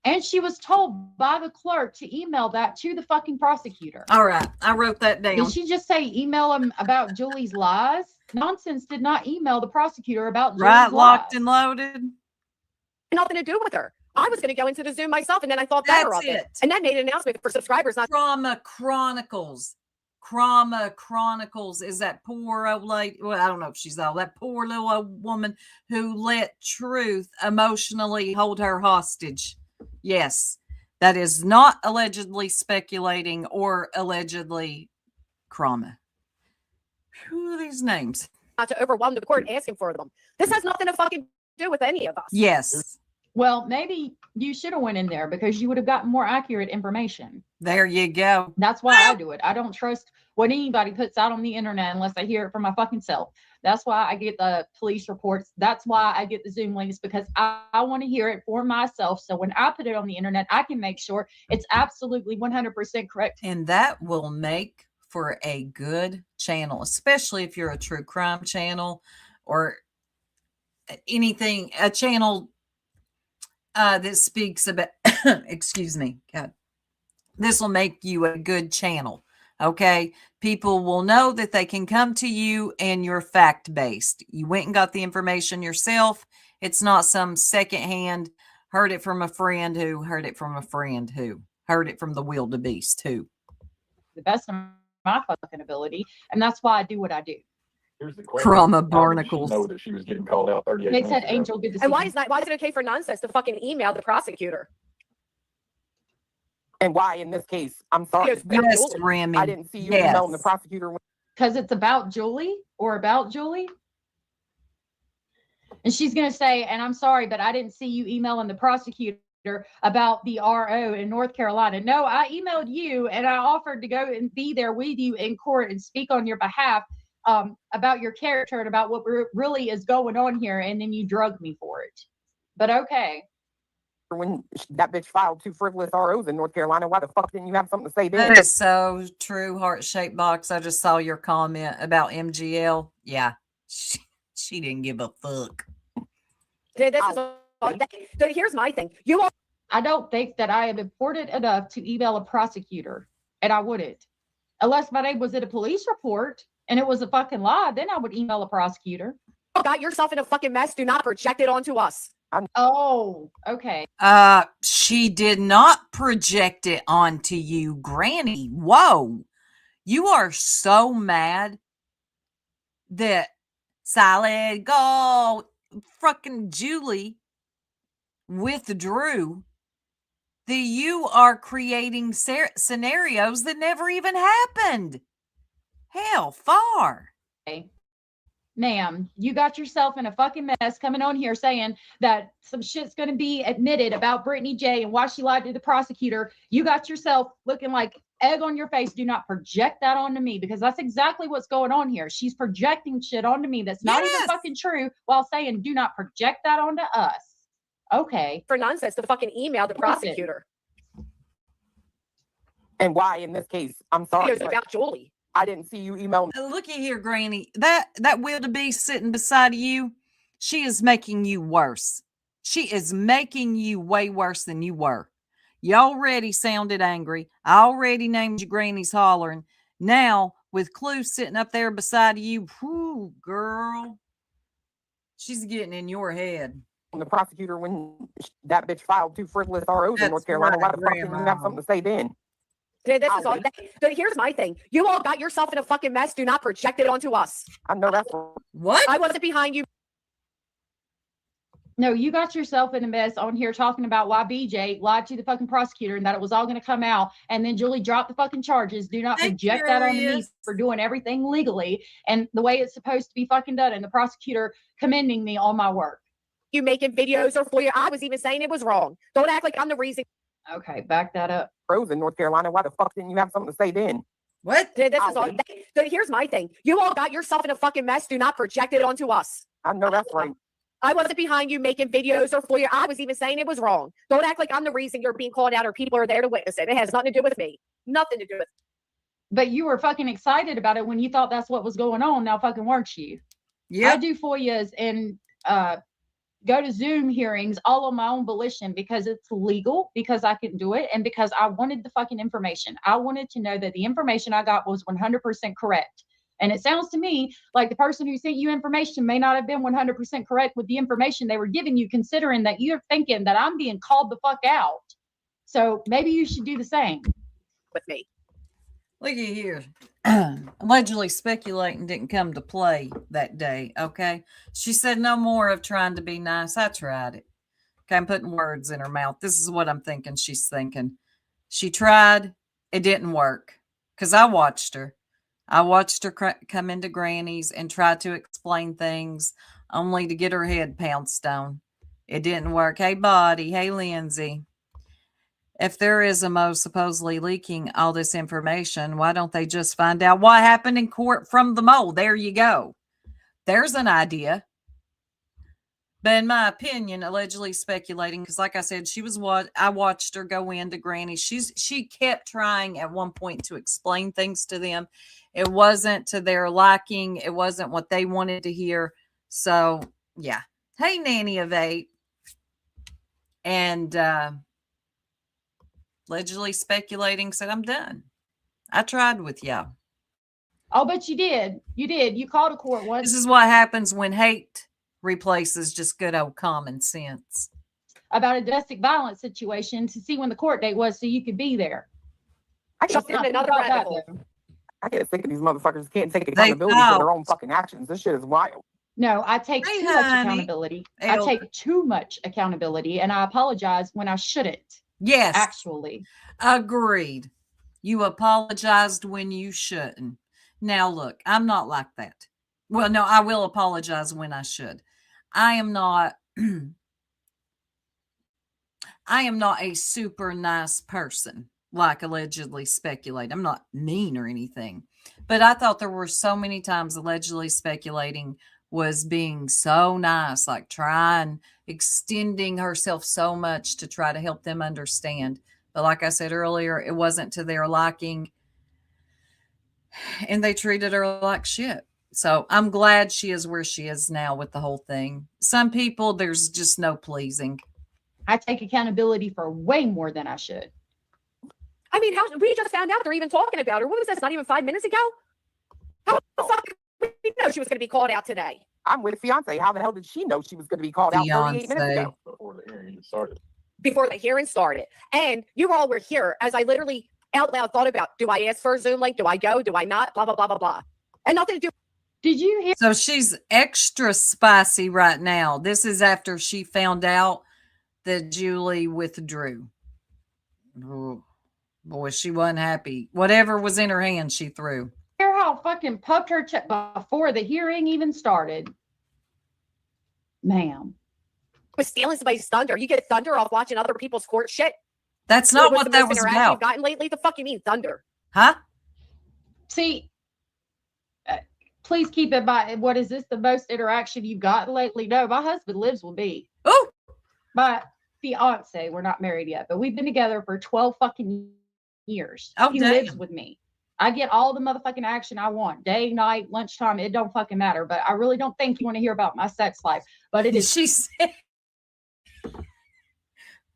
[SPEAKER 11] And she was told by the clerk to email that to the fucking prosecutor.
[SPEAKER 1] All right, I wrote that down.
[SPEAKER 11] Did she just say email him about Julie's lies? Nonsense did not email the prosecutor about Julie's
[SPEAKER 1] Right, locked
[SPEAKER 11] lies.
[SPEAKER 1] and loaded.
[SPEAKER 12] Nothing to do with her. I was going to go into the Zoom myself, and then I thought better
[SPEAKER 1] That's
[SPEAKER 12] of it.
[SPEAKER 1] it.
[SPEAKER 12] And then made an announcement for subscribers not
[SPEAKER 1] Krama Chronicles. Krama Chronicles is that poor old lady. Well, I don't know if she's old. That poor little old woman who let truth emotionally hold her hostage. Yes, that is not allegedly speculating or allegedly Krama. Who are these names?
[SPEAKER 12] not to overwhelm the court asking for them. This has nothing to fucking do with any of us.
[SPEAKER 1] Yes.
[SPEAKER 11] Well, maybe you should have went in there because you would have gotten more accurate information.
[SPEAKER 1] There you go.
[SPEAKER 11] That's why I do it. I don't trust what anybody puts out on the internet unless I hear it from my fucking self. That's why I get the police reports. That's why I get the Zoom links, because I want to hear it for myself. So when I put it on the internet, I can make sure it's absolutely 100% correct.
[SPEAKER 1] And that will make for a good channel, especially if you're a true crime channel or anything, a channel that speaks about, excuse me, God, this will make you a good channel. Okay. People will know that they can come to you and you're fact-based. You went and got the information yourself. It's not some secondhand, heard it from a friend who heard it from a friend who heard it from the wildebeest who.
[SPEAKER 11] The best of my fucking ability. And that's why I do what I do.
[SPEAKER 15] Here's the question.
[SPEAKER 1] Crumma
[SPEAKER 15] How did she
[SPEAKER 1] barnacles.
[SPEAKER 15] know that she was getting called out 38
[SPEAKER 11] They
[SPEAKER 15] minutes
[SPEAKER 11] said,
[SPEAKER 15] ago?
[SPEAKER 11] Angel, good to see
[SPEAKER 12] And why
[SPEAKER 11] you.
[SPEAKER 12] is it okay for nonsense to fucking email the prosecutor?
[SPEAKER 13] And why in this case? I'm sorry.
[SPEAKER 1] Yes, Remy.
[SPEAKER 13] I didn't see you
[SPEAKER 1] Yes.
[SPEAKER 13] emailing the prosecutor.
[SPEAKER 11] Because it's about Julie or about Julie. And she's going to say, and I'm sorry, but I didn't see you emailing the prosecutor about the RO in North Carolina. No, I emailed you and I offered to go and be there with you in court and speak on your behalf about your character and about what really is going on here. And then you drugged me for it. But okay.
[SPEAKER 13] when that bitch filed 2 frivolous ROs in North Carolina, why the fuck didn't you have something to say then?
[SPEAKER 1] That is so true, heart-shaped box. I just saw your comment about MGL. Yeah, she didn't give a fuck.
[SPEAKER 12] This is so here's my thing. You all
[SPEAKER 11] I don't think that I am important enough to email a prosecutor, and I wouldn't. Unless my name was in a police report and it was a fucking lie, then I would email a prosecutor.
[SPEAKER 12] got yourself in a fucking mess. Do not project it onto us.
[SPEAKER 11] Oh, okay.
[SPEAKER 1] She did not project it onto you, Granny. Whoa. You are so mad that solid gold fucking Julie withdrew that you are creating scenarios that never even happened. Hell, far.
[SPEAKER 11] Okay. Ma'am, you got yourself in a fucking mess coming on here saying that some shit's going to be admitted about Brittany J and why she lied to the prosecutor. You got yourself looking like egg on your face. Do not project that onto me, because that's exactly what's going on here. She's projecting shit onto me that's not even fucking true while saying do not project that onto us. Okay.
[SPEAKER 12] For nonsense to fucking email the prosecutor.
[SPEAKER 13] And why in this case? I'm sorry.
[SPEAKER 12] It's about Julie.
[SPEAKER 13] I didn't see you email me.
[SPEAKER 1] Looky here, Granny. That wildebeest sitting beside you, she is making you worse. She is making you way worse than you were. You already sounded angry. I already named you Granny's hollering. Now, with Clue sitting up there beside you, whoo, girl, she's getting in your head.
[SPEAKER 13] The prosecutor when that bitch filed 2 frivolous ROs in North Carolina, why the fuck didn't you have something to say then?
[SPEAKER 12] This is all. Here's my thing. You all got yourself in a fucking mess. Do not project it onto us.
[SPEAKER 13] I know that's
[SPEAKER 1] what.
[SPEAKER 12] I wasn't behind you.
[SPEAKER 11] No, you got yourself in a mess on here talking about why BJ lied to the fucking prosecutor and that it was all going to come out. And then Julie dropped the fucking charges. Do not project that onto me for doing everything legally and the way it's supposed to be fucking done. And the prosecutor commending me on my work.
[SPEAKER 12] You making videos or for you. I was even saying it was wrong. Don't act like I'm the reason.
[SPEAKER 11] Okay, back that up.
[SPEAKER 13] Rose in North Carolina, why the fuck didn't you have something to say then?
[SPEAKER 1] What?
[SPEAKER 12] This is all. Here's my thing. You all got yourself in a fucking mess. Do not project it onto us.
[SPEAKER 13] I know that's right.
[SPEAKER 12] I wasn't behind you making videos or for you. I was even saying it was wrong. Don't act like I'm the reason you're being called out or people are there to witness it. It has nothing to do with me. Nothing to do with.
[SPEAKER 11] But you were fucking excited about it when you thought that's what was going on. Now fucking weren't you?
[SPEAKER 1] Yeah.
[SPEAKER 11] I do FOIAs and go to Zoom hearings all on my own volition because it's legal, because I can do it, and because I wanted the fucking information. I wanted to know that the information I got was 100% correct. And it sounds to me like the person who sent you information may not have been 100% correct with the information they were giving you, considering that you're thinking that I'm being called the fuck out. So maybe you should do the same
[SPEAKER 12] with me.
[SPEAKER 1] Look at here. Allegedly speculating didn't come to play that day. Okay. She said no more of trying to be nice. I tried it. Okay. I'm putting words in her mouth. This is what I'm thinking she's thinking. She tried. It didn't work. Because I watched her. I watched her come into Granny's and try to explain things only to get her head pounced on. It didn't work. Hey, Buddy. Hey, Lindsay. If there is a Mo supposedly leaking all this information, why don't they just find out what happened in court from the Mo? There you go. There's an idea. But in my opinion, allegedly speculating, because like I said, she was what I watched her go into Granny. She kept trying at one point to explain things to them. It wasn't to their liking. It wasn't what they wanted to hear. So yeah. Hey, Nanny of 8. And allegedly speculating said, I'm done. I tried with y'all.
[SPEAKER 11] Oh, but you did. You did. You called a court once.
[SPEAKER 1] This is what happens when hate replaces just good old common sense.
[SPEAKER 11] About a domestic violence situation to see when the court date was so you could be there.
[SPEAKER 12] I just did another rabbit hole.
[SPEAKER 13] I get sick of these motherfuckers can't take accountability for their own fucking actions. This shit is wild.
[SPEAKER 11] No, I take too much accountability. I take too much accountability, and I apologize when I shouldn't.
[SPEAKER 1] Yes.
[SPEAKER 11] Actually.
[SPEAKER 1] Agreed. You apologized when you shouldn't. Now, look, I'm not like that. Well, no, I will apologize when I should. I am not a super nice person, like allegedly speculate. I'm not mean or anything. But I thought there were so many times allegedly speculating was being so nice, like trying, extending herself so much to try to help them understand. But like I said earlier, it wasn't to their liking, and they treated her like shit. So I'm glad she is where she is now with the whole thing. Some people, there's just no pleasing.
[SPEAKER 11] I take accountability for way more than I should.
[SPEAKER 12] I mean, how we just found out they're even talking about her. What was this? Not even 5 minutes ago? How the fuck did we know she was going to be called out today?
[SPEAKER 13] I'm with fiance. How the hell did she know she was going to be called out 38 minutes
[SPEAKER 1] Fiance.
[SPEAKER 13] ago?
[SPEAKER 15] Before the hearing even started.
[SPEAKER 12] Before the hearing started. And you all were here as I literally out loud thought about, do I ask for a Zoom link? Do I go? Do I not? Blah, blah, blah, blah, blah. And nothing to do.
[SPEAKER 11] Did you hear?
[SPEAKER 1] So she's extra spicy right now. This is after she found out that Julie withdrew. Oh, boy, she wasn't happy. Whatever was in her hand, she threw.
[SPEAKER 11] Hear how fucking puffed her chest before the hearing even started? Ma'am.
[SPEAKER 12] Was stealing somebody's thunder. You get thunder off watching other people's court shit.
[SPEAKER 1] That's not what
[SPEAKER 12] the
[SPEAKER 1] that
[SPEAKER 12] most
[SPEAKER 1] was
[SPEAKER 12] interaction
[SPEAKER 1] about.
[SPEAKER 12] you've gotten lately. The fuck you mean thunder?
[SPEAKER 1] Huh?
[SPEAKER 11] See, please keep it by, what is this, the most interaction you've gotten lately? No, my husband lives with me.
[SPEAKER 1] Oh!
[SPEAKER 11] My fiance, we're not married yet, but we've been together for 12 fucking years.
[SPEAKER 1] Oh,
[SPEAKER 11] he
[SPEAKER 1] damn.
[SPEAKER 11] lives with me. I get all the motherfucking action I want, day, night, lunchtime. It don't fucking matter. But I really don't think you want to hear about my sex life. But it is.
[SPEAKER 1] She said,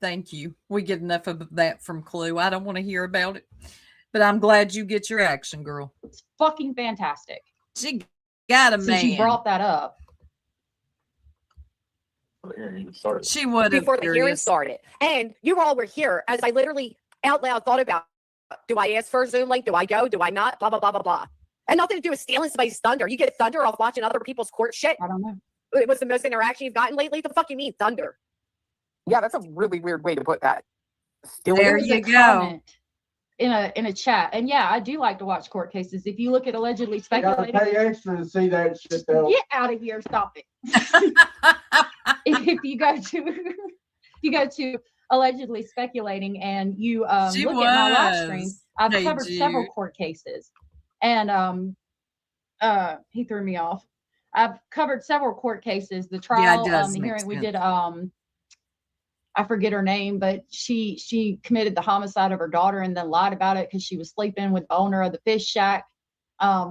[SPEAKER 1] thank you. We get enough of that from Clue. I don't want to hear about it. But I'm glad you get your action, girl.
[SPEAKER 11] It's fucking fantastic.
[SPEAKER 1] She got a man.
[SPEAKER 11] Since you brought that up.
[SPEAKER 15] Before the hearing even started.
[SPEAKER 1] She would have.
[SPEAKER 12] Before the hearing started. And you all were here as I literally out loud thought about, do I ask for a Zoom link? Do I go? Do I not? Blah, blah, blah, blah, blah. And nothing to do with stealing somebody's thunder. You get thunder off watching other people's court shit.
[SPEAKER 11] I don't know.
[SPEAKER 12] It was the most interaction you've gotten lately. The fuck you mean thunder?
[SPEAKER 13] Yeah, that's a really weird way to put that. Still
[SPEAKER 1] There
[SPEAKER 11] There's
[SPEAKER 1] you
[SPEAKER 11] a
[SPEAKER 1] go.
[SPEAKER 11] comment in a chat. And yeah, I do like to watch court cases. If you look at allegedly
[SPEAKER 16] You gotta
[SPEAKER 11] speculating.
[SPEAKER 16] pay extra to see that shit though.
[SPEAKER 11] Get out of here. Stop it. If you go to allegedly speculating and you look at my live stream, I've
[SPEAKER 1] Hey,
[SPEAKER 11] covered several
[SPEAKER 1] Jude.
[SPEAKER 11] court cases. And he threw me off. I've covered several court cases. The trial,
[SPEAKER 1] it does
[SPEAKER 11] the
[SPEAKER 1] make
[SPEAKER 11] hearing, we
[SPEAKER 1] sense.
[SPEAKER 11] did I forget her name, but she committed the homicide of her daughter and then lied about it because she was sleeping with the owner of the fish shack.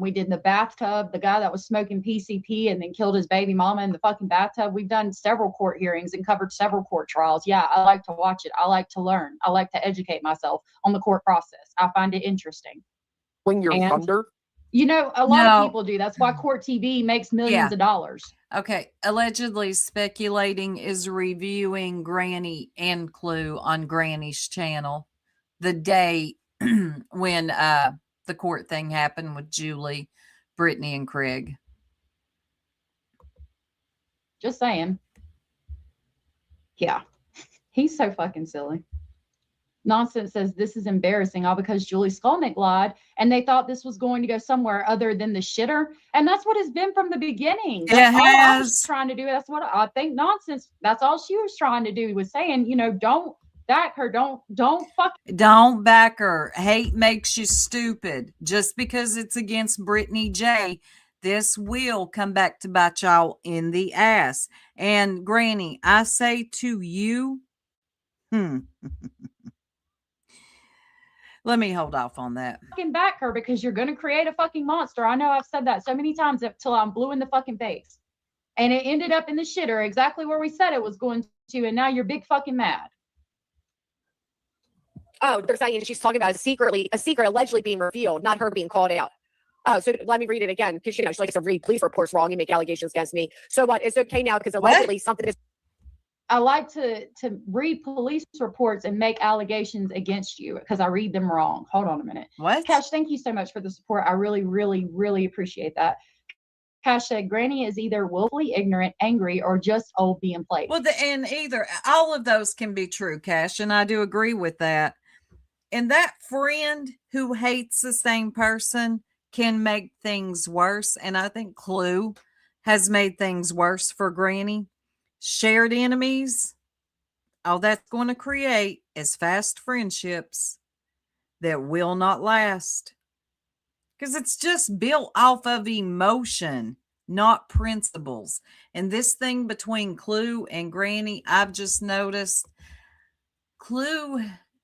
[SPEAKER 11] We did in the bathtub, the guy that was smoking PCP and then killed his baby mama in the fucking bathtub. We've done several court hearings and covered several court trials. Yeah, I like to watch it. I like to learn. I like to educate myself on the court process. I find it interesting.
[SPEAKER 13] When you're
[SPEAKER 11] And-
[SPEAKER 13] thunder.
[SPEAKER 11] You know, a lot
[SPEAKER 1] No.
[SPEAKER 11] of people do. That's why court TV makes millions of dollars.
[SPEAKER 1] Okay. Allegedly speculating is reviewing Granny and Clue on Granny's channel the day when the court thing happened with Julie, Brittany, and Craig.
[SPEAKER 11] Just saying. Yeah. He's so fucking silly. Nonsense says this is embarrassing all because Julie Skolnick lied and they thought this was going to go somewhere other than the shitter. And that's what it's been from the beginning. That's all I was trying to do. That's what I think. Nonsense. That's all she was trying to do, was saying, you know, don't back her. Don't
[SPEAKER 1] Don't back her. Hate makes you stupid. Just because it's against Brittany J, this will come back to bite y'all in the ass. And Granny, I say to you, let me hold off on that.
[SPEAKER 11] fucking back her because you're going to create a fucking monster. I know I've said that so many times until I'm blue in the fucking face. And it ended up in the shitter exactly where we said it was going to. And now you're big fucking mad.
[SPEAKER 12] Oh, they're saying she's talking about a secret allegedly being revealed, not her being called out. Oh, so let me read it again because, you know, she likes to read police reports wrong and make allegations against me. So what? It's okay now because allegedly something is.
[SPEAKER 11] I like to read police reports and make allegations against you because I read them wrong. Hold on a minute.
[SPEAKER 1] What?
[SPEAKER 11] Cash, thank you so much for the support. I really, really, really appreciate that. Cash said, Granny is either willfully ignorant, angry, or just old being played.
[SPEAKER 1] Well, and either, all of those can be true, Cash, and I do agree with that. And that friend who hates the same person can make things worse. And I think Clue has made things worse for Granny. Shared enemies, all that's going to create is fast friendships that will not last. Because it's just built off of emotion. not principles. And this thing between Clue and Granny, I've just noticed Clue,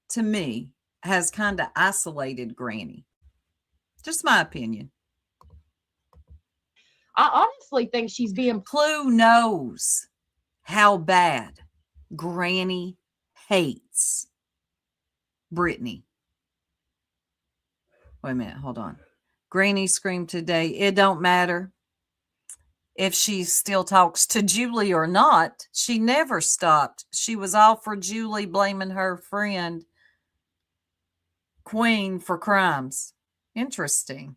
[SPEAKER 1] to me, has kind of isolated Granny. Just my opinion.
[SPEAKER 11] I honestly think she's being.
[SPEAKER 1] Clue knows how bad Granny hates Brittany. Wait a minute, hold on. Granny screamed today, it don't matter if she still talks to Julie or not. She never stopped. She was all for Julie blaming her friend Queen for crimes. Interesting.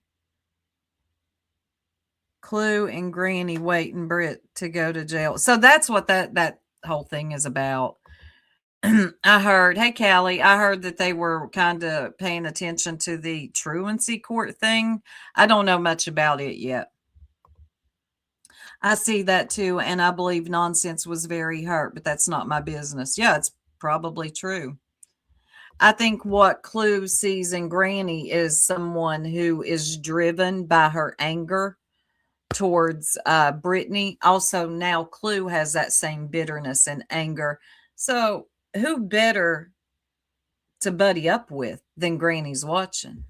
[SPEAKER 1] Clue and Granny waiting Britt to go to jail. So that's what that whole thing is about. I heard, hey Callie, I heard that they were kind of paying attention to the truancy court thing. I don't know much about it yet. I see that too, and I believe Nonsense was very hurt, but that's not my business. Yeah, it's probably true. I think what Clue sees in Granny is someone who is driven by her anger towards Brittany. Also, now Clue has that same bitterness and anger. So who better to buddy up with than Granny's watching?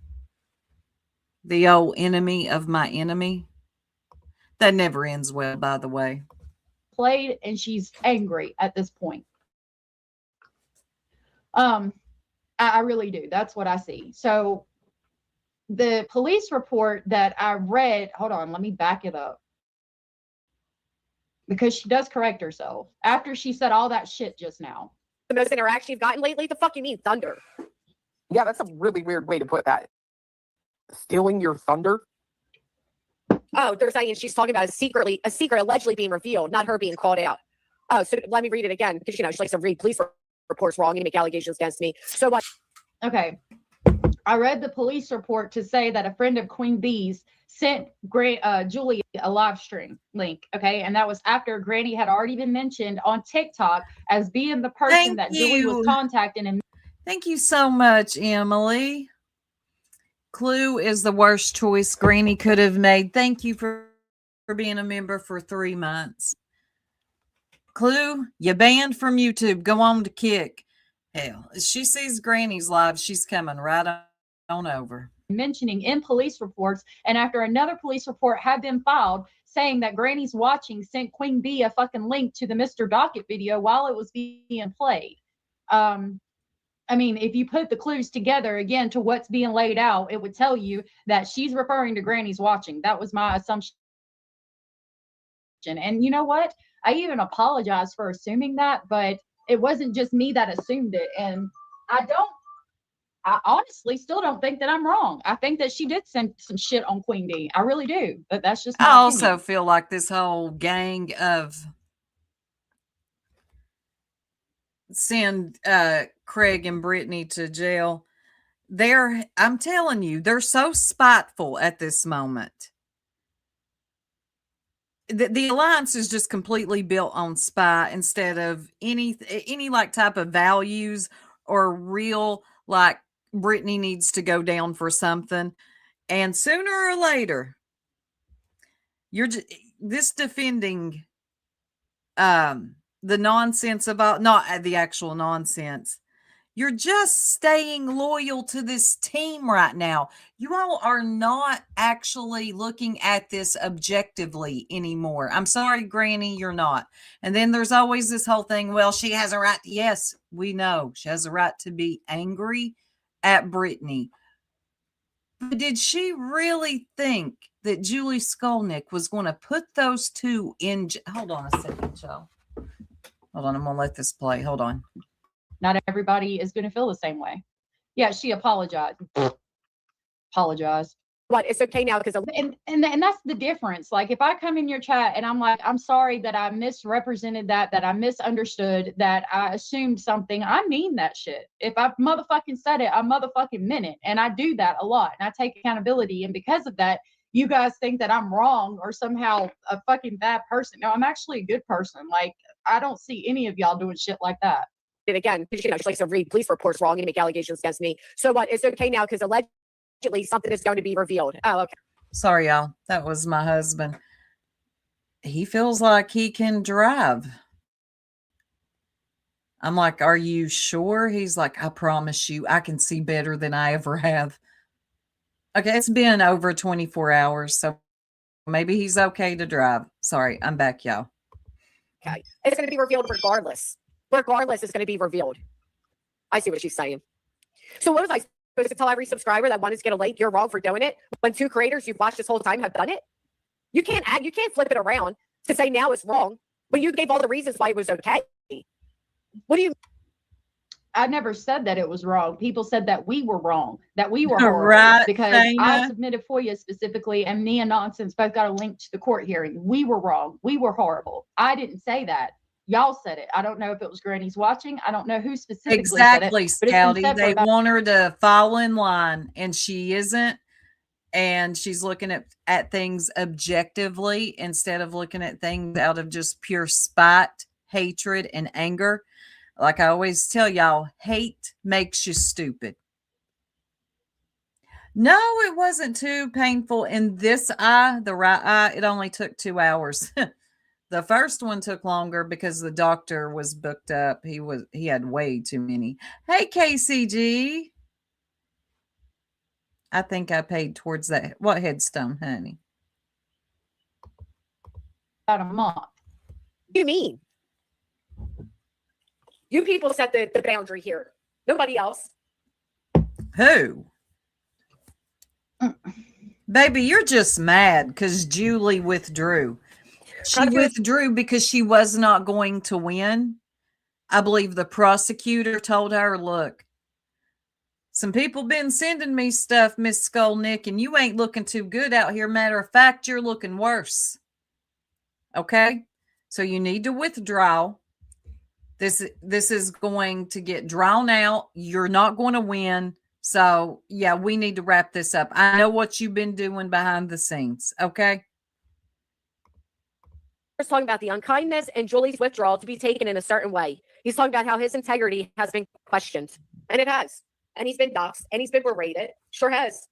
[SPEAKER 1] The old enemy of my enemy. That never ends well, by the way.
[SPEAKER 11] Played, and she's angry at this point. I really do. That's what I see. So the police report that I read, hold on, let me back it up. Because she does correct herself after she said all that shit just now.
[SPEAKER 12] The most interaction you've gotten lately? The fuck you mean thunder?
[SPEAKER 13] Yeah, that's a really weird way to put that. Stealing your thunder?
[SPEAKER 12] Oh, they're saying she's talking about a secret allegedly being revealed, not her being called out. Oh, so let me read it again because, she likes to read police reports wrong and make allegations against me. So what?
[SPEAKER 11] Okay. I read the police report to say that a friend of Queen Bee's sent Julie a live stream link. Okay. And that was after Granny had already been mentioned on TikTok as being the person that Julie was contacting. And
[SPEAKER 1] thank you so much, Emily. Clue is the worst choice Granny could have made. Thank you for being a member for 3 months. Clue, you banned from YouTube. Go on to Kick. Hell, if she sees Granny's live, she's coming right on over.
[SPEAKER 11] Mentioning in police reports, and after another police report had been filed saying that Granny's watching sent Queen Bee a fucking link to the Mr. Docket video while it was being played. I mean, if you put the clues together again to what's being laid out, it would tell you that she's referring to Granny's watching. That was my assumption. And you know what? I even apologize for assuming that, but it wasn't just me that assumed it. And I honestly still don't think that I'm wrong. I think that she did send some shit on Queen Bee. I really do. But that's just my
[SPEAKER 1] I also
[SPEAKER 11] opinion.
[SPEAKER 1] feel like this whole gang of send Craig and Brittany to jail. I'm telling you, they're so spiteful at this moment. The alliance is just completely built on spite instead of any like type of values or real, like Brittany needs to go down for something. And sooner or later, you're this defending the nonsense about, not the actual nonsense. You're just staying loyal to this team right now. You all are not actually looking at this objectively anymore. I'm sorry, Granny, you're not. And then there's always this whole thing, well, she has a right. Yes, we know she has a right to be angry at Brittany. But did she really think that Julie Skolnick was going to put those two in? Hold on a second, Joe. Hold on, I'm going to let this play. Hold on.
[SPEAKER 11] Not everybody is going to feel the same way. Yeah, she apologized. Apologize.
[SPEAKER 12] What? It's okay now because
[SPEAKER 11] and that's the difference. Like if I come in your chat and I'm like, I'm sorry that I misrepresented that I misunderstood, that I assumed something. I mean that shit. If I motherfucking said it, I motherfucking meant it. And I do that a lot. And I take accountability. And because of that, you guys think that I'm wrong or somehow a fucking bad person. No, I'm actually a good person. Like I don't see any of y'all doing shit like that.
[SPEAKER 12] And again, she likes to read police reports wrong and make allegations against me. So what? It's okay now because allegedly something is going to be revealed. Oh, okay.
[SPEAKER 1] Sorry, y'all. That was my husband. he feels like he can drive. I'm like, are you sure? He's like, I promise you, I can see better than I ever have. Okay, it's been over 24 hours, so maybe he's okay to drive. Sorry, I'm back, y'all.
[SPEAKER 12] Okay. It's going to be revealed regardless. Regardless, it's going to be revealed. I see what she's saying. So what was I supposed to tell every subscriber that wanted to get a like, you're wrong for doing it, when 2 creators you've watched this whole time have done it? You can't flip it around to say now it's wrong when you gave all the reasons why it was okay. What do you?
[SPEAKER 11] I never said that it was wrong. People said that we were wrong, that we were horrible,
[SPEAKER 1] Right,
[SPEAKER 11] because I
[SPEAKER 1] Shayna.
[SPEAKER 11] submitted FOIA specifically, and me and Nonsense both got a link to the court hearing. We were wrong. We were horrible. I didn't say that. Y'all said it. I don't know if it was Granny's watching. I don't know who specifically said it.
[SPEAKER 1] Exactly,
[SPEAKER 11] But it's been
[SPEAKER 1] Scouty.
[SPEAKER 11] said for
[SPEAKER 1] They
[SPEAKER 11] about
[SPEAKER 1] want her to fall in line, and she isn't. And she's looking at things objectively instead of looking at things out of just pure spite, hatred, and anger. Like I always tell y'all, hate makes you stupid. No, it wasn't too painful in this eye, the right eye. It only took 2 hours. The first one took longer because the doctor was booked up. He had way too many. Hey, KCG. I think I paid towards that. What headstone, honey?
[SPEAKER 11] about a month.
[SPEAKER 12] What do you mean? You people set the boundary here. Nobody else.
[SPEAKER 1] Who? Baby, you're just mad because Julie withdrew. She withdrew because she was not going to win. I believe the prosecutor told her, look, some people been sending me stuff, Miss Skolnick, and you ain't looking too good out here. Matter of fact, you're looking worse. Okay? So you need to withdraw. This is going to get drawn out. You're not going to win. So, yeah, we need to wrap this up. I know what you've been doing behind the scenes. Okay?
[SPEAKER 12] He's talking about the unkindness and Julie's withdrawal to be taken in a certain way. He's talking about how his integrity has been questioned. And it has. And he's been doxxed. And he's been berated. Sure has.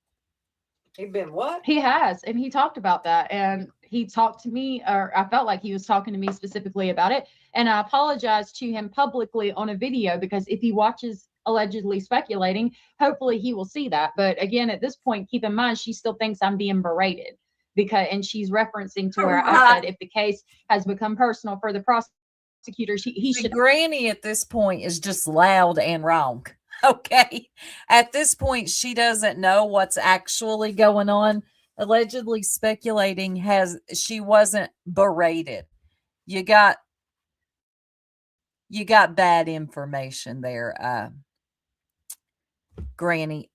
[SPEAKER 1] He's been what?
[SPEAKER 11] He has, and he talked about that, and he talked to me, or I felt like he was talking to me specifically about it, and I apologized to him publicly on a video, because if he watches allegedly speculating, hopefully he will see that. But again, at this point, keep in mind, she still thinks I'm being berated, and she's referencing to where I said if the case has become personal for the prosecutor, he should.
[SPEAKER 1] Granny at this point is just loud and wrong. Okay. At this point, she doesn't know what's actually going on. Allegedly speculating she wasn't berated. You got bad information there, Granny.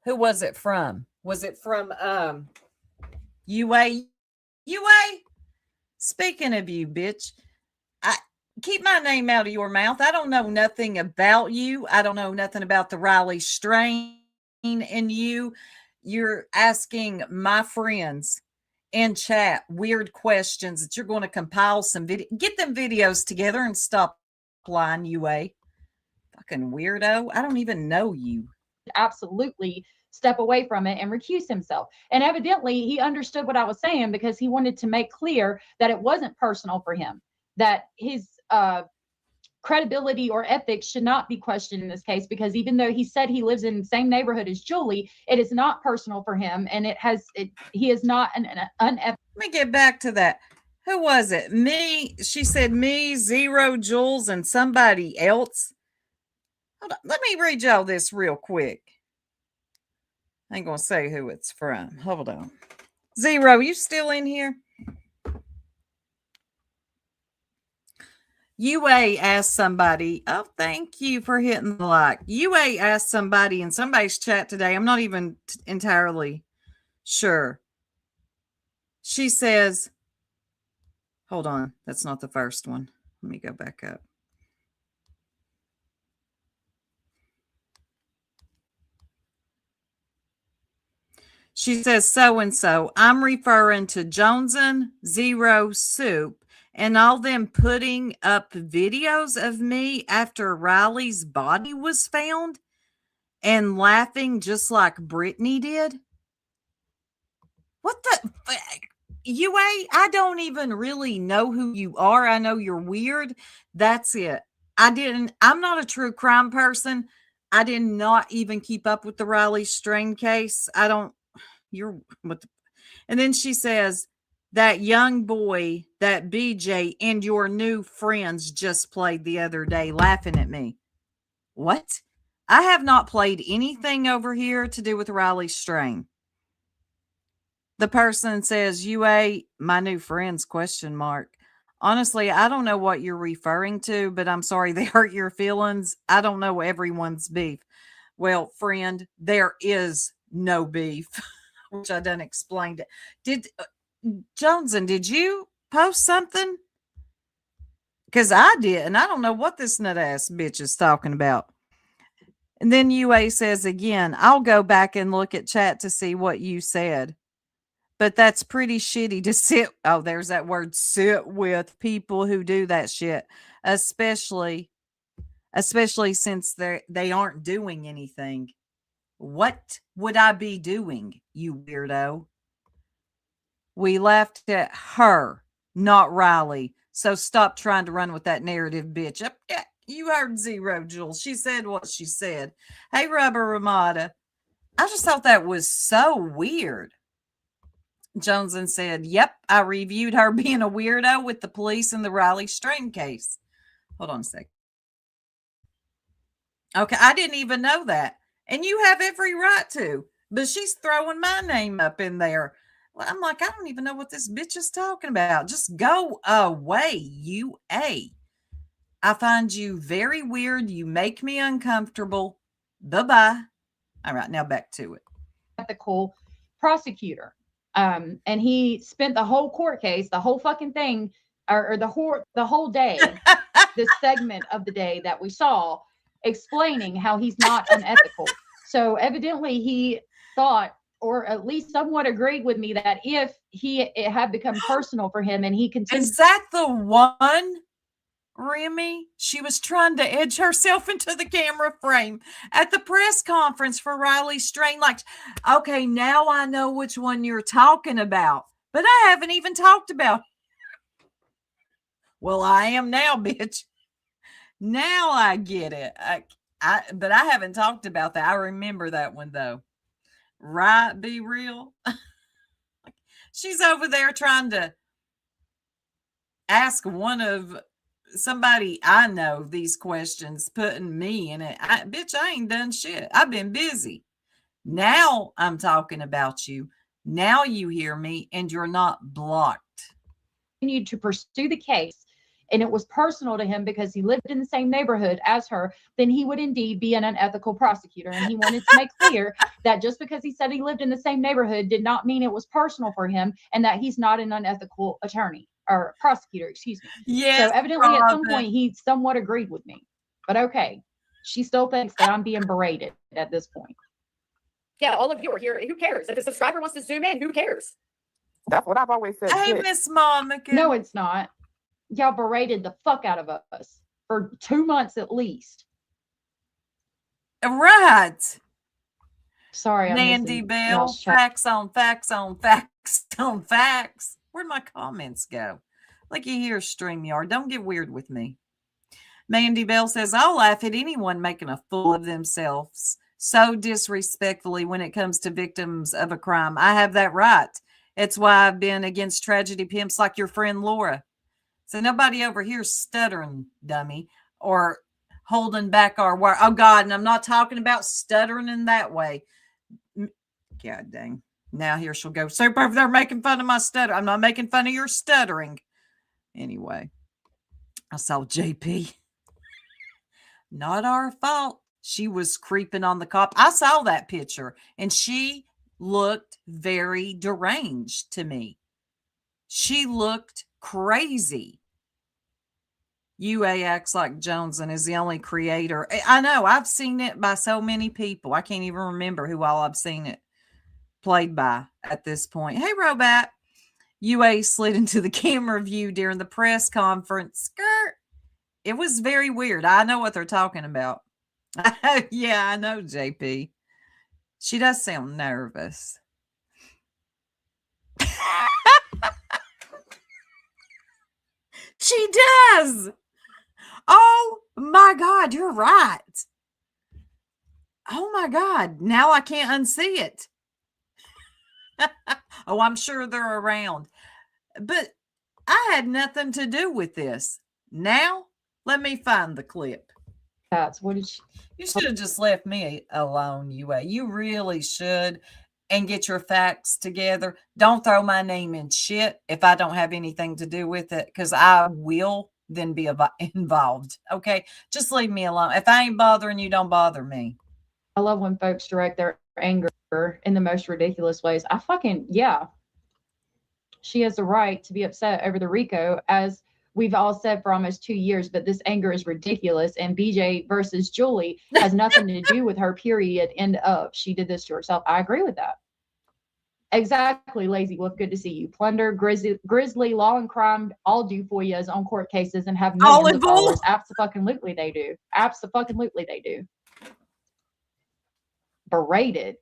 [SPEAKER 1] Who was it from? Was it from UA? Speaking of you, bitch. Keep my name out of your mouth. I don't know nothing about you. I don't know nothing about the Riley strain in you. You're asking my friends in chat weird questions that you're going to compile some video. Get them videos together and stop lying, UA. Fucking weirdo. I don't even know you.
[SPEAKER 11] Absolutely step away from it and recuse himself. And evidently he understood what I was saying, because he wanted to make clear that it wasn't personal for him, that his credibility or ethics should not be questioned in this case, because even though he said he lives in the same neighborhood as Julie, it is not personal for him, and he is not an
[SPEAKER 1] Let me get back to that. Who was it? Me. She said me, Zero, Jules, and somebody else. Hold on. Let me read y'all this real quick. I ain't gonna say who it's from. Hold on. Zero, you still in here? UA asked somebody, oh, thank you for hitting the like. UA asked somebody in somebody's chat today. I'm not even entirely sure. She says, hold on. That's not the first one. Let me go back up. She says, so-and-so, I'm referring to Joneson Zero Soup and all them putting up videos of me after Riley's body was found and laughing just like Brittany did. What the? UA, I don't even really know who you are. I know you're weird. That's it. I'm not a true crime person. I did not even keep up with the Riley Strain case. And then she says, that young boy, that BJ, and your new friends just played the other day laughing at me. What? I have not played anything over here to do with Riley Strain. The person says, UA, my new friends, question mark. Honestly, I don't know what you're referring to, but I'm sorry they hurt your feelings. I don't know everyone's beef. Well, friend, there is no beef, which I done explained it. Did Joneson, did you post something? Because I did, and I don't know what this nut ass bitch is talking about. And then UA says again, I'll go back and look at chat to see what you said. But that's pretty shitty to sit. Oh, there's that word, sit with people who do that shit, especially since they aren't doing anything. What would I be doing, you weirdo? We laughed at her, not Riley. So stop trying to run with that narrative, bitch. Yeah, you heard Zero, Jules. She said what she said. Hey, Rubber Ramada. I just thought that was so weird. Joneson said, yep, I reviewed her being a weirdo with the police in the Riley Strain case. Hold on a second. Okay, I didn't even know that. And you have every right to. But she's throwing my name up in there. Well, I'm like, I don't even know what this bitch is talking about. Just go away, UA. I find you very weird. You make me uncomfortable. Bye-bye. All right, now back to it.
[SPEAKER 11] Ethical prosecutor. And he spent the whole court case, the whole fucking thing, or the whole day, this segment of the day that we saw, explaining how he's not unethical. So evidently he thought, or at least somewhat agreed with me, that if it had become personal for him and he continued.
[SPEAKER 1] Is that the one, Remy? She was trying to edge herself into the camera frame at the press conference for Riley Strain. Like, okay, now I know which one you're talking about, but I haven't even talked about. Well, I am now, bitch. Now I get it. But I haven't talked about that. I remember that one though. Right? Be real. She's over there trying to ask somebody I know these questions, putting me in it. Bitch, I ain't done shit. I've been busy. Now I'm talking about you. Now you hear me and you're not blocked.
[SPEAKER 11] Continued to pursue the case, and it was personal to him because he lived in the same neighborhood as her, then he would indeed be an unethical prosecutor. And he wanted to make clear that just because he said he lived in the same neighborhood did not mean it was personal for him, and that he's not an unethical attorney or prosecutor, excuse me.
[SPEAKER 1] Yes,
[SPEAKER 11] so evidently at some point he somewhat agreed with me. But okay, she still thinks that I'm being berated at this point.
[SPEAKER 12] Yeah, all of you are here. Who cares? If a subscriber wants to zoom in, who cares?
[SPEAKER 13] That's what I've always said.
[SPEAKER 1] Hey, Miss Monica.
[SPEAKER 11] No, it's not. Y'all berated the fuck out of us for 2 months at least.
[SPEAKER 1] Right.
[SPEAKER 11] Sorry,
[SPEAKER 1] Nandy Bell. Facts on facts on facts on facts. Where'd my comments go? Looky here, StreamYard. Don't get weird with me. Mandy Bell says, I'll laugh at anyone making a fool of themselves so disrespectfully when it comes to victims of a crime. I have that right. It's why I've been against tragedy pimps like your friend Laura. So nobody over here stuttering, dummy, or holding back our word. Oh, God, and I'm not talking about stuttering in that way. God dang. Now here she'll go. Super over there making fun of my stutter. I'm not making fun of your stuttering. Anyway, I saw JP. Not our fault. She was creeping on the cop. I saw that picture, and she looked very deranged to me. She looked crazy. UA acts like Joneson is the only creator. I know. I've seen it by so many people. I can't even remember who all I've seen it played by at this point. Hey, Robot. UA slid into the camera view during the press conference. Skirt. It was very weird. I know what they're talking about. Yeah, I know, JP. She does sound nervous. She does. Oh my God, you're right. Oh my God, now I can't unsee it. Oh, I'm sure they're around. But I had nothing to do with this. Now, let me find the clip.
[SPEAKER 11] That's what did she?
[SPEAKER 1] You should have just left me alone, UA. You really should. And get your facts together. Don't throw my name in shit if I don't have anything to do with it, because I will then be involved. Okay? Just leave me alone. If I ain't bothering you, don't bother me.
[SPEAKER 11] I love when folks direct their anger in the most ridiculous ways. Yeah. She has the right to be upset over the RICO, as we've all said for almost 2 years, but this anger is ridiculous. And BJ versus Julie has nothing to do with her, period. End of. She did this to herself. I agree with that. Exactly, Lazy Wolf. Good to see you. Plunder, Grizzly, Law and Crime all do FOIAs on court cases and have millions of followers. Absolutely they do. Absolutely they do. Berated.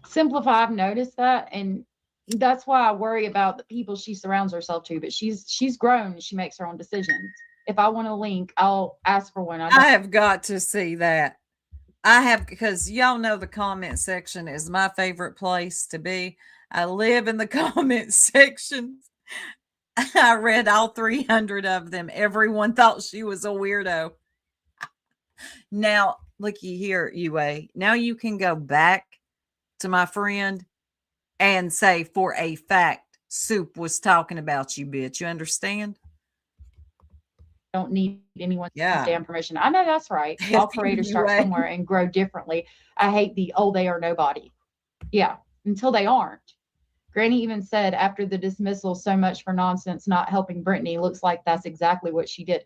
[SPEAKER 11] Simplify, I've noticed that, and that's why I worry about the people she surrounds herself to. But she's grown. She makes her own decisions. If I want a link, I'll ask for one.
[SPEAKER 1] I have got to see that. I have, because y'all know the comment section is my favorite place to be. I live in the comment section. I read all 300 of them. Everyone thought she was a weirdo. Now, looky here, UA. Now you can go back to my friend and say, for a fact, Soup was talking about you, bitch. You understand?
[SPEAKER 11] Don't need anyone's damn permission. I know that's right. All creators start somewhere and grow differently. I hate the they are nobody. Yeah, until they aren't. Granny even said after the dismissal, so much for nonsense not helping Brittany. Looks like that's exactly what she did.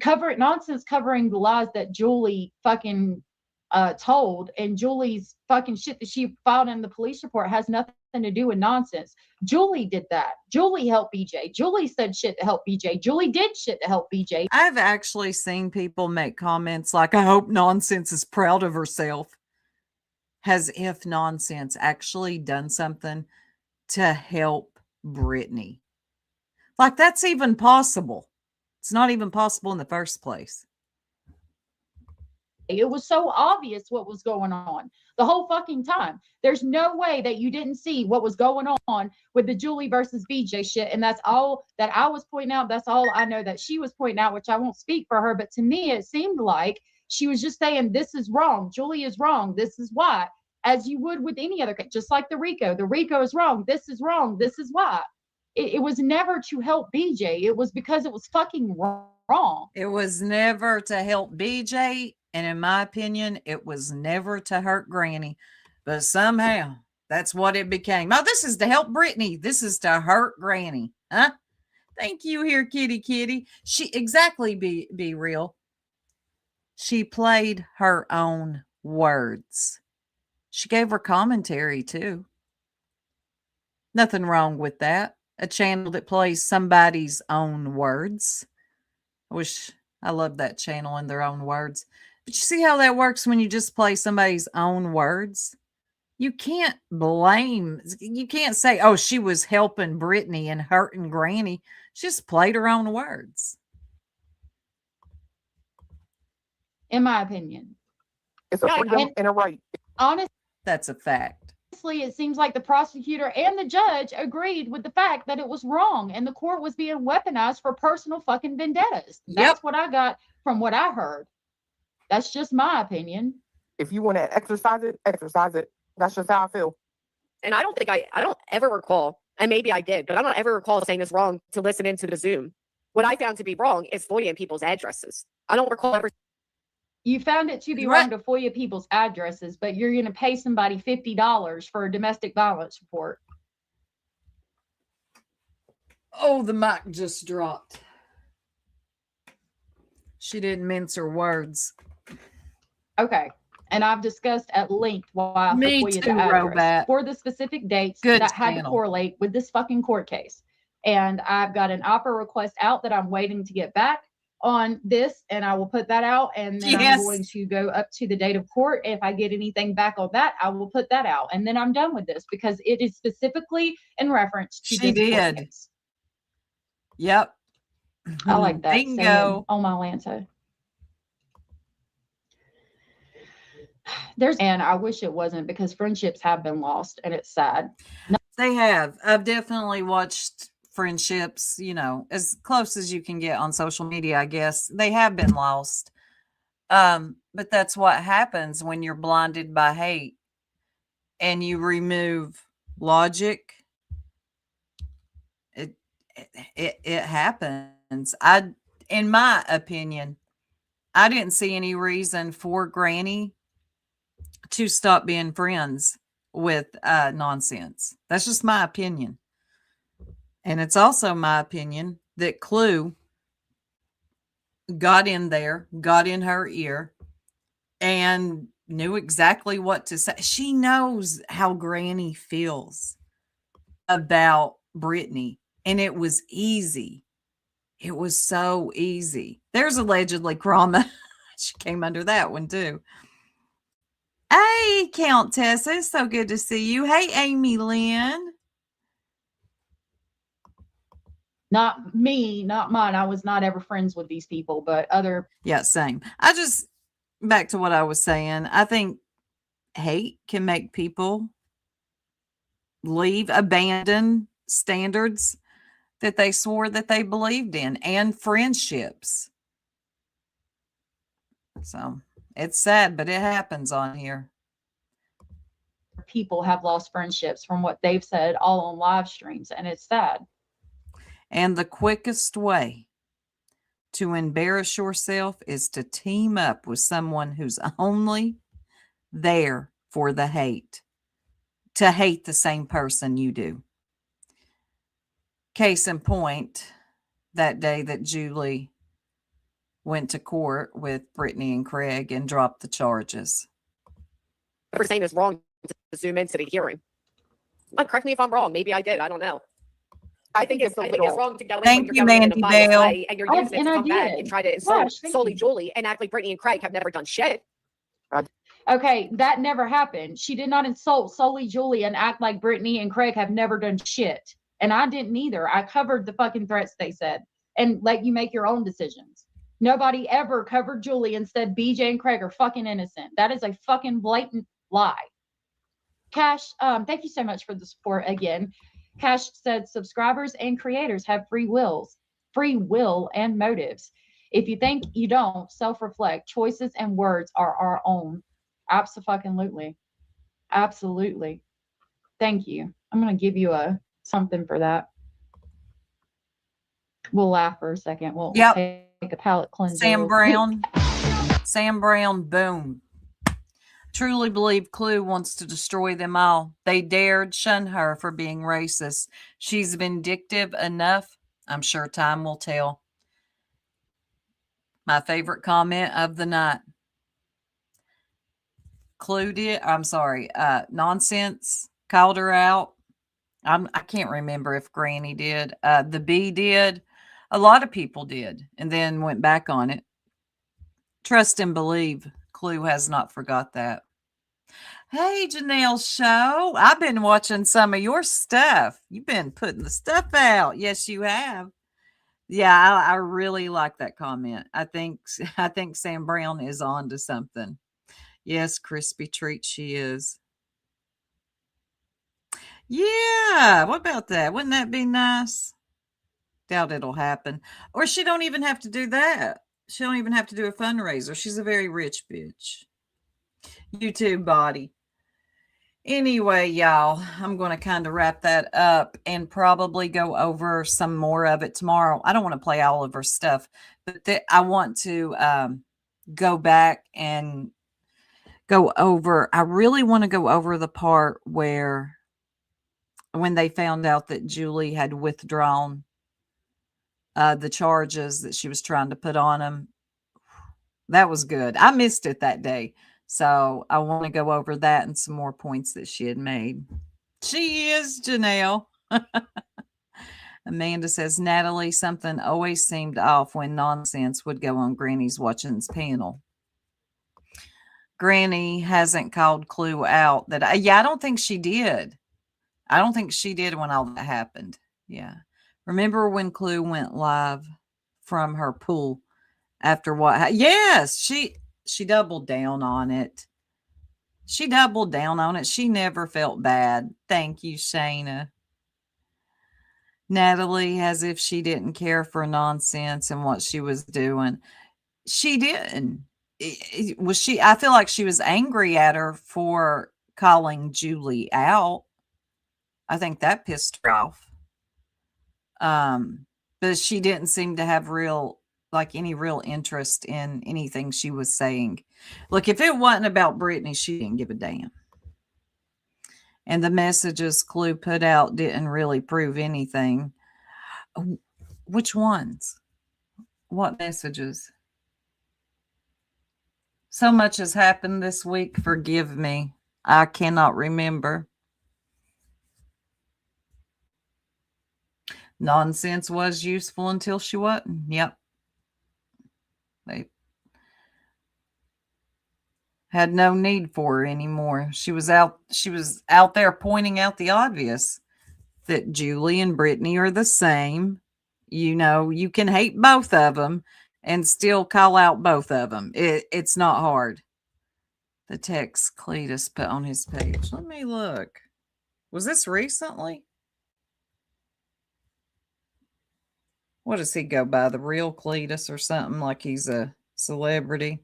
[SPEAKER 11] Nonsense covering the lies that Julie fucking told, and Julie's fucking shit that she filed in the police report has nothing to do with nonsense. Julie did that. Julie helped BJ. Julie said shit to help BJ. Julie did shit to help BJ.
[SPEAKER 1] I've actually seen people make comments like, I hope Nonsense is proud of herself. As if Nonsense actually done something to help Brittany. Like, that's even possible. It's not even possible in the first place.
[SPEAKER 11] It was so obvious what was going on the whole fucking time. There's no way that you didn't see what was going on with the Julie versus BJ shit. And that's all that I was pointing out. That's all I know that she was pointing out, which I won't speak for her. But to me, it seemed like she was just saying, this is wrong. Julie is wrong. This is why. As you would with any other case, just like the RICO. The RICO is wrong. This is wrong. This is why. It was never to help BJ. It was because it was fucking wrong.
[SPEAKER 1] It was never to help BJ. And in my opinion, it was never to hurt Granny. But somehow, that's what it became. Oh, this is to help Brittany. This is to hurt Granny. Huh? Thank you here, kitty. Be real. She played her own words. She gave her commentary, too. Nothing wrong with that. A channel that plays somebody's own words. I love that channel and their own words. But you see how that works when you just play somebody's own words? You can't say, oh, she was helping Brittany and hurting Granny. She just played her own words.
[SPEAKER 11] In my opinion.
[SPEAKER 13] It's a freedom and a right.
[SPEAKER 11] Honestly,
[SPEAKER 1] that's a fact.
[SPEAKER 11] It seems like the prosecutor and the judge agreed with the fact that it was wrong and the court was being weaponized for personal fucking vendettas. That's what I got from what I heard. That's just my opinion.
[SPEAKER 13] If you want to exercise it, exercise it. That's just how I feel.
[SPEAKER 12] And I don't ever recall, and maybe I did, but I don't ever recall saying it's wrong to listen into the Zoom. What I found to be wrong is FOIA people's addresses. I don't recall ever.
[SPEAKER 11] You found it to be wrong to FOIA people's addresses, but you're going to pay somebody $50 for a domestic violence report.
[SPEAKER 1] Oh, the mic just dropped. She didn't mince her words.
[SPEAKER 11] Okay. And I've discussed at length why
[SPEAKER 1] Me
[SPEAKER 11] FOIA
[SPEAKER 1] too,
[SPEAKER 11] the address
[SPEAKER 1] Robot.
[SPEAKER 11] for the specific dates that had to correlate with this fucking court case. And I've got an opera request out that I'm waiting to get back. on this, and I will put that out, and then I'm going to go up to the date of court. If I get anything back on that, I will put that out, and then I'm done with this because it is specifically in reference to
[SPEAKER 1] She
[SPEAKER 11] this court
[SPEAKER 1] did.
[SPEAKER 11] case.
[SPEAKER 1] Yep.
[SPEAKER 11] I like that
[SPEAKER 1] Bingo.
[SPEAKER 11] saying on my Lanta. And I wish it wasn't, because friendships have been lost, and it's sad.
[SPEAKER 1] They have. I've definitely watched friendships, as close as you can get on social media, I guess. They have been lost. But that's what happens when you're blinded by hate and you remove logic. It happens. In my opinion, I didn't see any reason for Granny to stop being friends with nonsense. That's just my opinion. And it's also my opinion that Clue got in there, got in her ear, and knew exactly what to say. She knows how Granny feels about Brittany, and it was easy. It was so easy. There's allegedly Krama. She came under that one too. Hey, Countess, it's so good to see you. Hey, Amy Lynn.
[SPEAKER 11] Not me, not mine. I was not ever friends with these people, but other.
[SPEAKER 1] Yeah, same. Back to what I was saying. I think hate can make people abandon standards that they swore that they believed in, and friendships. So it's sad, but it happens on here.
[SPEAKER 11] People have lost friendships from what they've said all on live streams, and it's sad.
[SPEAKER 1] And the quickest way to embarrass yourself is to team up with someone who's only there for the hate, to hate the same person you do. Case in point, that day that Julie went to court with Brittany and Craig and dropped the charges.
[SPEAKER 12] For saying it's wrong to zoom into the hearing. Correct me if I'm wrong. Maybe I did. I don't know. I think it's wrong to go in when you're going in a biased way and you're using it to come back and try to insult solely Julie and act like Brittany and Craig have never done shit.
[SPEAKER 11] Okay, that never happened. She did not insult solely Julie and act like Brittany and Craig have never done shit. And I didn't either. I covered the fucking threats they said and let you make your own decisions. Nobody ever covered Julie and said BJ and Craig are fucking innocent. That is a fucking blatant lie. Cash, thank you so much for the support again. Cash said subscribers and creators have free will and motives. If you think you don't, self-reflect. Choices and words are our own. Absolutely. Absolutely. Thank you. I'm going to give you something for that. We'll laugh for a second. We'll take a palate cleanser.
[SPEAKER 1] Sam Brown, boom. Truly believe Clue wants to destroy them all. They dared shun her for being racist. She's vindictive enough. I'm sure time will tell. My favorite comment of the night. Nonsense called her out. I can't remember if Granny did. The B did. A lot of people did, and then went back on it. Trust and believe. Clue has not forgot that. Hey, Janelle Show. I've been watching some of your stuff. You've been putting the stuff out. Yes, you have. Yeah, I really like that comment. I think Sam Brown is on to something. Yes, crispy treat she is. Yeah, what about that? Wouldn't that be nice? Doubt it'll happen. Or she don't even have to do that. She don't even have to do a fundraiser. She's a very rich bitch. YouTube body. Anyway, y'all, I'm going to kind of wrap that up and probably go over some more of it tomorrow. I don't want to play all of her stuff, but I want to go back and go over. I really want to go over the part where when they found out that Julie had withdrawn the charges that she was trying to put on him. That was good. I missed it that day. So I want to go over that and some more points that she had made. She is Janelle. Amanda says, Natalie, something always seemed off when nonsense would go on Granny's Watching's panel. Granny hasn't called Clue out that I don't think she did. I don't think she did when all that happened. Yeah. Remember when Clue went live from her pool after what? Yes, she doubled down on it. She doubled down on it. She never felt bad. Thank you, Shayna. Natalie, as if she didn't care for nonsense and what she was doing. She didn't. Was she? I feel like she was angry at her for calling Julie out. I think that pissed her off. But she didn't seem to have any real interest in anything she was saying. Look, if it wasn't about Brittany, she didn't give a damn. And the messages Clue put out didn't really prove anything. Which ones? What messages? So much has happened this week. Forgive me. I cannot remember. Nonsense was useful until she wasn't. Yep. They had no need for her anymore. She was out there pointing out the obvious, that Julie and Brittany are the same. You know, you can hate both of them and still call out both of them. It's not hard. The text Cletus put on his page. Let me look. Was this recently? What does he go by? The real Cletus or something, like he's a celebrity?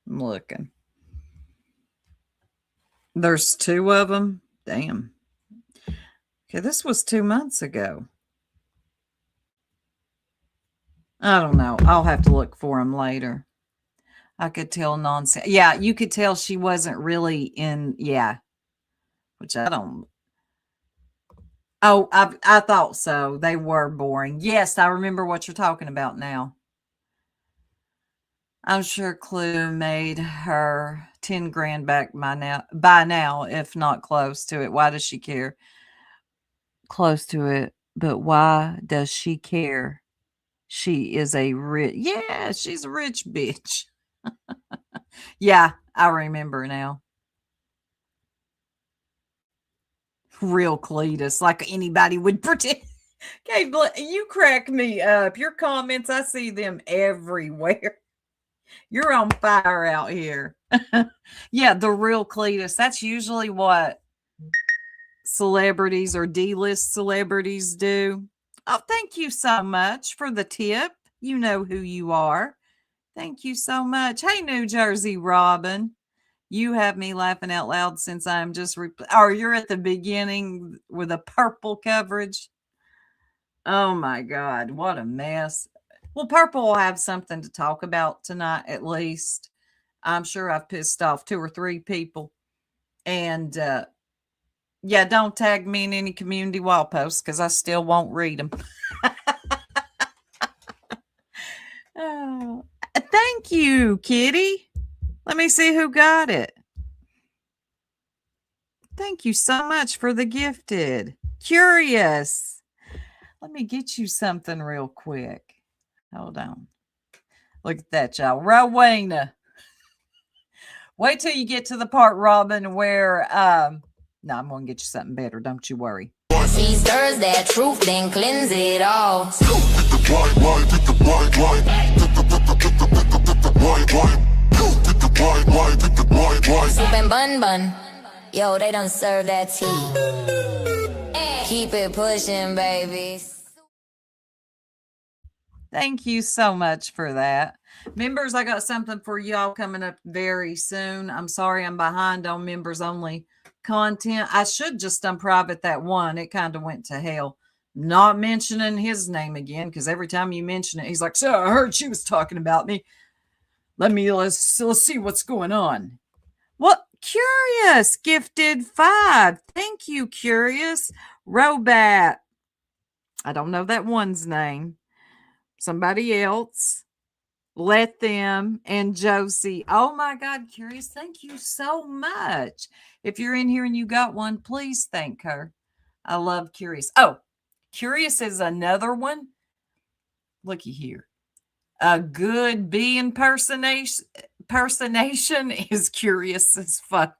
[SPEAKER 1] I'm looking. There's two of them. Damn. Okay, this was 2 months ago. I don't know. I'll have to look for him later. I could tell nonsense. Yeah, you could tell she wasn't really in. Yeah. Which I don't. Oh, I thought so. They were boring. Yes, I remember what you're talking about now. I'm sure Clue made her 10 grand back by now, if not close to it. Why does she care? Close to it. But why does she care? She is a rich. Yeah, she's a rich bitch. Yeah, I remember now. Real Cletus, like anybody would pretend. Okay, you crack me up. Your comments, I see them everywhere. You're on fire out here. Yeah, the real Cletus. That's usually what celebrities or D-list celebrities do. Oh, thank you so much for the tip. You know who you are. Thank you so much. Hey, New Jersey Robin. You have me laughing out loud since I'm just... you're at the beginning with a purple coverage. Oh, my God. What a mess. Well, Purple will have something to talk about tonight, at least. I'm sure I've pissed off 2 or 3 people. And, yeah, don't tag me in any community wall posts because I still won't read them. Oh, thank you, Kitty. Let me see who got it. Thank you so much for the gifted. Curious. Let me get you something real quick. Hold on. Look at that, y'all. Rowena. Wait till you get to the part, Robin, where no, I'm gonna get you something better. Don't you worry.
[SPEAKER 4] He stirs that truth, then cleanse it all. Soup and bun. Yo, they don't serve that tea. Keep it pushing, baby.
[SPEAKER 1] Thank you so much for that. Members, I got something for y'all coming up very soon. I'm sorry I'm behind on members only content. I should just unprivate that one. It kind of went to hell. Not mentioning his name again, because every time you mention it, he's like, so I heard she was talking about me. Let's see what's going on. What? Curious gifted 5. Thank you, Curious. Robat. I don't know that one's name. Somebody else. Let them and Josie. Oh my God, Curious. Thank you so much. If you're in here and you got one, please thank her. I love Curious. Oh, Curious is another one. Looky here. A good bee impersonation is Curious as fuck.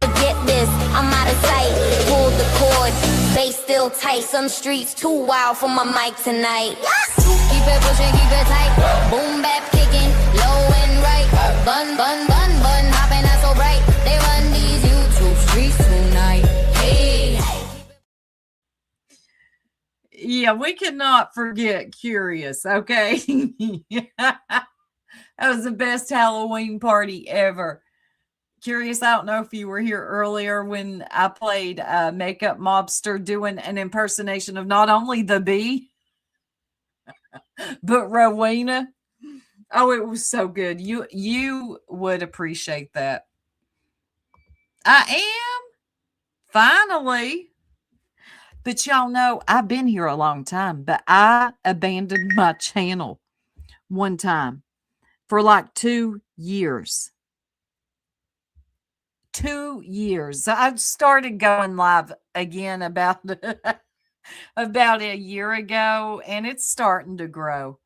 [SPEAKER 4] Get this, I'm out of sight. Pull the cord, they still tight. Some streets too wild for my mic tonight. Keep it pushing, keep it tight. Boom bap kicking, low and right. Bun, bun, bun, bun, hopping out so bright. They run these YouTube streets tonight. Hey.
[SPEAKER 1] Yeah, we cannot forget Curious, okay? That was the best Halloween party ever. Curious, I don't know if you were here earlier when I played Makeup Mobster doing an impersonation of not only the bee, but Rowena. Oh, it was so good. You would appreciate that. I am. Finally. But y'all know I've been here a long time, but I abandoned my channel one time for like 2 years. 2 years. I started going live again about a year ago, and it's starting to grow.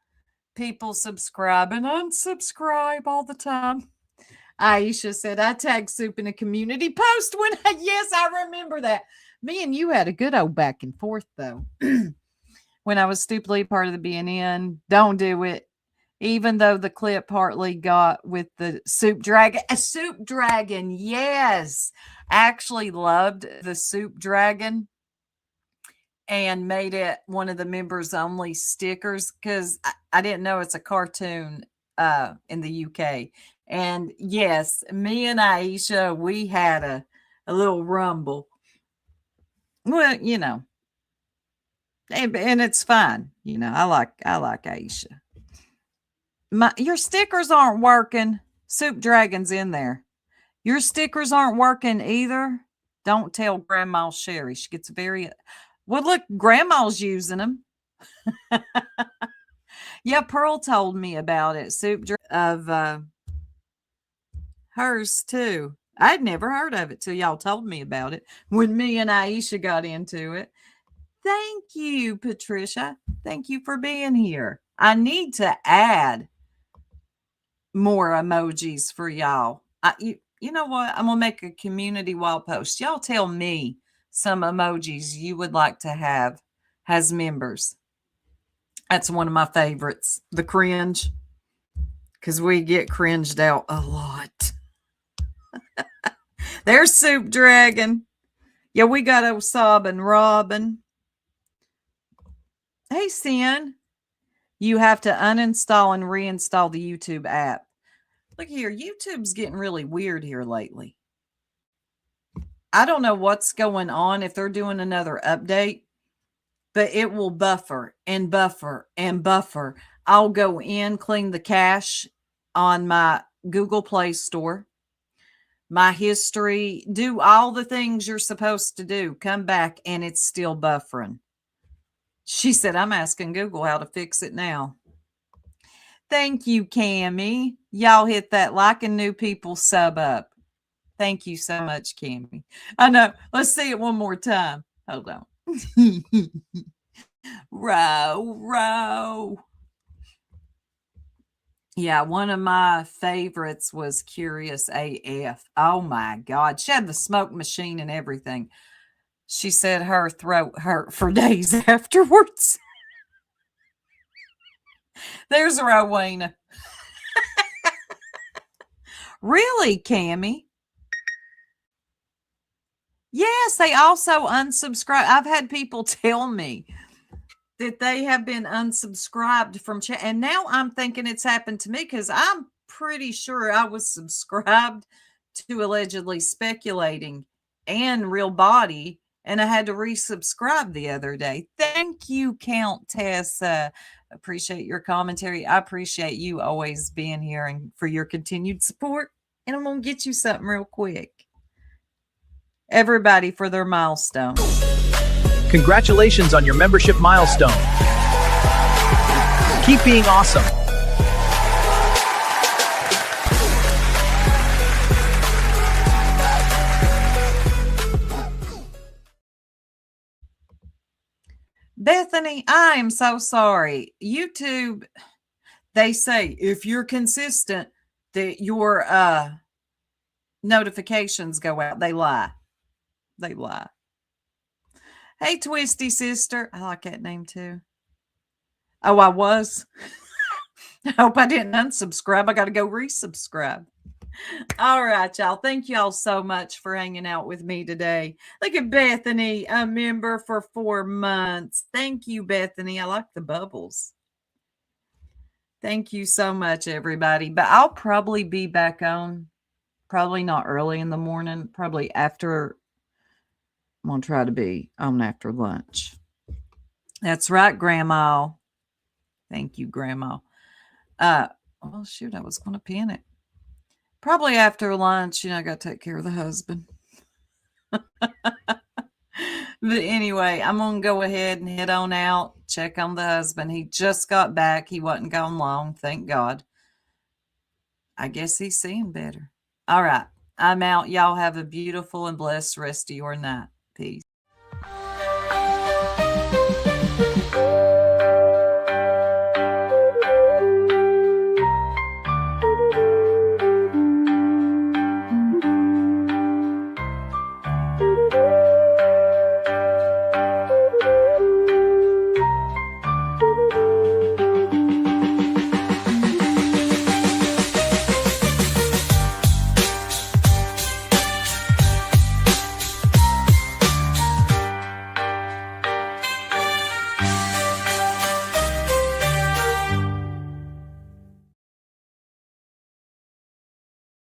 [SPEAKER 1] People subscribe and unsubscribe all the time. Aisha said, I tagged Soup in a community post yes, I remember that. Me and you had a good old back and forth, though. When I was stupidly part of the BNN, don't do it. Even though the clip partly got with the Soup Dragon. A Soup Dragon, yes. Actually loved the Soup Dragon and made it one of the members only stickers because I didn't know it's a cartoon in the UK. And yes, me and Aisha, we had a little rumble. Well, you know, and it's fine. You know, I like Aisha. Your stickers aren't working. Soup Dragon's in there. Your stickers aren't working either. Don't tell Grandma Sherry. She gets very... Well, look, Grandma's using them. Yeah, Pearl told me about it. Soup of hers, too. I'd never heard of it till y'all told me about it when me and Aisha got into it. Thank you, Patricia. Thank you for being here. I need to add more emojis for y'all. You know what? I'm going to make a community wall post. Y'all tell me some emojis you would like to have as members. That's one of my favorites. The cringe. Because we get cringed out a lot. There's Soup Dragon. Yeah, we got Osab and Robin. Hey, Sin. You have to uninstall and reinstall the YouTube app. Look here, YouTube's getting really weird here lately. I don't know what's going on if they're doing another update, but it will buffer and buffer and buffer. I'll go in, clean the cache on my Google Play Store, my history, do all the things you're supposed to do, come back, and it's still buffering. She said, I'm asking Google how to fix it now. Thank you, Cammie. Y'all hit that like and new people sub up. Thank you so much, Cammie. I know. Let's see it one more time. Hold on. Row. Yeah, one of my favorites was Curious AF. Oh my God. She had the smoke machine and everything. She said her throat hurt for days afterwards. There's Rowena. Really, Cammie? Yes, they also unsubscribe. I've had people tell me that they have been unsubscribed from chat. And now I'm thinking it's happened to me because I'm pretty sure I was subscribed to Allegedly Speculating and Real Body. And I had to resubscribe the other day. Thank you, Countess. Appreciate your commentary. I appreciate you always being here and for your continued support. And I'm going to get you something real quick. Everybody for their milestone.
[SPEAKER 17] Congratulations on your membership milestone. Keep being awesome.
[SPEAKER 1] Bethany, I am so sorry. YouTube, they say if you're consistent, that your notifications go out. They lie. They lie. Hey, Twisty Sister. I like that name too. Oh, I was. I hope I didn't unsubscribe. I got to go resubscribe. All right, y'all. Thank y'all so much for hanging out with me today. Look at Bethany, a member for 4 months. Thank you, Bethany. I like the bubbles. Thank you so much, everybody. But I'll probably be back on, probably not early in the morning, probably after. I'm going to try to be on after lunch. That's right, Grandma. Thank you, Grandma. Oh, shoot, I was going to pin it. Probably after lunch, I got to take care of the husband. But anyway, I'm going to go ahead and head on out, check on the husband. He just got back. He wasn't gone long, thank God. I guess he's seeing better. All right, I'm out. Y'all have a beautiful and blessed rest of your night.